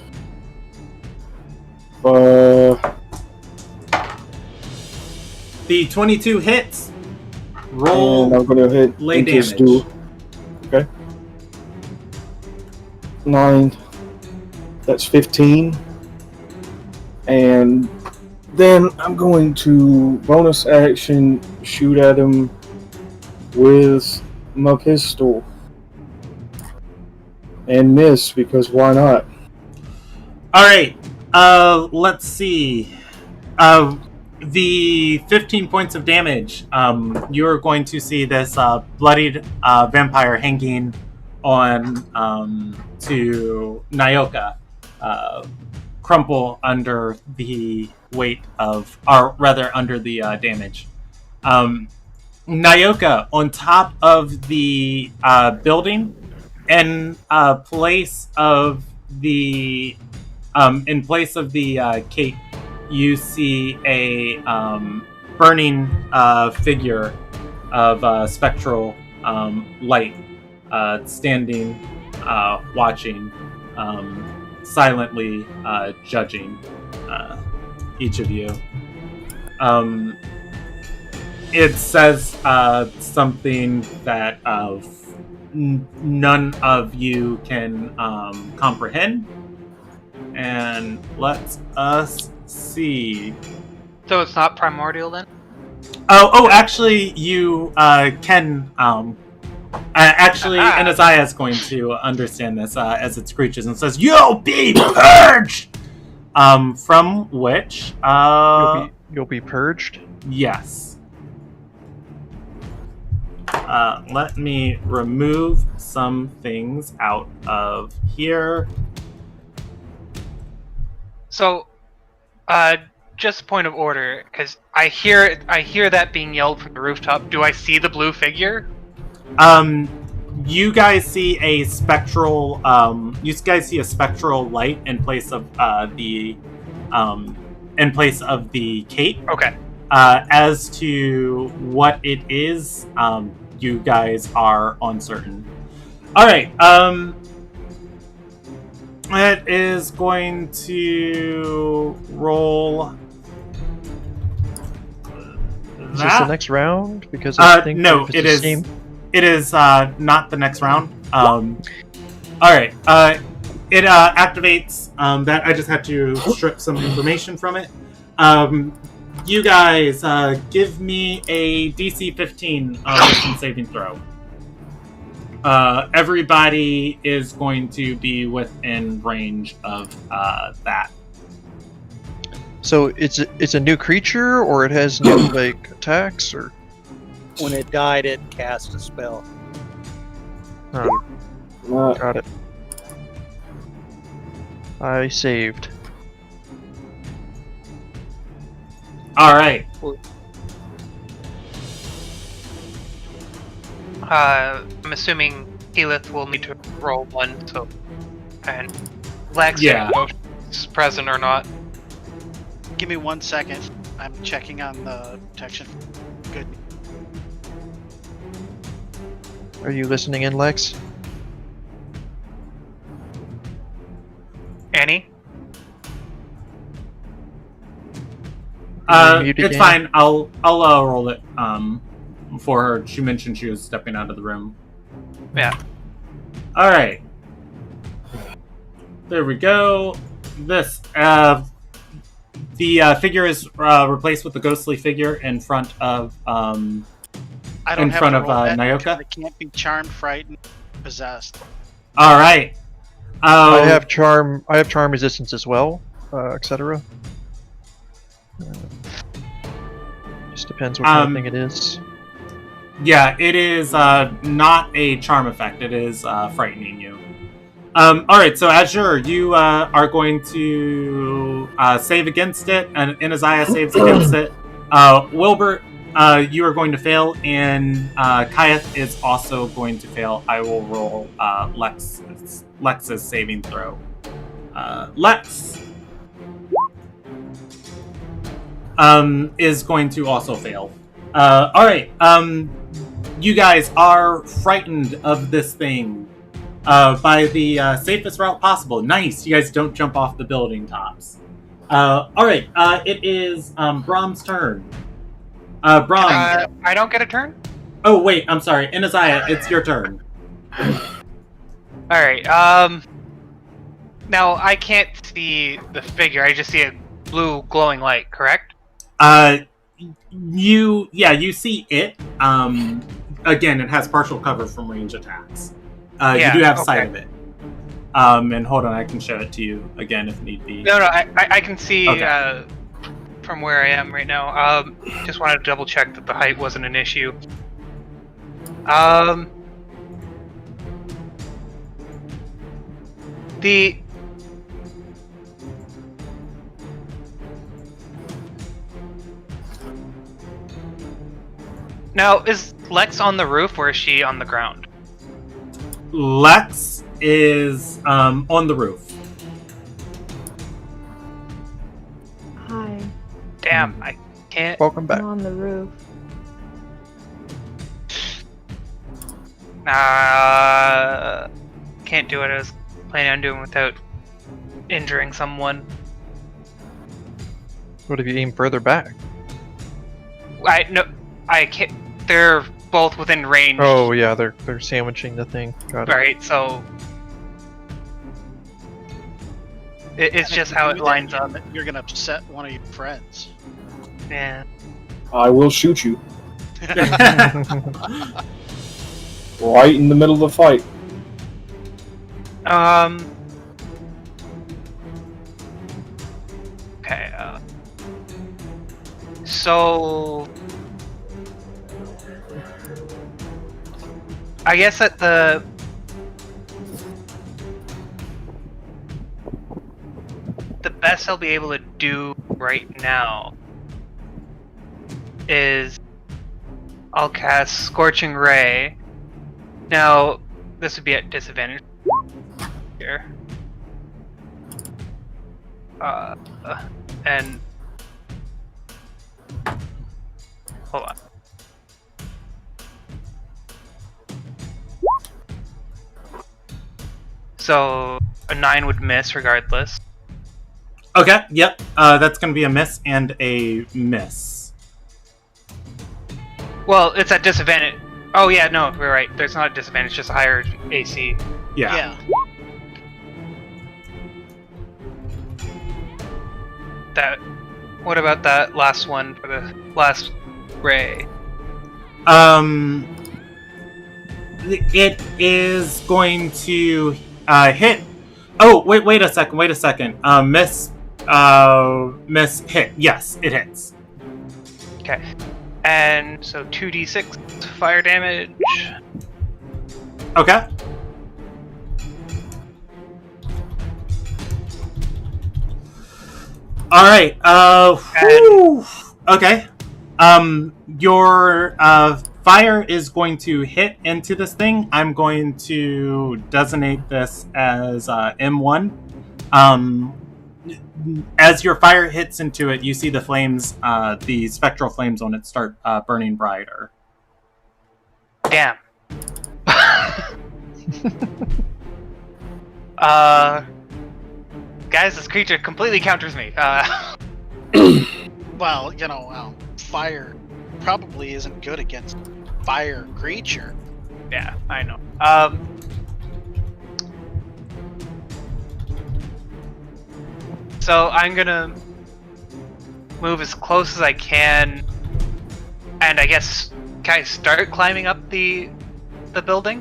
The 22 hits. Roll. And I'm gonna hit lay Intus damage. Duel. Okay. 9. That's 15. And then I'm going to bonus action shoot at him with my pistol. And miss, because why not? Alright. Let's see. The 15 points of damage. You're going to see this bloodied vampire hanging on to Nyoka, crumple under the weight of, or rather under the damage. Nyoka, on top of the building, in place of the cape, you see a burning figure of spectral light standing, watching, silently judging each of you. It says something that none of you can comprehend. And let us see. So it's not primordial then? Actually, you can. Actually, Anaziah is going to understand this as it screeches and says, "You'll be purged." From which, you'll be purged. Yes. Let me remove some things out of here. So, just point of order, because I hear that being yelled from the rooftop. Do I see the blue figure? You guys see a spectral. You guys see a spectral light in place of the cape. Okay. As to what it is, you guys are uncertain. All right. It is going to roll. Is this the next round? Because no, it is. It is not the next round. All right. It activates. That I just had to strip some information from it. You guys, give me a DC 15 wisdom saving throw. Everybody is going to be within range of that. So it's a new creature, or it has new like attacks, or When it died, it cast a spell. Got it. I saved. All right. I'm assuming Elith will need to roll 1, so and Lex is present or not. Give me 1 second. I'm checking on the protection. Good. Are you listening in, Lex? Annie? It's fine. I'll roll it for her. She mentioned she was stepping out of the room. Yeah. All right. There we go. This the figure is replaced with the ghostly figure in front of I don't in have front to of roll that Nyoka. because it can't be charmed, frightened, possessed. All right. I have charm resistance as well, etc. Just depends what kind of thing it is. Yeah, it is not a charm effect. It is frightening you. All right, so Azure, you are going to save against it, and Inaziah saves against it. Wilbert, you are going to fail, and Kayeth is also going to fail. I will roll Lex's saving throw. Lex is going to also fail. All right, you guys are frightened of this thing by the safest route possible. Nice, you guys don't jump off the building tops. All right, it is Brahm's turn. Brahm. I don't get a turn? Oh wait, I'm sorry, Inaziah, it's your turn. Alright, now I can't see the figure, I just see a blue glowing light, correct? You see it. Again, it has partial cover from range attacks. You do have sight of it. And hold on, I can show it to you again if need be. No, I can see Okay. From where I am right now. Just wanted to double check that the height wasn't an issue. Now, is Lex on the roof or is she on the ground? Lex is on the roof. Hi, Damn, I can't. Welcome back. I'm on the roof. Can't do what I was planning on doing without injuring someone. What if you aim further back? I can't. They're both within range. Oh yeah, they're sandwiching the thing. Got it. Right, so it's just how it lines up. You're gonna upset one of your friends. Yeah. I will shoot you right in the middle of the fight. Okay. So I guess that the best I'll be able to do right now is I'll cast Scorching Ray. Now, this would be at disadvantage here. And hold on. So a 9 would miss regardless. Okay, yep. That's going to be a miss and a miss. Well, it's at disadvantage. Oh yeah, no, we're right. There's not a disadvantage, just a higher AC. Yeah. That. What about that last one for the last ray? It is going to hit. Oh, wait a second. Miss hit. Yes, it hits. Okay. And so 2d6 fire damage. Okay. All right. Whew. Okay. Your fire is going to hit into this thing. I'm going to designate this as M1. As your fire hits into it, you see the flames, the spectral flames on it start burning brighter. Damn. Guys, this creature completely counters me. Well, fire probably isn't good against fire creature. Yeah, I know. So I'm gonna move as close as I can, and I guess can I start climbing up the building?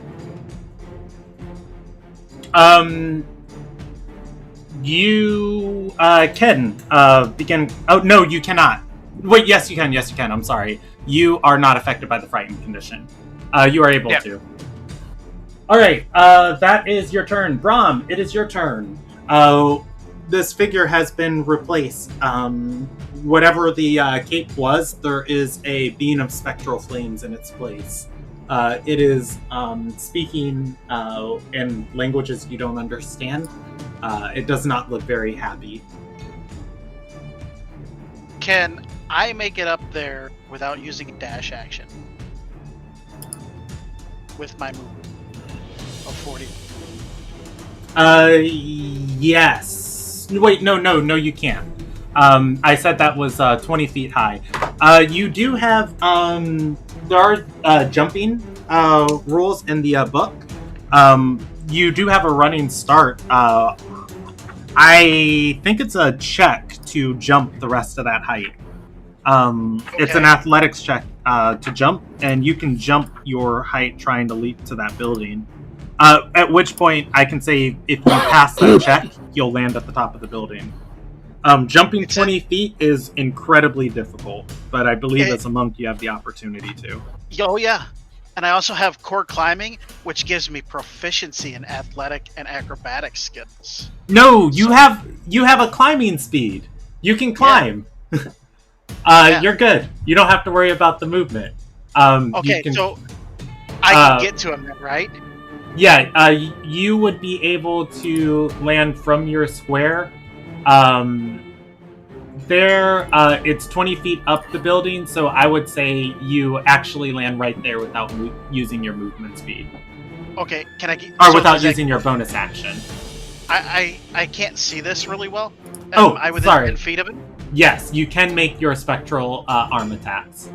You can begin. Oh no, you cannot. Wait, yes, you can. Yes, you can. I'm sorry. You are not affected by the frightened condition. You are able to. All right. That is your turn, Brahm. It is your turn. This figure has been replaced. Whatever the cape was, there is a beam of spectral flames in its place. It is speaking in languages you don't understand. It does not look very happy. Can I make it up there without using a dash action? With my movement of 40. Yes. Wait, no, you can't. I said that was 20 feet high. You do have, there are jumping rules in the book. You do have a running start. I think it's a check to jump the rest of that height. It's an athletics check to jump, and you can jump your height trying to leap to that building. At which point, I can say if you pass that check, you'll land at the top of the building. Jumping 20 feet is incredibly difficult, but I believe as a monk you have the opportunity to. Oh yeah, and I also have core climbing, which gives me proficiency in athletic and acrobatic skills. No, you have a climbing speed. You can climb. Yeah. You're good. You don't have to worry about the movement. Okay, so I can get to him then, right? Yeah, you would be able to land from your square. It's 20 feet up the building, so I would say you actually land right there without using your movement speed. Okay, can I get... Or without using your bonus action. I can't see this really well. I within sorry. 10 feet of it? Yes, you can make your spectral arm attacks.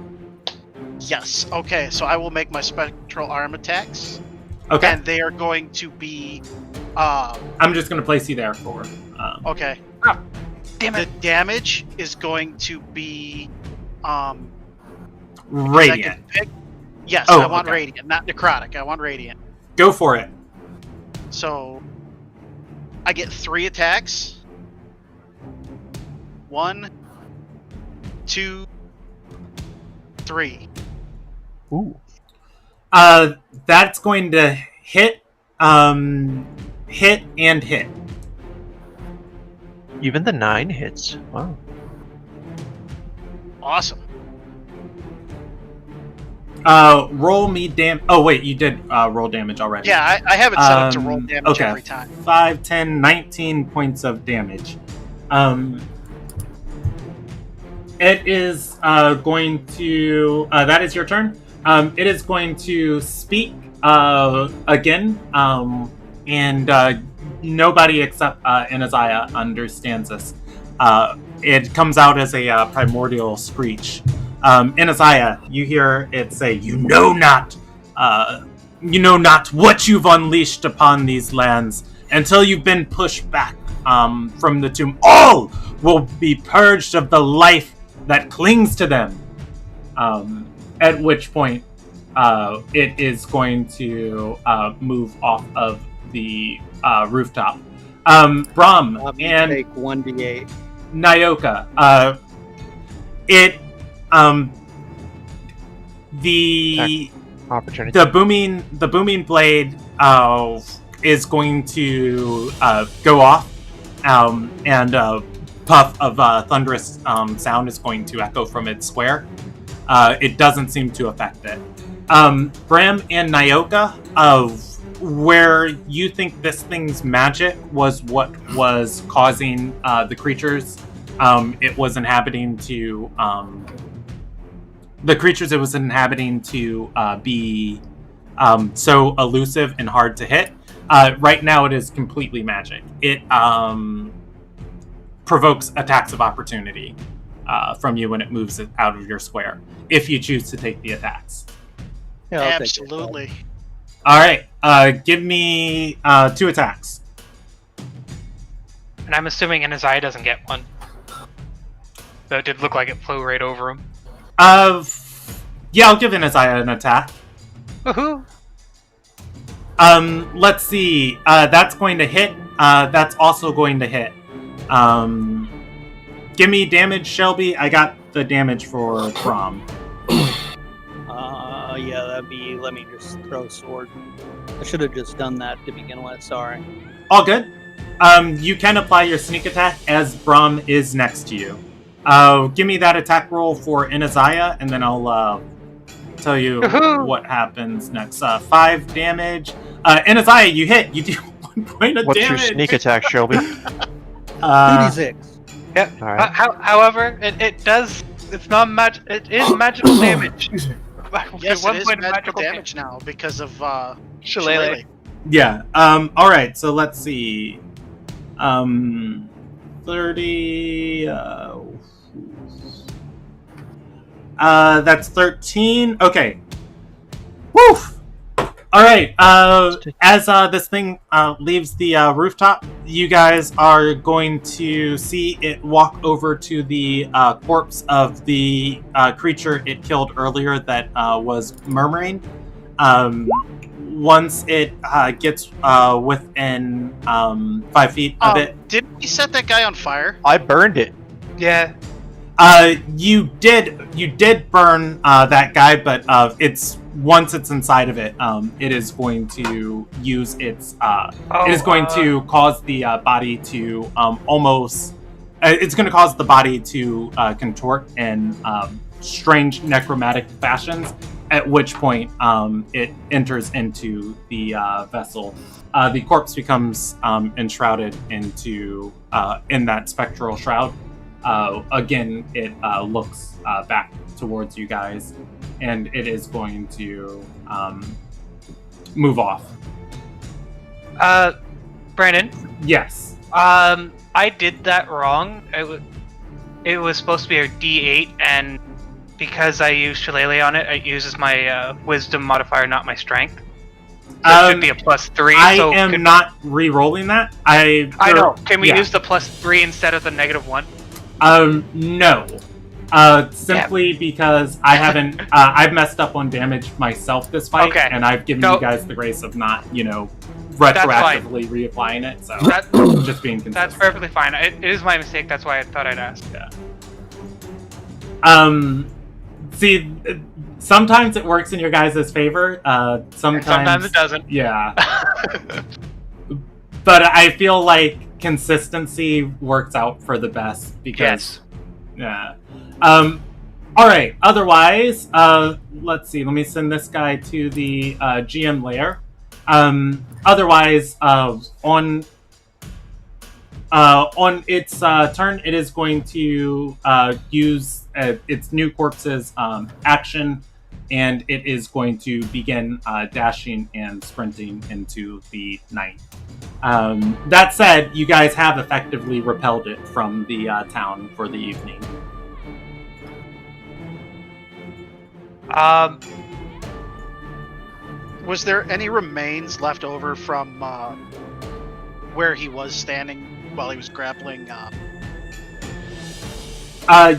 Yes, okay, so I will make my spectral arm attacks. Okay. And they are going to be... I'm just going to place you there for... Okay. Oh, damn it. The damage is going to be... Radiant. Yes, I want Radiant, not Necrotic. I want Radiant. Go for it. So, I get 3 attacks. 1, 2, 3. Ooh. That's going to hit, hit, and hit. Even the 9 hits. Wow. Awesome. Roll me damage. Oh, wait, you did roll damage already. Yeah, I have it set up to roll damage every time. 5, 10, 19 points of damage. It is going to... that is your turn. It is going to speak again, and nobody except Inaziah understands this. It comes out as a primordial screech. Inaziah, you hear it say, "You know not what you've unleashed upon these lands. Until you've been pushed back from the tomb, all will be purged of the life that clings to them." At which point, it is going to move off of the rooftop. Brahm and take 1d8. Nyoka, the opportunity. The booming blade is going to go off, and a puff of thunderous sound is going to echo from its square. It doesn't seem to affect it. Bram and Nyoka, where you think this thing's magic was what was causing the creatures it was inhabiting to be so elusive and hard to hit. Right now it is completely magic. It provokes attacks of opportunity from you when it moves it out of your square, if you choose to take the attacks. Yeah, I'll take it. Absolutely. All right. Give me 2 attacks. And I'm assuming Anaziah doesn't get one. Though it did look like it flew right over him. Yeah, I'll give Anaziah an attack. Woohoo! Let's see. That's going to hit. That's also going to hit. Give me damage, Shelby. I got the damage for Brom. Yeah, that'd be. Let me just throw sword. I should have just done that to begin with. Sorry. All good. You can apply your sneak attack as Brom is next to you. Give me that attack roll for Anaziah, and then I'll tell you what happens next. 5 damage. Anaziah, you hit. You do 1 point of What's damage. your sneak attack, Shelby? 2d6. Yeah. Alright. However, it does. It's not It is magical damage. Yes, One it is point of magical damage now because of Shillelagh. Yeah. All right. So let's see. 30. That's 13. Okay. Woo! All right. As this thing leaves the rooftop, you guys are going to see it walk over to the corpse of the creature it killed earlier that was murmuring. Once it gets within 5 feet of it. Didn't we set that guy on fire? I burned it. Yeah. You did burn that guy, but it's once it's inside of it, it is going to use its. It is going to cause the body to almost. It's going to cause the body to contort in strange necromantic fashions. At which point, it enters into the vessel. The corpse becomes enshrouded into in that spectral shroud. Again, it looks back towards you guys, and it is going to move off. Brandon. Yes. I did that wrong. It was supposed to be a D8, and because I used Shillelagh on it, it uses my Wisdom modifier, not my Strength. So it should be a +3. I am not re-rolling that. I know. Can we use the +3 instead of the -1? No. Simply because I haven't. I've messed up on damage myself this fight, and I've given you guys the grace of not, retroactively reapplying it. So just being consistent. That's perfectly fine. It is my mistake. That's why I thought I'd ask. Yeah. See, sometimes it works in your guys' favor. Sometimes it doesn't. Yeah. But I feel like consistency works out for the best because. Yeah. All right. Otherwise, let's see. Let me send this guy to the GM layer. Otherwise, on its turn, it is going to use its new corpse's action, and it is going to begin dashing and sprinting into the night. That said, you guys have effectively repelled it from the town for the evening. Was there any remains left over from where he was standing while he was grappling?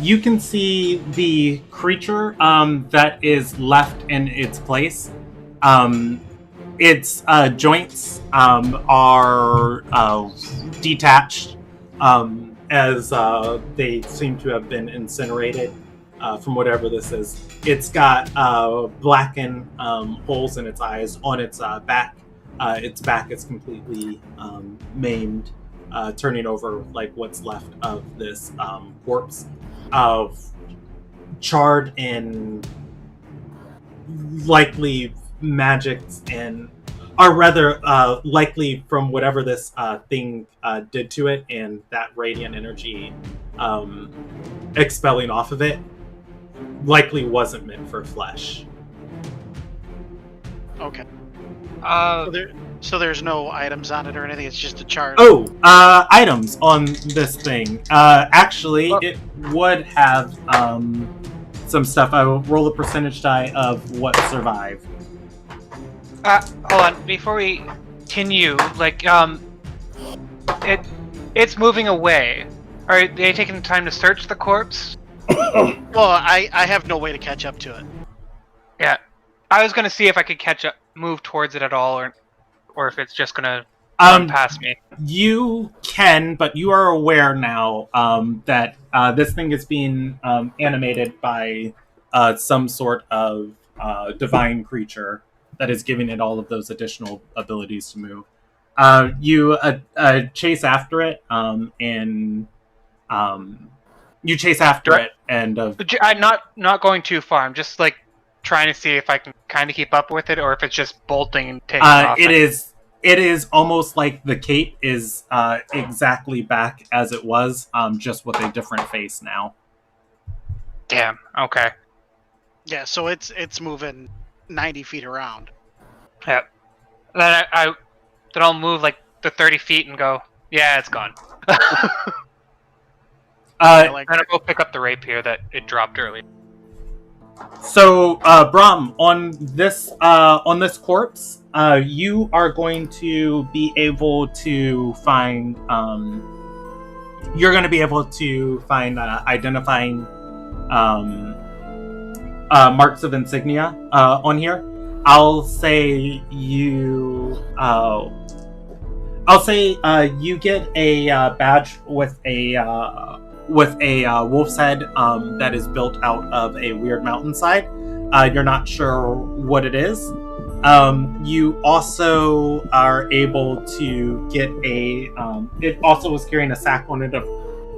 You can see the creature that is left in its place. Its joints are detached as they seem to have been incinerated from whatever this is. It's got blackened holes in its eyes. On its back is completely maimed, turning over like what's left of this corpse of charred and likely magic, and or rather likely from whatever this thing did to it, and that radiant energy expelling off of it likely wasn't meant for flesh. Okay. So there's no items on it or anything. It's just a chart. Oh, items on this thing. Actually, it would have some stuff. I will roll a percentage die of what survived. Hold on. Before we continue, like, it's moving away. Are they taking the time to search the corpse? Well, I have no way to catch up to it. Yeah. I was gonna see if I could move towards it at all, or if it's just gonna run past me. You can, but you are aware now that this thing is being animated by some sort of divine creature that is giving it all of those additional abilities to move. You chase after it, and you chase after it, and I'm not going too far. I'm just like trying to see if I can kind of keep up with it, or if it's just bolting and taking off. It is almost like the cape is exactly back as it was, just with a different face now. Damn. Okay. Yeah, so it's moving 90 feet around. Yeah. Then I'll move like the 30 feet and go. Yeah, it's gone. And I'll go pick up the rapier that it dropped earlier. So, Brahm, on this corpse, you are going to be able to find. You're going to be able to find identifying marks of insignia on here. I'll say you get a badge with a wolf's head that is built out of a weird mountainside. You're not sure what it is. You also are able to get it also was carrying a sack on it of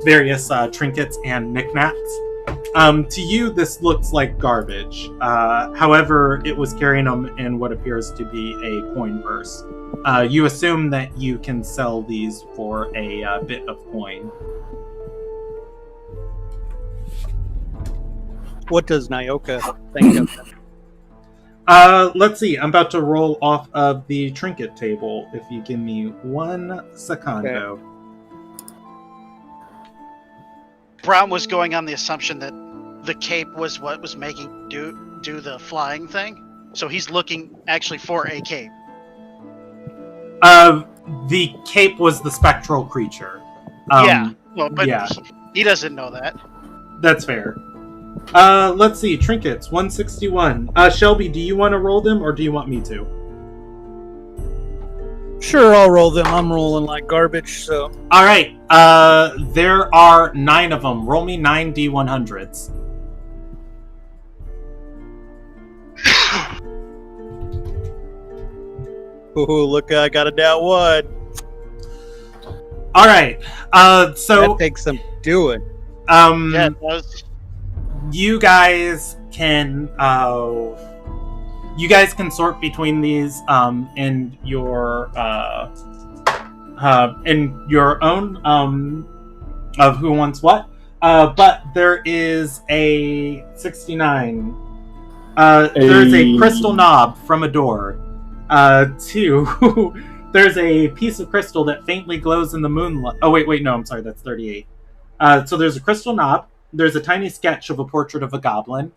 various trinkets and knickknacks. To you, this looks like garbage. However, it was carrying them in what appears to be a coin purse. You assume that you can sell these for a bit of coin. What does Nyoka think of them? Let's see. I'm about to roll off of the trinket table. If you give me 1 secondo. Okay. Brown was going on the assumption that the cape was what was making do the flying thing. So he's looking actually for a cape. The cape was the spectral creature. Yeah. Well, but yeah. He doesn't know that. That's fair. Let's see. Trinkets, 161. Shelby, do you want to roll them or do you want me to? Sure, I'll roll them. I'm rolling like garbage, so. Alright. There are 9 of them. Roll me 9 D100s. Ooh, look, I got a down one. Alright. So. That takes some doing. Yeah, it does. You guys can sort between these in your own of who wants what. But there is a 69. There's a crystal knob from a door. 2. There's a piece of crystal that faintly glows in the moonlight. Oh wait, no, I'm sorry, that's 38. So there's a crystal knob. There's a tiny sketch of a portrait of a goblin.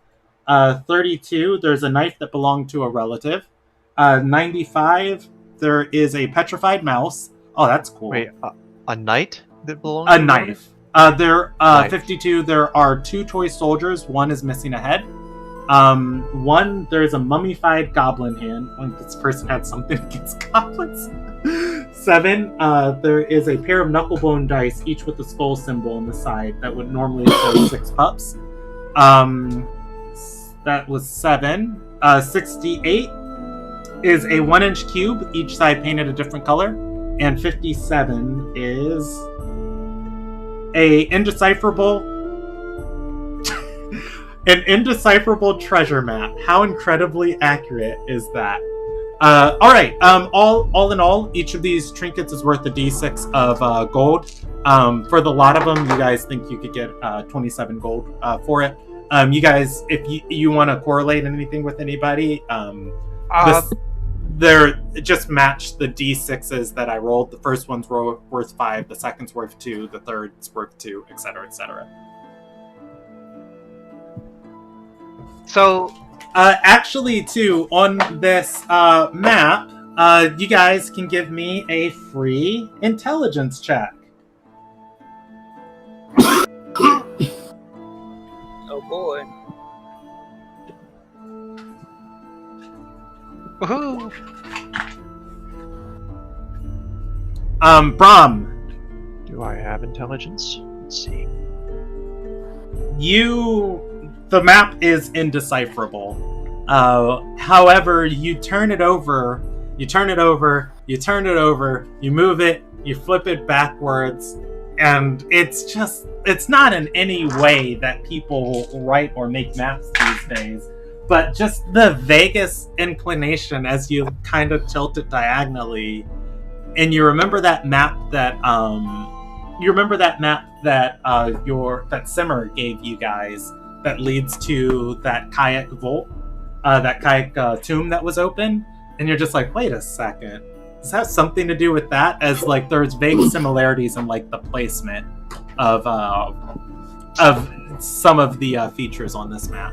32, there's a knife that belonged to a relative. 95, there is a petrified mouse. Oh, that's cool. Wait, a knight that belongs? A knife. 52, there are 2 toy soldiers. One is missing a head. 1, there's a mummified goblin hand. Like this person had something against goblins. 7, there is a pair of knucklebone dice, each with a skull symbol on the side that would normally show 6 pups. That was 7. 68 is a 1-inch cube, each side painted a different color. And 57 is an indecipherable treasure map. How incredibly accurate is that? All right. All in all, each of these trinkets is worth a D6 of gold. For the lot of them, you guys think you could get 27 gold for it. You guys, if you want to correlate anything with anybody, they're just match the D6s that I rolled. The first one's worth 5, the second's worth 2, the third's worth 2, etc., etc. So Actually, too, on this map, you guys can give me a free intelligence check. Oh boy. Woohoo! Brom, Do I have intelligence? Let's see. the map is indecipherable. However, you turn it over, you move it, you flip it backwards, and it's not in any way that people write or make maps these days, but just the vaguest inclination as you kind of tilt it diagonally, and you remember that map that that Simmer gave you guys that leads to that kayak vault, that kayak tomb that was open, and you're just like, wait a second, does that have something to do with that? As like there's vague similarities in like the placement of some of the features on this map.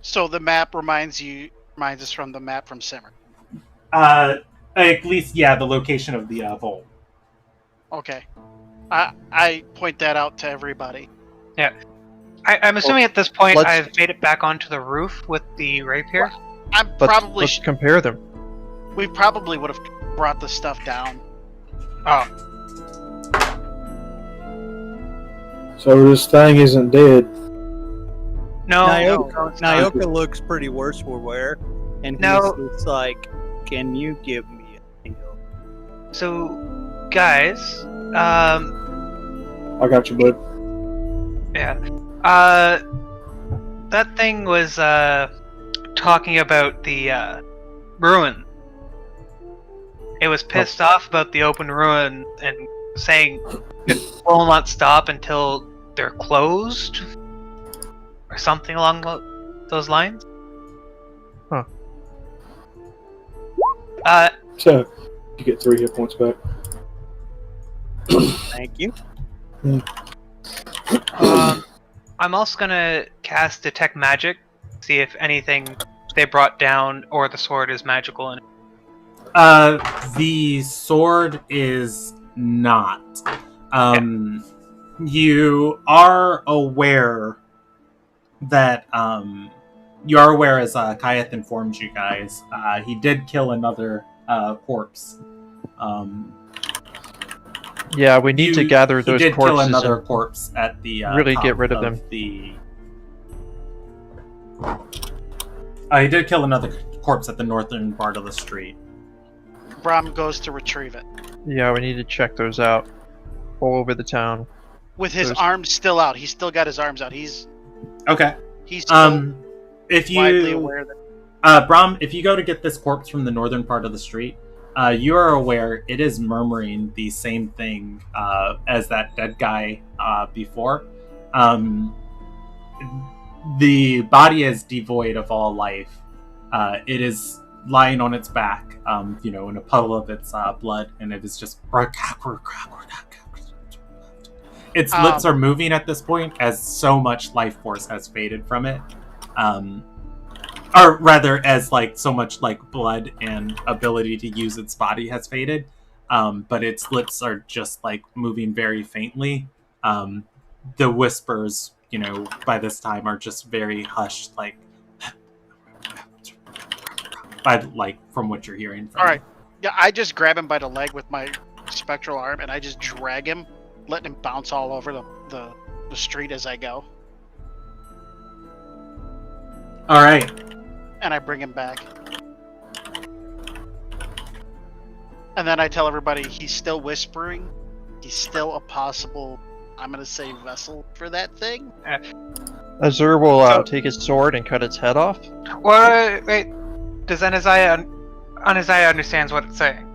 So the map reminds us from the map from Simmer. At least, yeah, the location of the vault. Okay. I point that out to everybody. Yeah. I'm assuming at this point let's- I've made it back onto the roof with the rapier. Let's compare them. We probably would have brought the stuff down. Oh. So this thing isn't dead. No. Nyoka looks pretty worse for wear, and No. he's just like, "Can you give me a heal?" So, guys, I got you, bud. yeah. That thing was talking about the ruin. It was pissed off about the open ruin and saying it will not stop until they're closed, or something along those lines. Huh. So you get 3 hit points back. Thank you. I'm also gonna cast Detect Magic, see if anything they brought down or the sword is magical in it. The sword is not. You are aware that as Kayeth informed you guys, he did kill another corpse. Yeah, we need to gather those he did corpses kill another and corpse at the really top get rid of them. He did kill another corpse at the northern part of the street. Brom goes to retrieve it. Yeah, we need to check those out all over the town. With his There's- arms still out. He's still got his arms out. He's Okay. still If widely you aware that Brom, if you go to get this corpse from the northern part of the street, you are aware it is murmuring the same thing as that dead guy before. The body is devoid of all life. It is lying on its back, in a puddle of its blood, and it is just... Its lips are moving at this point as so much life force has faded from it. Or rather, as like so much like blood and ability to use its body has faded. But its lips are just like moving very faintly. The whispers, by this time are just very hushed, like from what you're hearing from All right. Yeah, I just grab him by the leg with my spectral arm, and I just drag him, letting him bounce all over the street as I go. All right. And I bring him back. And then I tell everybody he's still whispering. He's still a possible, I'm going to say, vessel for that thing. Azur will take his sword and cut its head off. Wait. Does Anaziah understands what it's saying?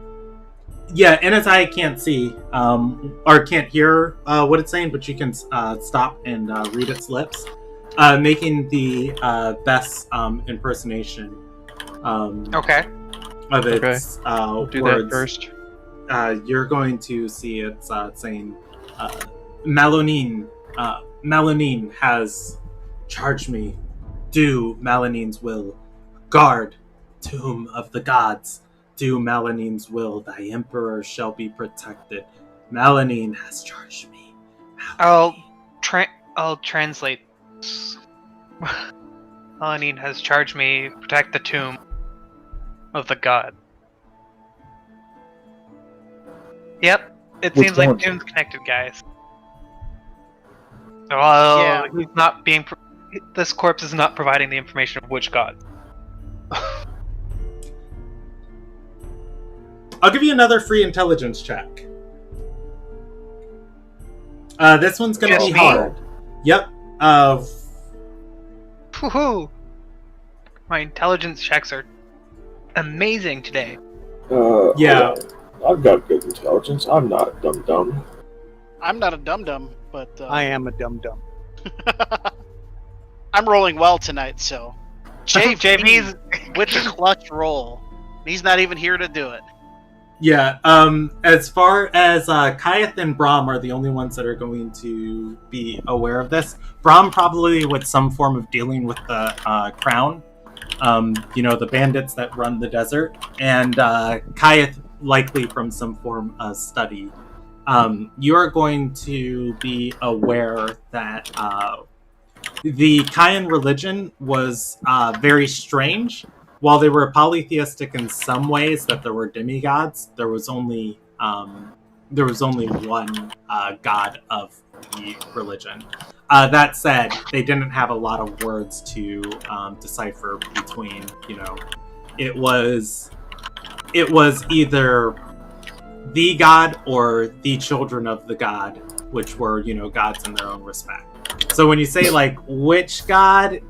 Yeah, Anaziah can't see or can't hear what it's saying, but you can stop and read its lips. Making the best impersonation Okay. of its We'll do words. that first. You're going to see it's saying, Melanine has charged me Do Malanine's will. Guard, tomb of the gods. Do Malanine's will. Thy emperor shall be protected. Malanine has charged me. I'll translate. Malanine has charged me protect the tomb of the god. Yep, it Which seems like one? tomb's connected, guys. So Yeah. he's not being. This corpse is not providing the information of which god. I'll give you another free intelligence check. This one's gonna Just be me? hard. Yep. Woohoo! My intelligence checks are amazing today. Yeah. I've got good intelligence. I'm not dumb. I'm not a dum-dum, but I am a dum-dum. I'm rolling well tonight, so... JV's with the clutch roll. He's not even here to do it. Yeah, as far as Kayeth and Brahm are the only ones that are going to be aware of this. Brahm probably with some form of dealing with the crown, the bandits that run the desert, and Kayeth likely from some form of study. You are going to be aware that the Kayan religion was very strange. While they were polytheistic in some ways, that there were demigods, there was only one god of the religion. That said, they didn't have a lot of words to decipher between. It was either the god or the children of the god, which were gods in their own respect. So when you say like which god,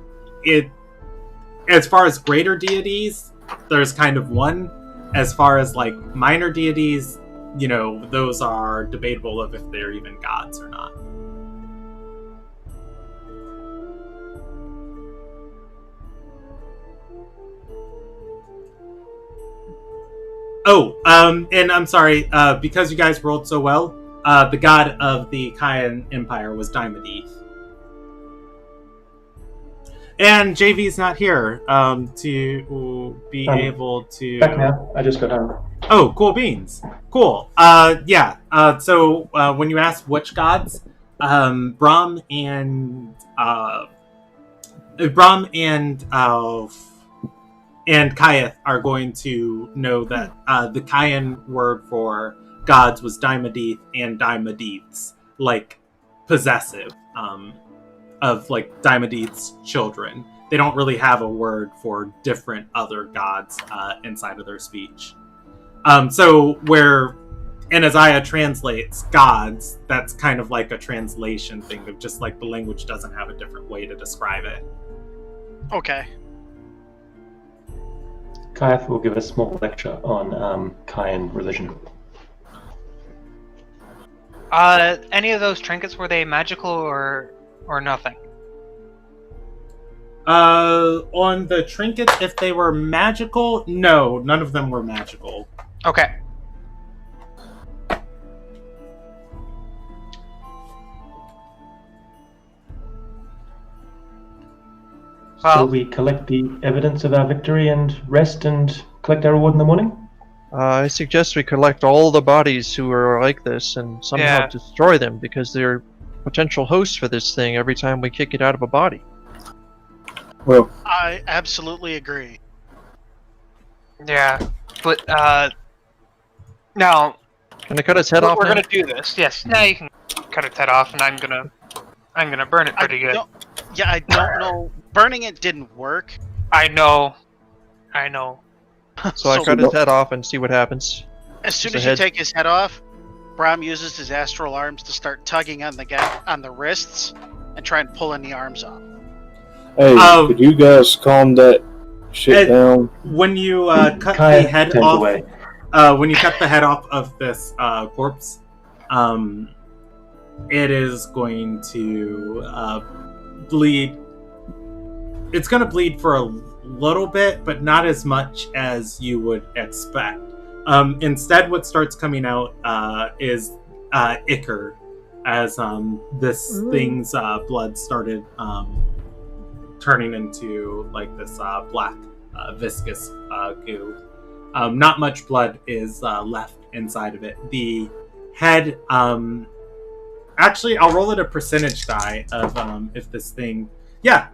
as far as greater deities, there's kind of one. As far as like minor deities, those are debatable of if they're even gods or not. Oh, and I'm sorry, because you guys rolled so well, the god of the Kayan Empire was Daimadith. And JV's not here to be able to... Back now. I just got home. Oh, cool beans. Cool. Yeah. So when you ask which gods, Brahm and Kayeth are going to know that the Kayan word for gods was Daimadith and Daimadiths, like possessive. Of like Daimadith's children. They don't really have a word for different other gods inside of their speech. So where Anaziah translates gods, that's kind of like a translation thing of just like the language doesn't have a different way to describe it. Okay. Kayeth will give a small lecture on Kayan religion. Any of those trinkets, were they magical or nothing? On the trinkets, if they were magical, no, none of them were magical. Okay. Shall we collect the evidence of our victory and rest and collect our reward in the morning? I suggest we collect all the bodies who are like this and somehow destroy them, because they're potential hosts for this thing every time we kick it out of a body. Well, I absolutely agree. Yeah, but now Can I cut its head off? we're now? gonna do this. Yes, now you can cut its head off, and I'm gonna burn it pretty good. I don't know. Burning it didn't work. I know. So I cut his head off and see what happens. As soon His as you head. take his head off, Brahm uses his astral arms to start tugging on the wrists and try and pulling the arms off. hey, could you guys calm that shit down? When you cut Kayeth the head turns off, away. when you cut the head off of this corpse, it is going to bleed. It's going to bleed for a little bit, but not as much as you would expect. Instead, what starts coming out is ichor, as this thing's blood started turning into like this black viscous goo. Not much blood is left inside of it. The head, actually, I'll roll it a percentage die of if this thing. Yeah,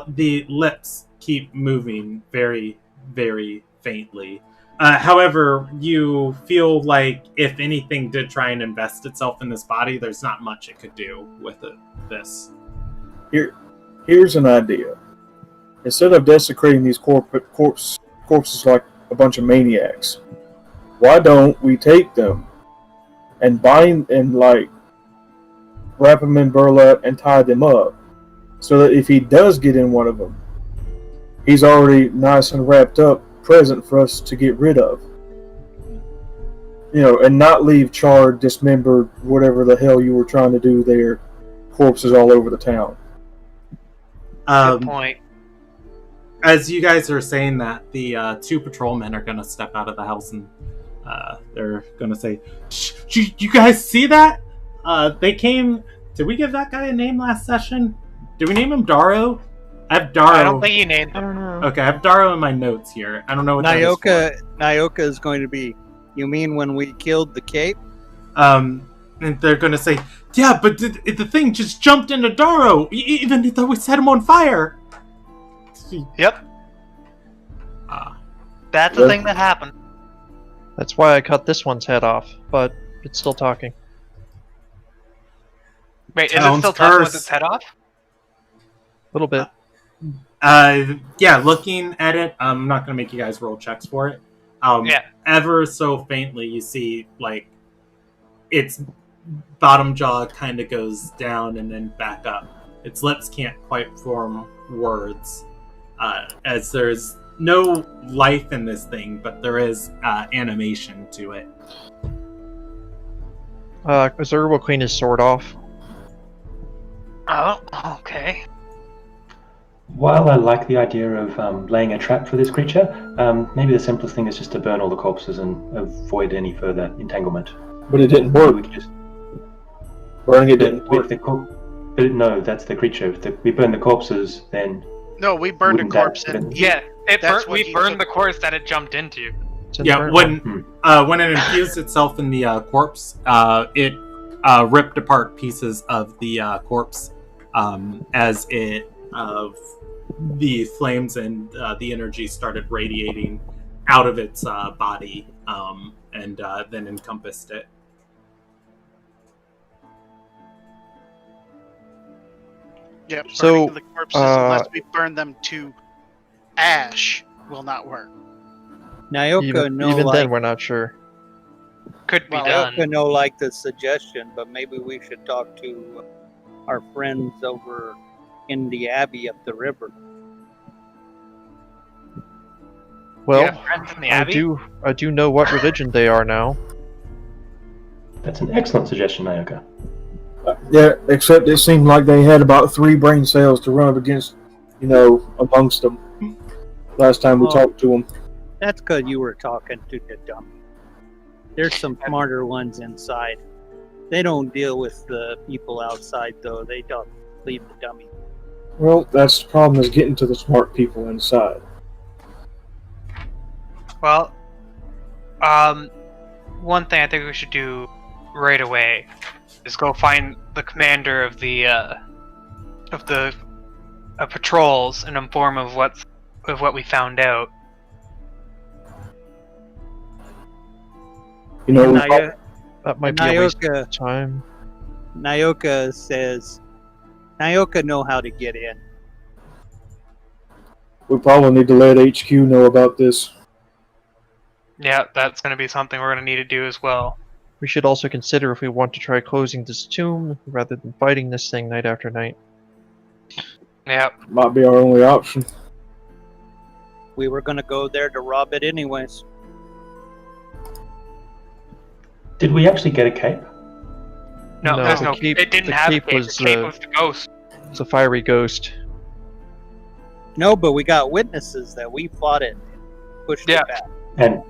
the lips keep moving very, very faintly. However, you feel like if anything did try and invest itself in this body, there's not much it could do with this. Here's an idea. Instead of desecrating these corpses like a bunch of maniacs, why don't we take them and bind and like wrap them in burlap and tie them up, so that if he does get in one of them, he's already nice and wrapped up, present for us to get rid of. And not leave charred, dismembered, whatever the hell you were trying to do there, corpses all over the town. Good point. As you guys are saying that, the 2 patrolmen are going to step out of the house and they're going to say, Shh, you guys see that? They came... Did we give that guy a name last session? Did we name him Darrow? I have Darrow. I don't think you named I him. don't know. Okay, I have Darrow in my notes here. I don't know what that is for. Nyoka is going to be, you mean when we killed the cape? And they're going to say, yeah, but the thing just jumped into Darrow, even though we set him on fire. Yep. That's the thing that happened. That's why I cut this one's head off, but it's still talking. Wait, is it still talking with its head off? A little bit. Yeah, looking at it, I'm not going to make you guys roll checks for it. Ever so faintly, you see, like, its bottom jaw kind of goes down and then back up. Its lips can't quite form words, as there's no life in this thing, but there is animation to it. Azura will clean his sword off. Oh, okay. While I like the idea of laying a trap for this creature, maybe the simplest thing is just to burn all the corpses and avoid any further entanglement. But it didn't work. We could just Burning it didn't work. No, that's the creature. If we burn the corpses, then... No, we burned a Wouldn't corpse that- and Yeah, we he burned took- the corpse that it jumped into. Yeah, when it infused itself in the corpse, it ripped apart pieces of the corpse as it the flames and the energy started radiating out of its body and then encompassed it. Yeah, So, burning the corpses, unless we burn them to ash, will not work. Nyoka Even no then, like we're not sure. Could be Nyoka done. no like the suggestion, but maybe we should talk to our friends over in the abbey up the river. Well, You have friends in the Abbey? I do know what religion they are now. That's an excellent suggestion, Nyoka. Yeah, except it seemed like they had about 3 brain cells to run up against, amongst them. Last time we talked to them. That's because you were talking to the dummy. There's some smarter ones inside. They don't deal with the people outside, though. They don't leave the dummy. Well, that's the problem, is getting to the smart people inside. Well, one thing I think we should do right away is go find the commander of the patrols and inform of what we found out. That might be a waste Nyoka, of time. Nyoka says, Nyoka know how to get in. We probably need to let HQ know about this. Yeah, that's going to be something we're going to need to do as well. We should also consider if we want to try closing this tomb rather than fighting this thing night after night. Yeah. Might be our only option. We were going to go there to rob it anyways. Did we actually get a cape? No, there's no. cape- It didn't the have a cape cape. was, The cape uh, was the ghost. It's a fiery ghost. No, but we got witnesses that we fought it, pushed Yeah. it back. And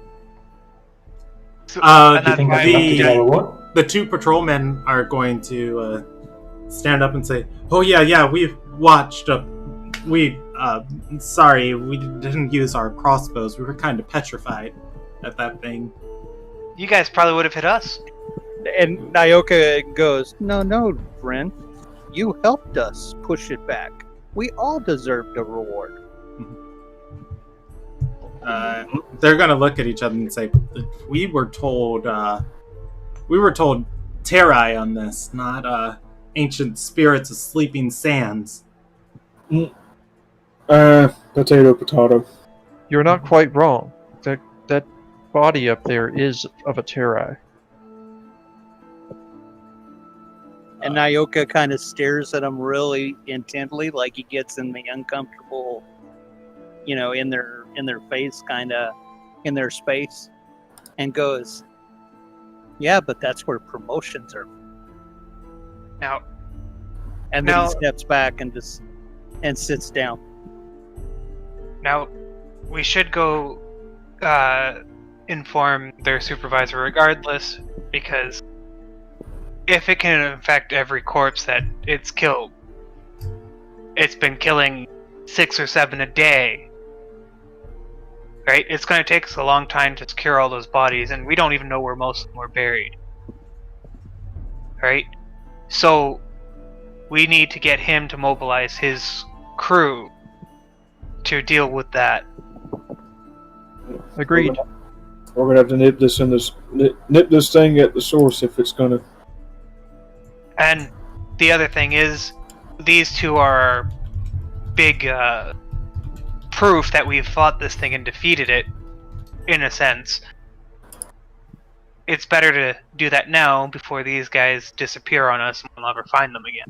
So, Uh, and do you that's think why that's enough to get our reward? The 2 patrolmen are going to stand up and say, "Oh yeah, we've watched Sorry, we didn't use our crossbows. We were kind of petrified at that thing. You guys probably would have hit us. And Nyoka goes, no, friend. You helped us push it back. We all deserved a reward. They're gonna look at each other and say, "We were told Terai on this, not ancient spirits of sleeping sands." Potato. You're not quite wrong. That body up there is of a Terai. And Nyoka kind of stares at him really intently, like he gets in the uncomfortable, in their face, kind of in their space, and goes, "Yeah, but that's where promotions are." Now, and then he steps back and sits down. Now, we should go inform their supervisor regardless, because if it can infect every corpse that it's killed, it's been killing 6 or 7 a day, right? It's going to take us a long time to secure all those bodies, and we don't even know where most of them were buried, right? So we need to get him to mobilize his crew to deal with that. Agreed. We're gonna have to nip this thing at the source if it's gonna. And the other thing is, these two are big proof that we've fought this thing and defeated it, in a sense. It's better to do that now before these guys disappear on us and we'll never find them again.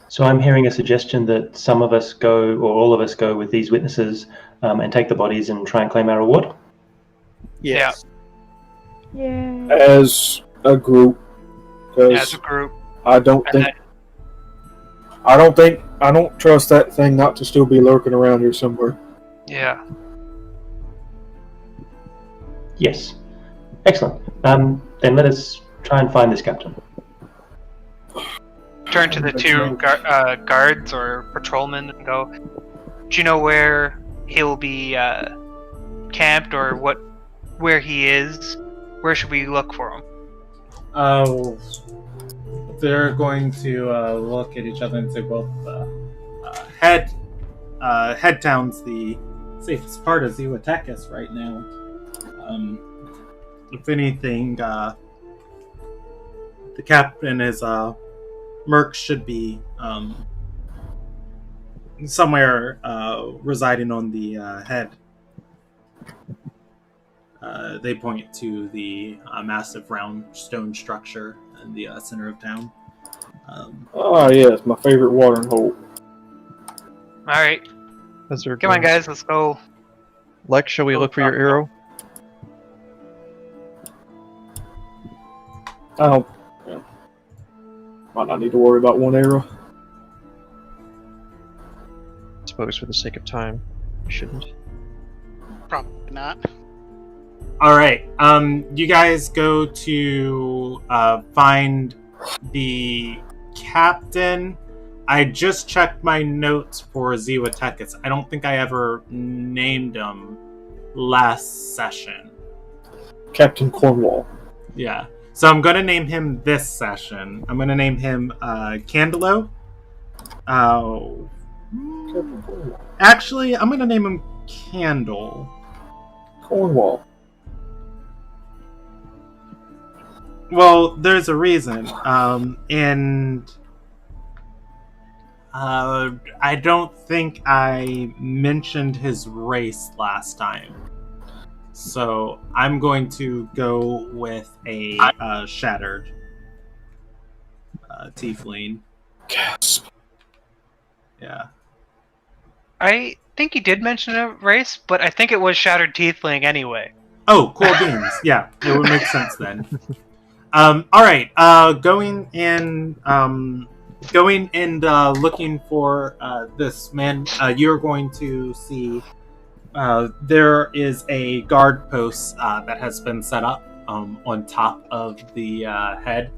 So I'm hearing a suggestion that some of us go, or all of us go with these witnesses and take the bodies and try and claim our reward? Yes. Yeah. As a group. As a group. I don't trust that thing not to still be lurking around here somewhere. Yeah. Yes. Excellent. Then let us try and find this captain. Turn to the two guards or patrolmen and go, "Do you know where he'll be camped, or where he is? Where should we look for him?" They're going to look at each other and say, "Well, Head Town's the safest part of Zewatekis right now. If anything, the captain is Merc should be somewhere residing on the head." They point to the massive round stone structure in the center of town. Yes, my favorite watering hole. Alright. Come on, guys, let's go. Lex, shall we look for your arrow? Might not need to worry about one arrow. I suppose for the sake of time, we shouldn't. Probably not. All right. You guys go to find the captain. I just checked my notes for Zewatekis. I don't think I ever named him last session. Captain Cornwall. Yeah. So I'm going to name him this session. I'm going to name him Candelo. Actually, I'm going to name him Candle. Cornwall. Well, there's a reason. And I don't think I mentioned his race last time. So I'm going to go with a shattered tiefling. Gasp. Yeah. I think he did mention a race, but I think it was Shattered Tiefling anyway. Oh, cool beans. Yeah, it would make sense then. All right. Going and looking for this man. You're going to see there is a guard post that has been set up on top of the head.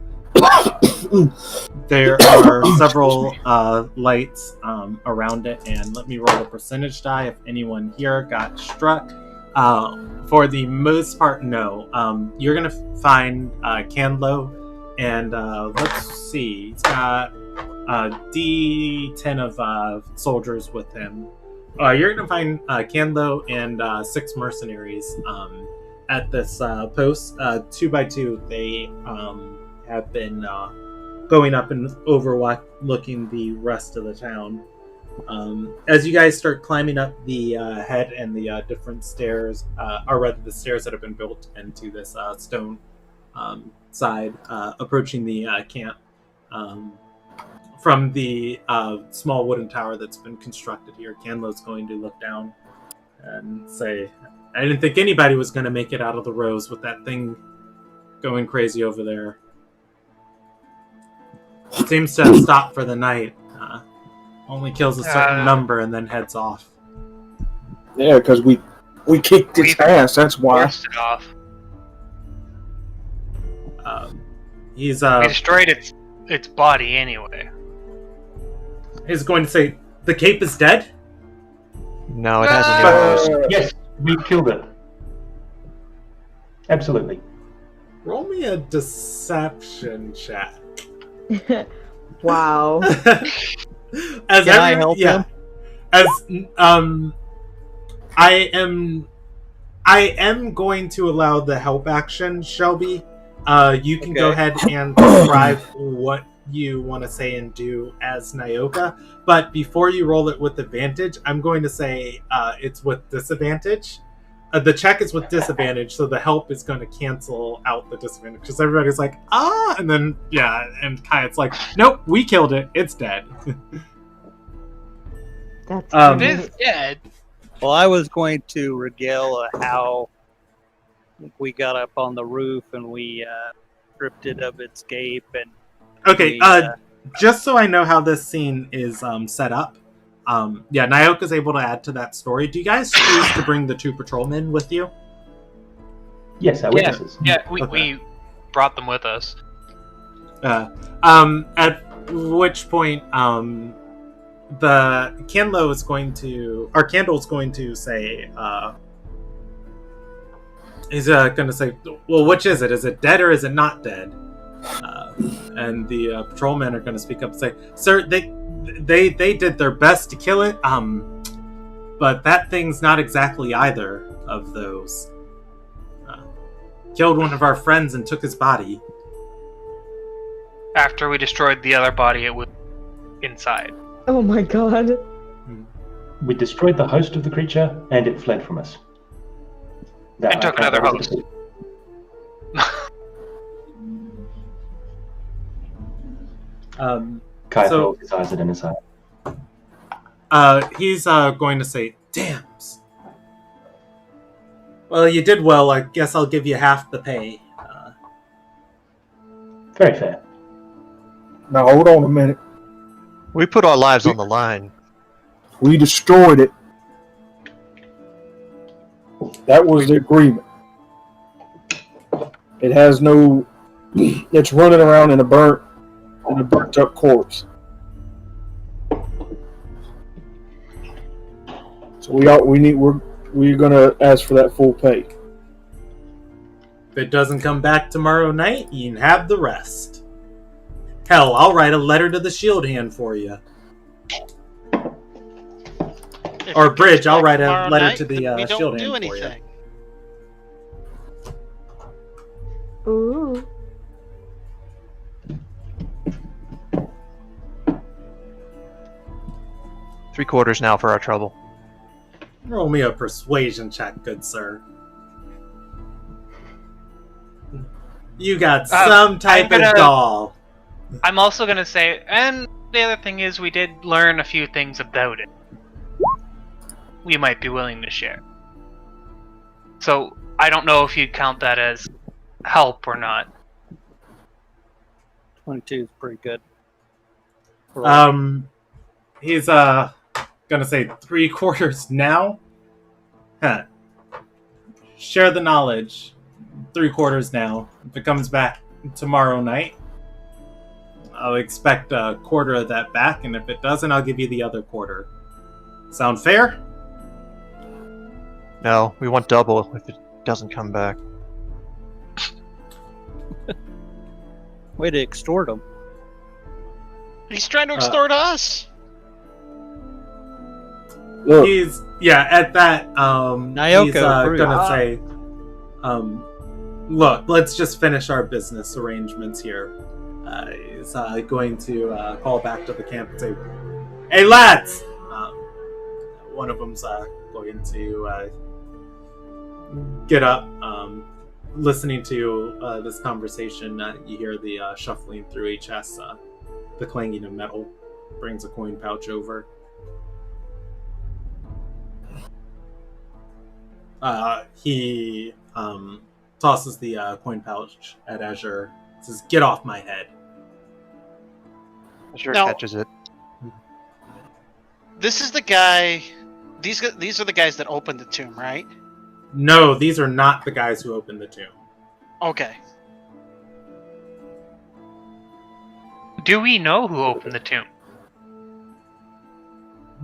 there are several lights around it, and let me roll a percentage die if anyone here got struck. For the most part, no. You're gonna find Canlo, and let's see, he's got D10 of soldiers with him. You're gonna find Canlo and 6 mercenaries at this post. 2 by 2, they have been going up and overlooking the rest of the town. As you guys start climbing up the head and the different stairs, or rather the stairs that have been built into this stone side, approaching the camp from the small wooden tower that's been constructed here, Canlo's going to look down and say, I didn't think anybody was going to make it out of the rows with that thing going crazy over there. It seems to have stopped for the night. Only kills a certain number and then heads off. Yeah, because we kicked its ass, that's why. Forced it off. He's We destroyed its body anyway. he's going to say, the cape is dead? No, it has a new host. Yes, we killed it. Absolutely. Roll me a deception check. Wow. As Can I help him? As I am going to allow the help action, Shelby. You can go ahead and describe what you want to say and do as Nyoka, but before you roll it with advantage, I'm going to say it's with disadvantage. The check is with disadvantage, so the help is going to cancel out the disadvantage, because everybody's like, and then, and Kya's like, nope, we killed it, it's dead. That's It great. is dead. Well, I was going to regale how we got up on the roof and we stripped it of its cape and Okay, we, just so I know how this scene is set up, Nyoka's able to add to that story. Do you guys choose to bring the 2 patrolmen with you? Yes, our witnesses. Yeah, we Okay. brought them with us. At which point, the Candle is going to say, he's going to say, well, which is it? Is it dead or is it not dead? And the patrolmen are going to speak up and say, sir, they did their best to kill it, but that thing's not exactly either of those. Killed one of our friends and took his body. After we destroyed the other body, it was inside. Oh my god. We destroyed the host of the creature, and it fled from us. And took another host. Kai So- rolls his eyes at his eye. He's going to say, "Damns. Well, you did well. I guess I'll give you half the pay." Very fair. Now hold on a minute. We put our lives on the line. We destroyed it. That was the agreement. It has no. It's running around in a burnt up corpse. So we're gonna ask for that full pay. If it doesn't come back tomorrow night, you can have the rest. Hell, I'll write a letter to the Shield Hand for you. If Or it comes Bridge, I'll back write a tomorrow letter night, to the, then we don't Shield do Hand for you. anything. Ooh. Three-quarters now for our trouble. Roll me a persuasion check, good sir. You got some type I'm of gonna- doll. I'm also gonna say, and the other thing is, we did learn a few things about it. We might be willing to share. So I don't know if you'd count that as help or not. 22 is pretty good. He's gonna say 3/4 now. Huh. Share the knowledge. 3/4 now. If it comes back tomorrow night, I'll expect a quarter of that back, and if it doesn't, I'll give you the other quarter. Sound fair? No, we want double if it doesn't come back. Way to extort him. He's trying to extort us. Look, He's at that. Naoka He's approved. gonna say, "Look, let's just finish our business arrangements here." He's going to call back to the camp and say, "Hey, lads!" One of them's going to get up. Listening to this conversation, you hear the shuffling through each chest, the clanging of metal. Brings a coin pouch over. He tosses the coin pouch at Azure. Says, "Get off my head." Azure Now- catches it. This is the guy. These are the guys that opened the tomb, right? No, these are not the guys who opened the tomb. Okay. Do we know who opened the tomb?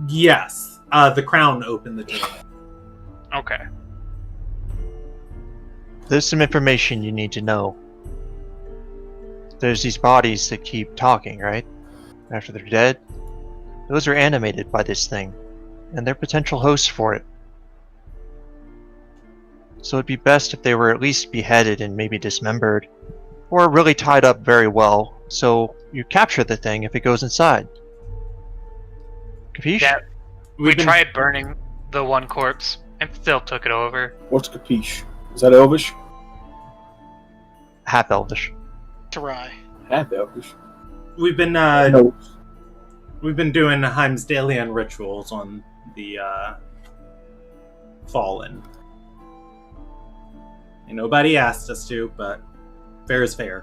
Yes, the crown opened the tomb. Okay. There's some information you need to know. There's these bodies that keep talking, right? After they're dead. Those are animated by this thing, and they're potential hosts for it. So it'd be best if they were at least beheaded and maybe dismembered, or really tied up very well, so you capture the thing if it goes inside. Capiche? Yeah, we We've been- tried burning the one corpse and still took it over. what's capiche? Is that Elvish? Half Elvish. Tarai. Half Elvish. We've been No. we've been doing Heimsdalian rituals on the fallen. And nobody asked us to, but fair is fair.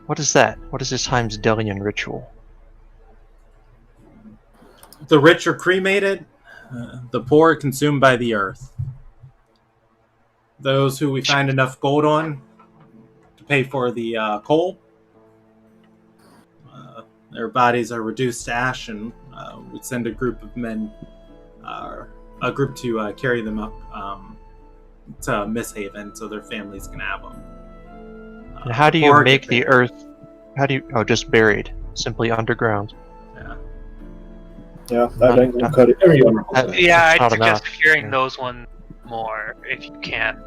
What is that? What is this Heimsdalian ritual? The rich are cremated, the poor consumed by the earth. Those who we find enough gold on to pay for the coal, their bodies are reduced to ash, and we send a group of men, a group to carry them up to Misthaven so their families can have them. And how do you Or make get the buried. earth? How do you? Oh, just buried, simply underground. Yeah. Yeah, that ain't gonna cut it. Very honorable. Yeah, That's I'd not suggest enough. curing those one more if you can.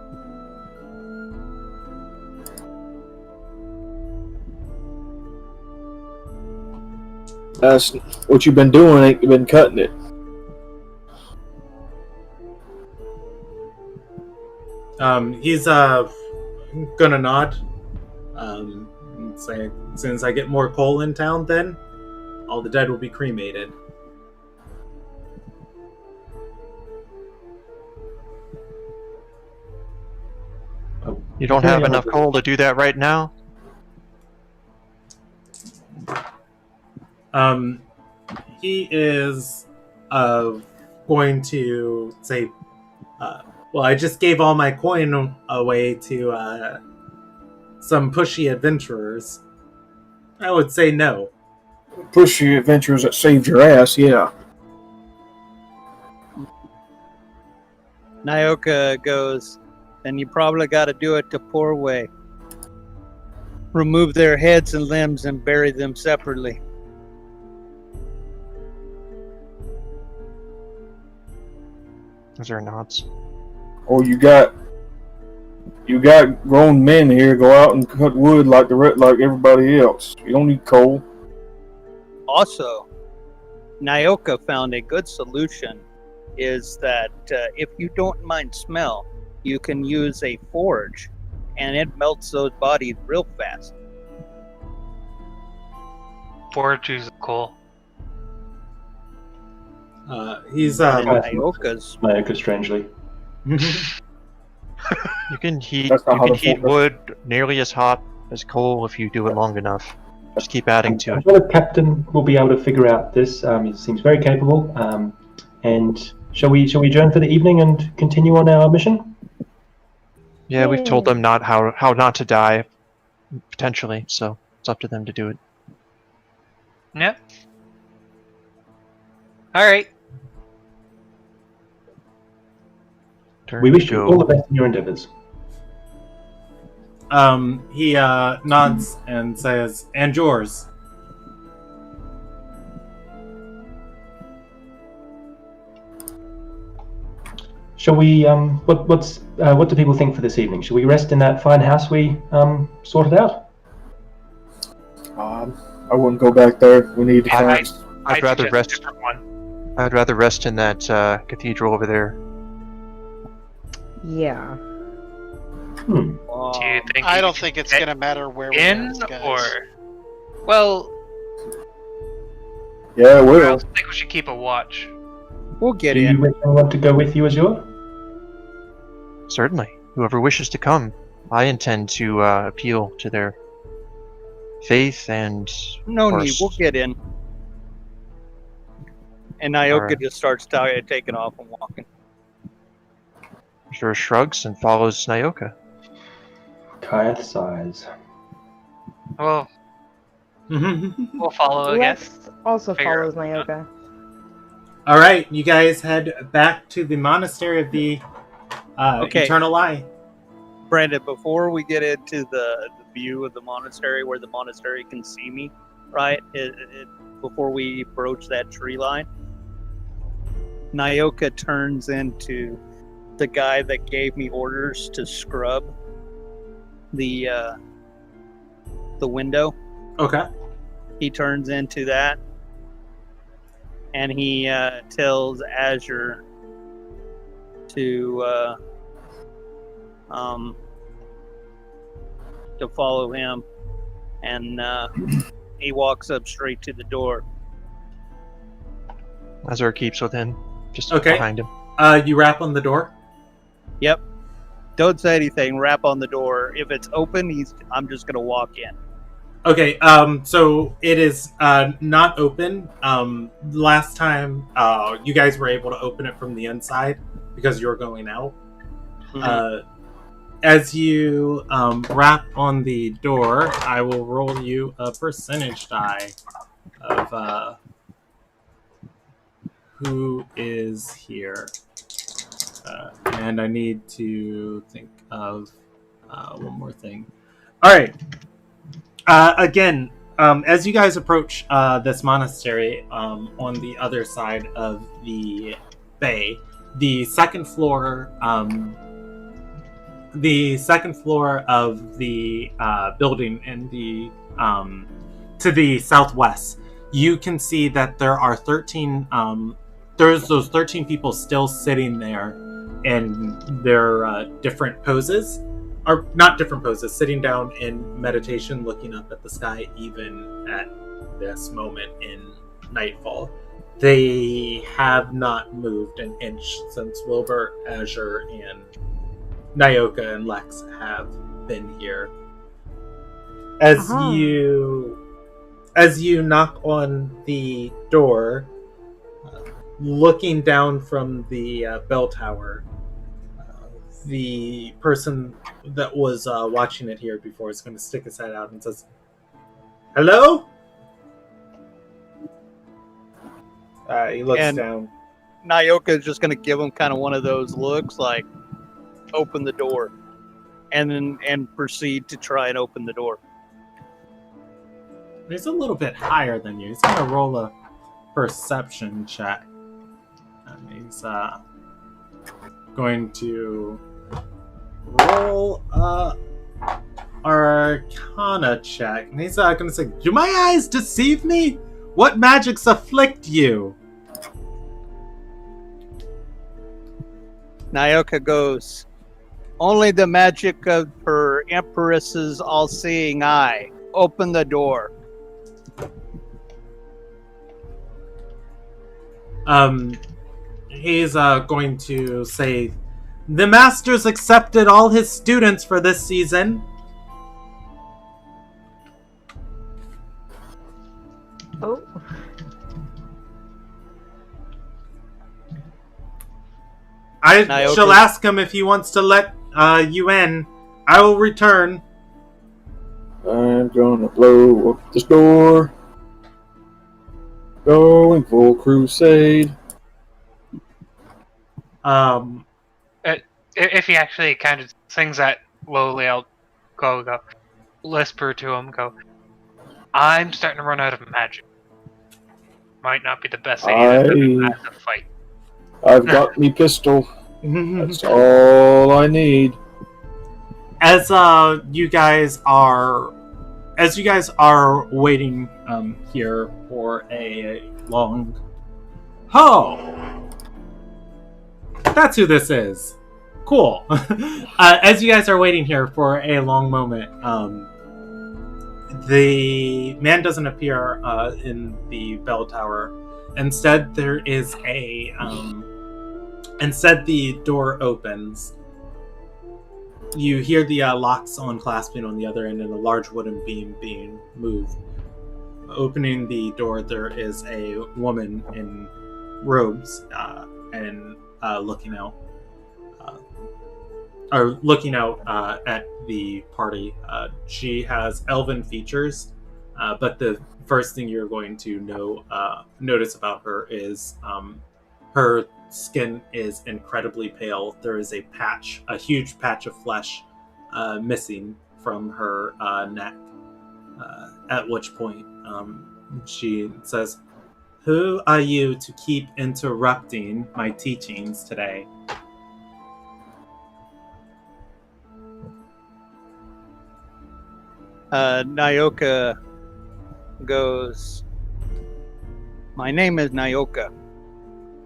That's what you've been doing. Ain't you been cutting it? He's gonna nod. Say, as soon as I get more coal in town, then all the dead will be cremated. You don't have enough coal to do that right now? He is going to say, well, I just gave all my coin away to some pushy adventurers. I would say no. Pushy adventures that saved your ass, yeah. Naoka goes, then you probably got to do it the poor way. Remove their heads and limbs and bury them separately. Those are nods. Or you got grown men here. Go out and cut wood like everybody else. You don't need coal. Also, Naoka found a good solution is that if you don't mind smell, you can use a forge and it melts those bodies real fast. Forge is cool. He's And Naoka's Naoka, strangely. You can heat. That's not how the heat forge- wood nearly as hot as coal if you do it long enough. Just keep adding to I'm it. sure the captain will be able to figure out this. He seems very capable. And shall we adjourn for the evening and continue on our mission? Yeah, we've told them how not to die, potentially. So It's up to them to do it. Yep. All right. Turn We to wish you go. all the best in your endeavors. He nods and says, "And yours." Shall we? What do people think for this evening? Shall we rest in that fine house we sorted out? I wouldn't go back there. We need to Yeah, find. I'd rather suggest rest. a different one. I'd rather rest in that cathedral over there. Yeah. Hmm. Do you think I you don't could think it's get gonna matter where we in go, guys. or? Well, Yeah, I well. also think we should keep a watch. We'll get Do you in. wish anyone to go with you, Azure? Certainly. Whoever wishes to come. I intend to appeal to their faith and... No of need. course, We'll get in. And Nyoka Alright. just starts taking off and walking. Azure shrugs and follows Nyoka. Kyath sighs. Well, we'll follow, I guess. Lex also Figure follows out. Nyoka. All right, you guys head back to the monastery of the Okay. Eternal Eye. Brandon, before we get into the view of the monastery where the monastery can see me, right? Before we broach that tree line, Nyoka turns into the guy that gave me orders to scrub the window. Okay. He turns into that, and he tells Azure to follow him, and he walks up straight to the door. Azure keeps within, just Okay. behind him. You rap on the door. Yep. Don't say anything. Rap on the door. If it's open, I'm just gonna walk in. Okay, so it is not open. Last time, you guys were able to open it from the inside because you were going out. As you rap on the door, I will roll you a percentage die of who is here. And I need to think of one more thing. All right. Again, as you guys approach this monastery on the other side of the bay, the second floor of the building in the to the southwest, you can see that there are 13. There's those 13 people still sitting there in their different poses. Or not different poses, sitting down in meditation, looking up at the sky, even at this moment in nightfall. They have not moved an inch since Wilbur, Azure, and Nyoka and Lex have been here. As you knock on the door, looking down from the bell tower, the person that was watching it here before is going to stick his head out and says, "Hello?" He looks And- down. Nyoka is just gonna give him kind of one of those looks, like open the door, and proceed to try and open the door. He's a little bit higher than you. He's going to roll a perception check. And he's going to roll a Arcana check. And he's going to say, "Do my eyes deceive me? What magics afflict you?" Nyoka goes, "Only the magic of her Empress's all-seeing eye. Open the door." He's going to say, "The master's accepted all his students for this season." Oh. I Nyoka- shall ask him if he wants to let you in. I will return. I'm gonna blow up this door. Going full crusade. If he actually kind of sings that lowly, I'll go whisper to him, I'm starting to run out of magic. Might not be the best idea to put him at the fight. I've got me pistol. That's all I need. As you guys are waiting here for a long... Oh! That's who this is. Cool. As you guys are waiting here for a long moment, the man doesn't appear in the bell tower. Instead, there is a... Instead, the door opens. You hear the locks on clasping on the other end and a large wooden beam being moved. Opening the door, there is a woman in robes and looking out at the party. She has elven features, but the first thing you're going to notice about her is her skin is incredibly pale. There is a huge patch of flesh missing from her neck. At which point she says, "Who are you to keep interrupting my teachings today?" Nyoka goes, "My name is Nyoka.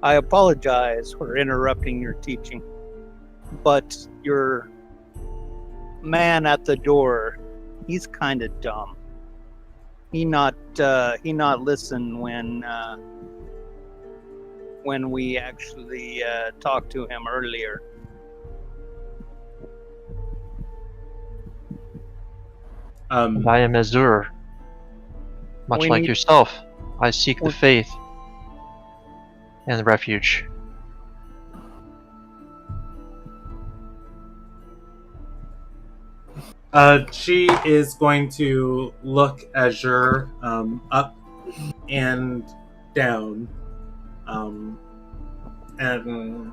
I apologize for interrupting your teaching, but your man at the door, he's kind of dumb. He not listen when we actually talked to him earlier." I am Azur. Much like yourself, I seek the faith and the refuge. She is going to look Azure up and down, and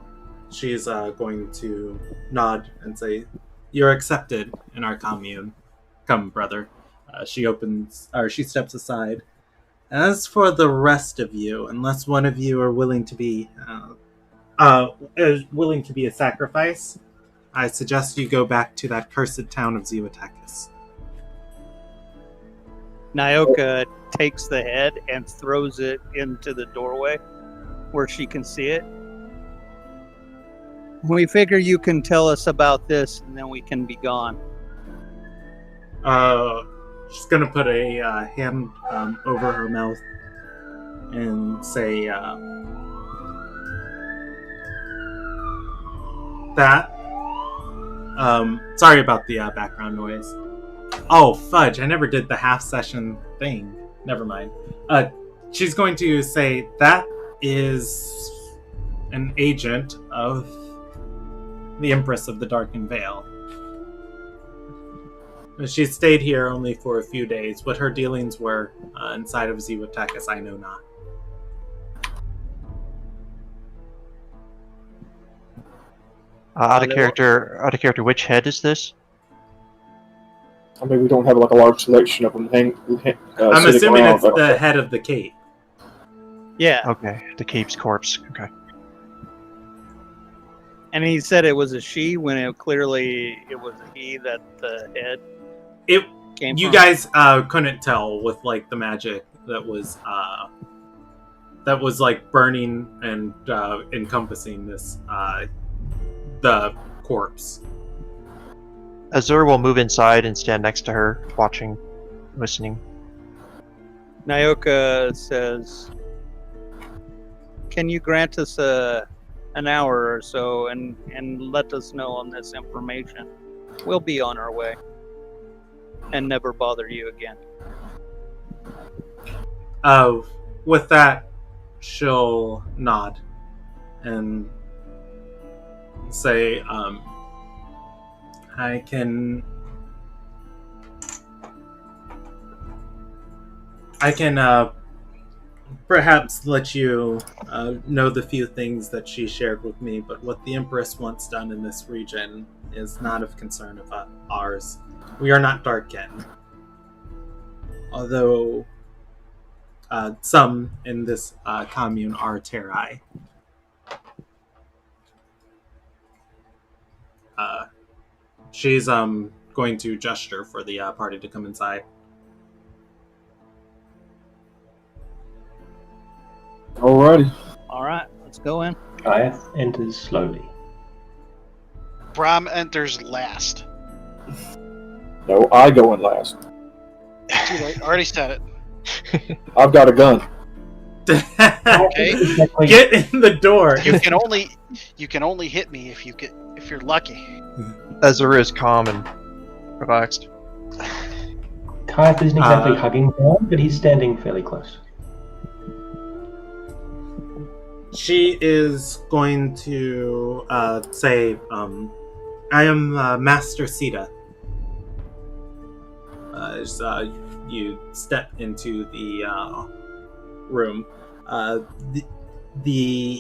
she's going to nod and say, "You're accepted in our commune. Come, brother." She steps aside. "As for the rest of you, unless one of you are willing to be a sacrifice, I suggest you go back to that cursed town of Zewatekis." Nyoka takes the head and throws it into the doorway where she can see it. "We figure you can tell us about this and then we can be gone." She's gonna put a hand over her mouth and say, "That. Sorry about the background noise. Oh, fudge! I never did the half session thing. Never mind." She's going to say, "That is an agent of the Empress of the Darkened Vale. She stayed here only for a few days. What her dealings were inside of Zewatekis, I know not." Out of character, which head is this? I mean, we don't have like a large selection of them. I'm assuming it's the head of the cape. Yeah. Okay, the cape's corpse. Okay. And he said it was a she when it clearly it was a he that the head came You from. guys couldn't tell with like the magic that was like burning and encompassing this the corpse. Azur will move inside and stand next to her, watching, listening. Nyoka says, "Can you grant us an hour or so and let us know on this information? We'll be on our way and never bother you again." With that, she'll nod and say, I can perhaps let you know the few things that she shared with me, but what the Empress wants done in this region is not of concern of ours. We are not Darkkin. Although some in this commune are Terai. She's going to gesture for the party to come inside. Alrighty. All right, let's go in. Gaiath enters slowly. Brahm enters last. No, I go in last. Too late. Already said it. I've got a gun. Okay. Get in the door. You can only hit me if you're lucky. Ezra is calm and relaxed. Gaiath isn't exactly hugging down, but he's standing fairly close. She is going to say, I am Master Sita. As you step into the room,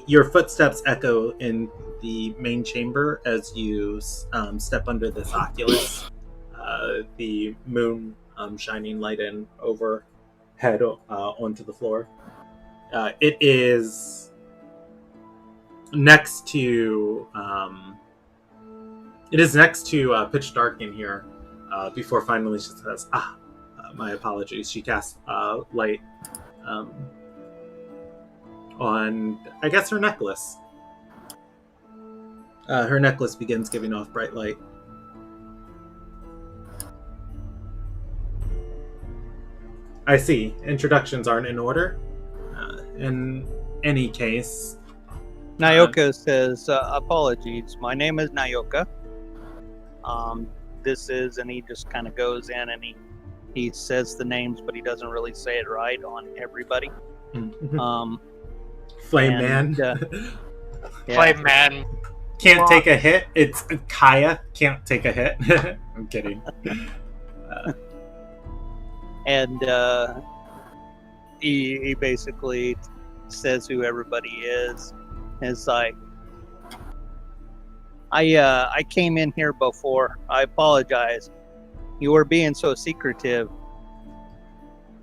your footsteps echo in the main chamber as you step under this oculus. The moon shining light in overhead onto the floor. It is next to pitch dark in here. Before finally she says, my apologies. She casts light on, I guess, her necklace. Her necklace begins giving off bright light. I see. Introductions aren't in order. In any case... Nyoka says, apologies, my name is Nyoka. This is, and he just kind of goes in and he says the names, but he doesn't really say it right on everybody. Flame Man. Yeah. Flame Man. Can't take a hit. It's Kaya. Can't take a hit. I'm kidding. And he basically says who everybody is. It's like, I came in here before. I apologize. You were being so secretive.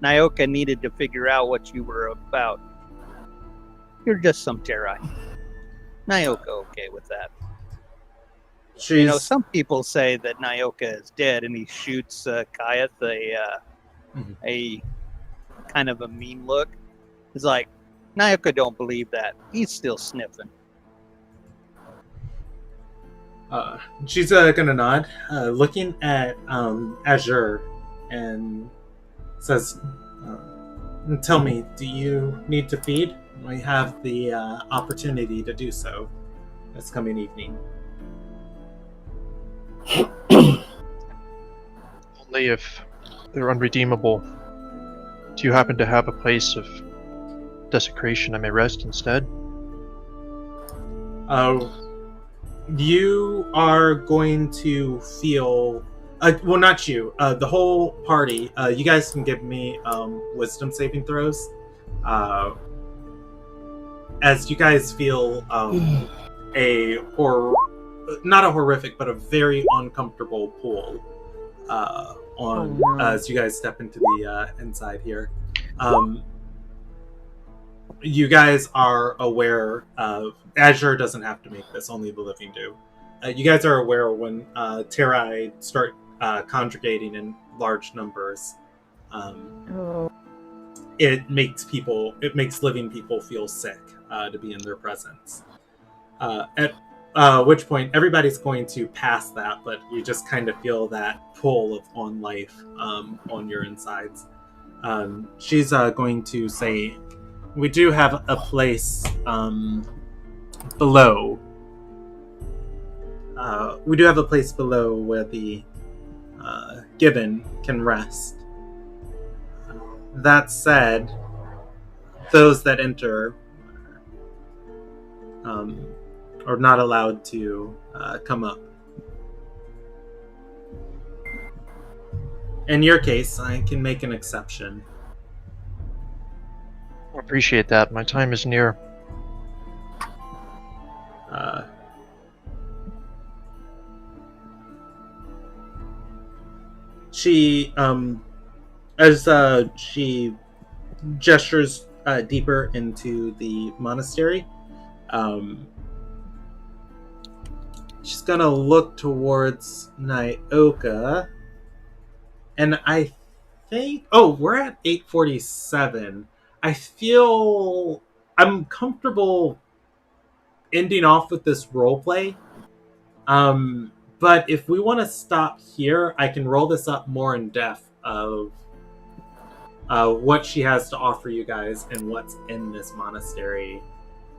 Nyoka needed to figure out what you were about. You're just some Terai. Nyoka okay with that. You know, some people say that Nyoka is dead, and he shoots Kayeth a kind of a mean look. It's like, Nyoka don't believe that. He's still sniffing. She's gonna nod, looking at Azure, and says, tell me, do you need to feed? We have the opportunity to do so this coming evening. Only if they're unredeemable. Do you happen to have a place of desecration I may rest instead? You are going to feel... well, not you. The whole party. You guys can give me wisdom saving throws. As you guys feel not a horrific, but a very uncomfortable pull as you guys step into the inside here. You guys are aware of... Azure doesn't have to make this, only the living do. You guys are aware when Terai start congregating in large numbers, it makes living people feel sick to be in their presence. At which point everybody's going to pass that, but you just kind of feel that pull on life on your insides. She's going to say, we do have a place below. We do have a place below where the Gibbon can rest. That said, those that enter are not allowed to come up. In your case, I can make an exception. Appreciate that. My time is near. She, as she gestures deeper into the monastery, she's gonna look towards Nyoka, and I think, we're at 8:47. I feel I'm comfortable ending off with this roleplay. But if we want to stop here, I can roll this up more in depth of what she has to offer you guys and what's in this monastery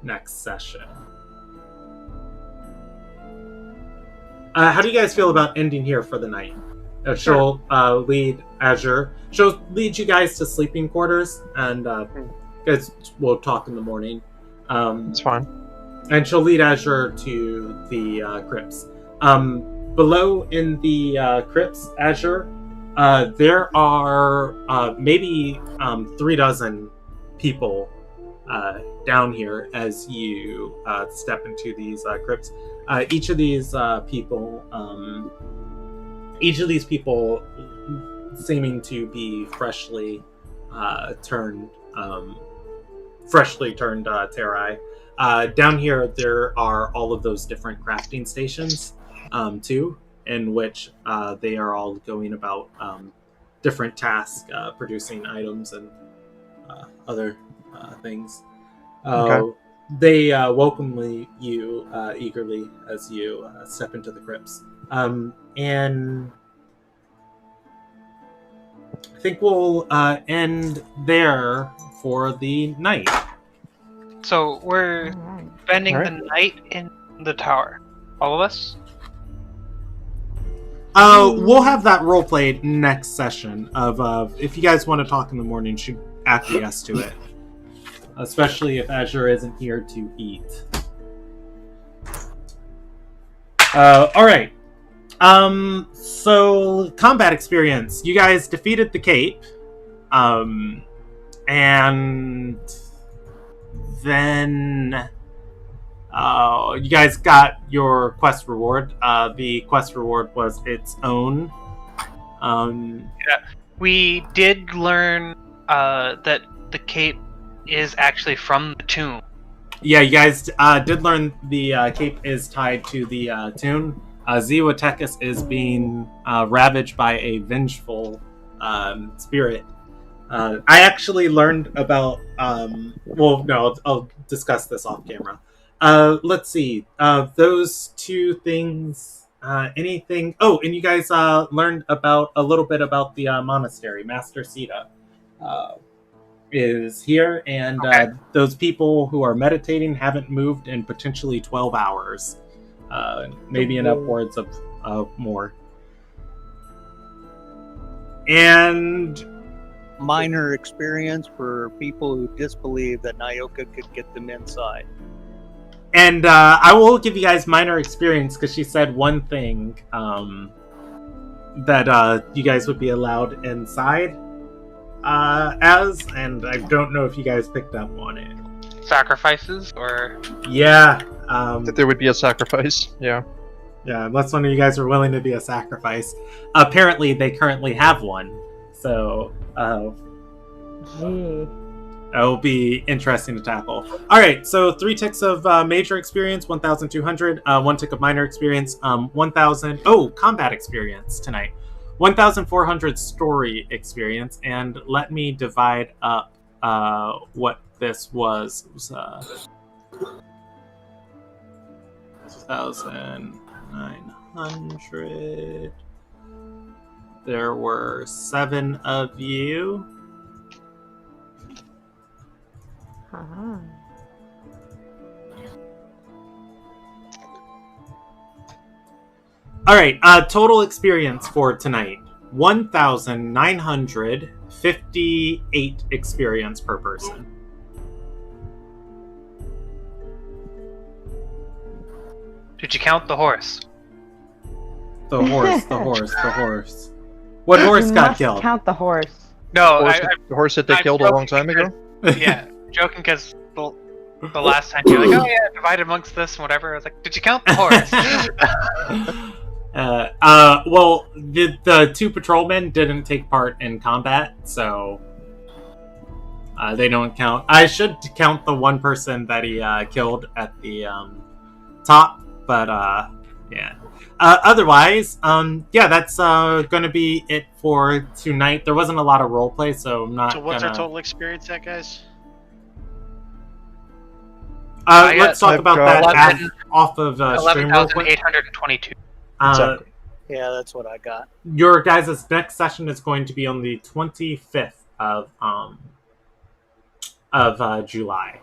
next session. How do you guys feel about ending here for the night? She'll lead Azure. She'll lead you guys to sleeping quarters, and guys will talk in the morning. It's fine. And she'll lead Azure to the crypts. Below in the crypts, Azure, there are maybe 36 people down here as you step into these crypts. Each of these people seeming to be freshly turned Terai. Down here, there are all of those different crafting stations, too, in which they are all going about different tasks, producing items and other things. Okay. They welcome you eagerly as you step into the crypts. And I think we'll end there for the night. So we're spending the night in the tower. All of us? We'll have that role played next session of if you guys want to talk in the morning, should acquiesce to it. Especially if Azure isn't here to eat. Alright. So combat experience. You guys defeated the Cape. And then you guys got your quest reward. The quest reward was its own. We did learn that the Cape is actually from the tomb. Yeah, you guys did learn the Cape is tied to the tomb. Ziwatekis is being ravaged by a vengeful spirit. I actually learned about... I'll discuss this off camera. Let's see. Those two things... anything... Oh, and you guys learned about a little bit about the monastery. Master Sita is here, and those people who are meditating haven't moved in potentially 12 hours. Maybe in upwards of more. And... minor experience for people who disbelieve that Nyoka could get them inside. And I will give you guys minor experience because she said one thing that you guys would be allowed inside and I don't know if you guys picked up on it. Sacrifices, or... Yeah. That there would be a sacrifice, yeah. Yeah, unless one of you guys are willing to be a sacrifice. Apparently, they currently have one. So, it'll be interesting to tackle. Alright, so 3 ticks of major experience, 1,200. 1 tick of minor experience, 1,000... Oh, combat experience tonight. 1,400 story experience, and let me divide up what this was. It was 2,900. There were 7 of you. Alright, total experience for tonight. 1,958 experience per person. Did you count the horse? The horse. What horse got killed? Count the horse. No, The horse that they killed a long time ago? Yeah. joking because the last time you're like, oh yeah, divided amongst this and whatever. I was like, did you count the horse? Well, the 2 patrolmen didn't take part in combat, so they don't count. I should count the 1 person that he killed at the top, but yeah. Otherwise, yeah, that's going to be it for tonight. There wasn't a lot of roleplay, so I'm not. So what's our total experience at, guys? Let's talk about that 11 off of stream real quick. 11,822. Exactly. Yeah, that's what I got. Your guys' next session is going to be on the 25th of July.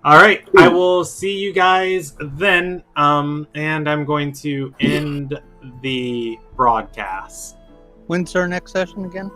All right, I will see you guys then, and I'm going to end the broadcast. When's our next session again?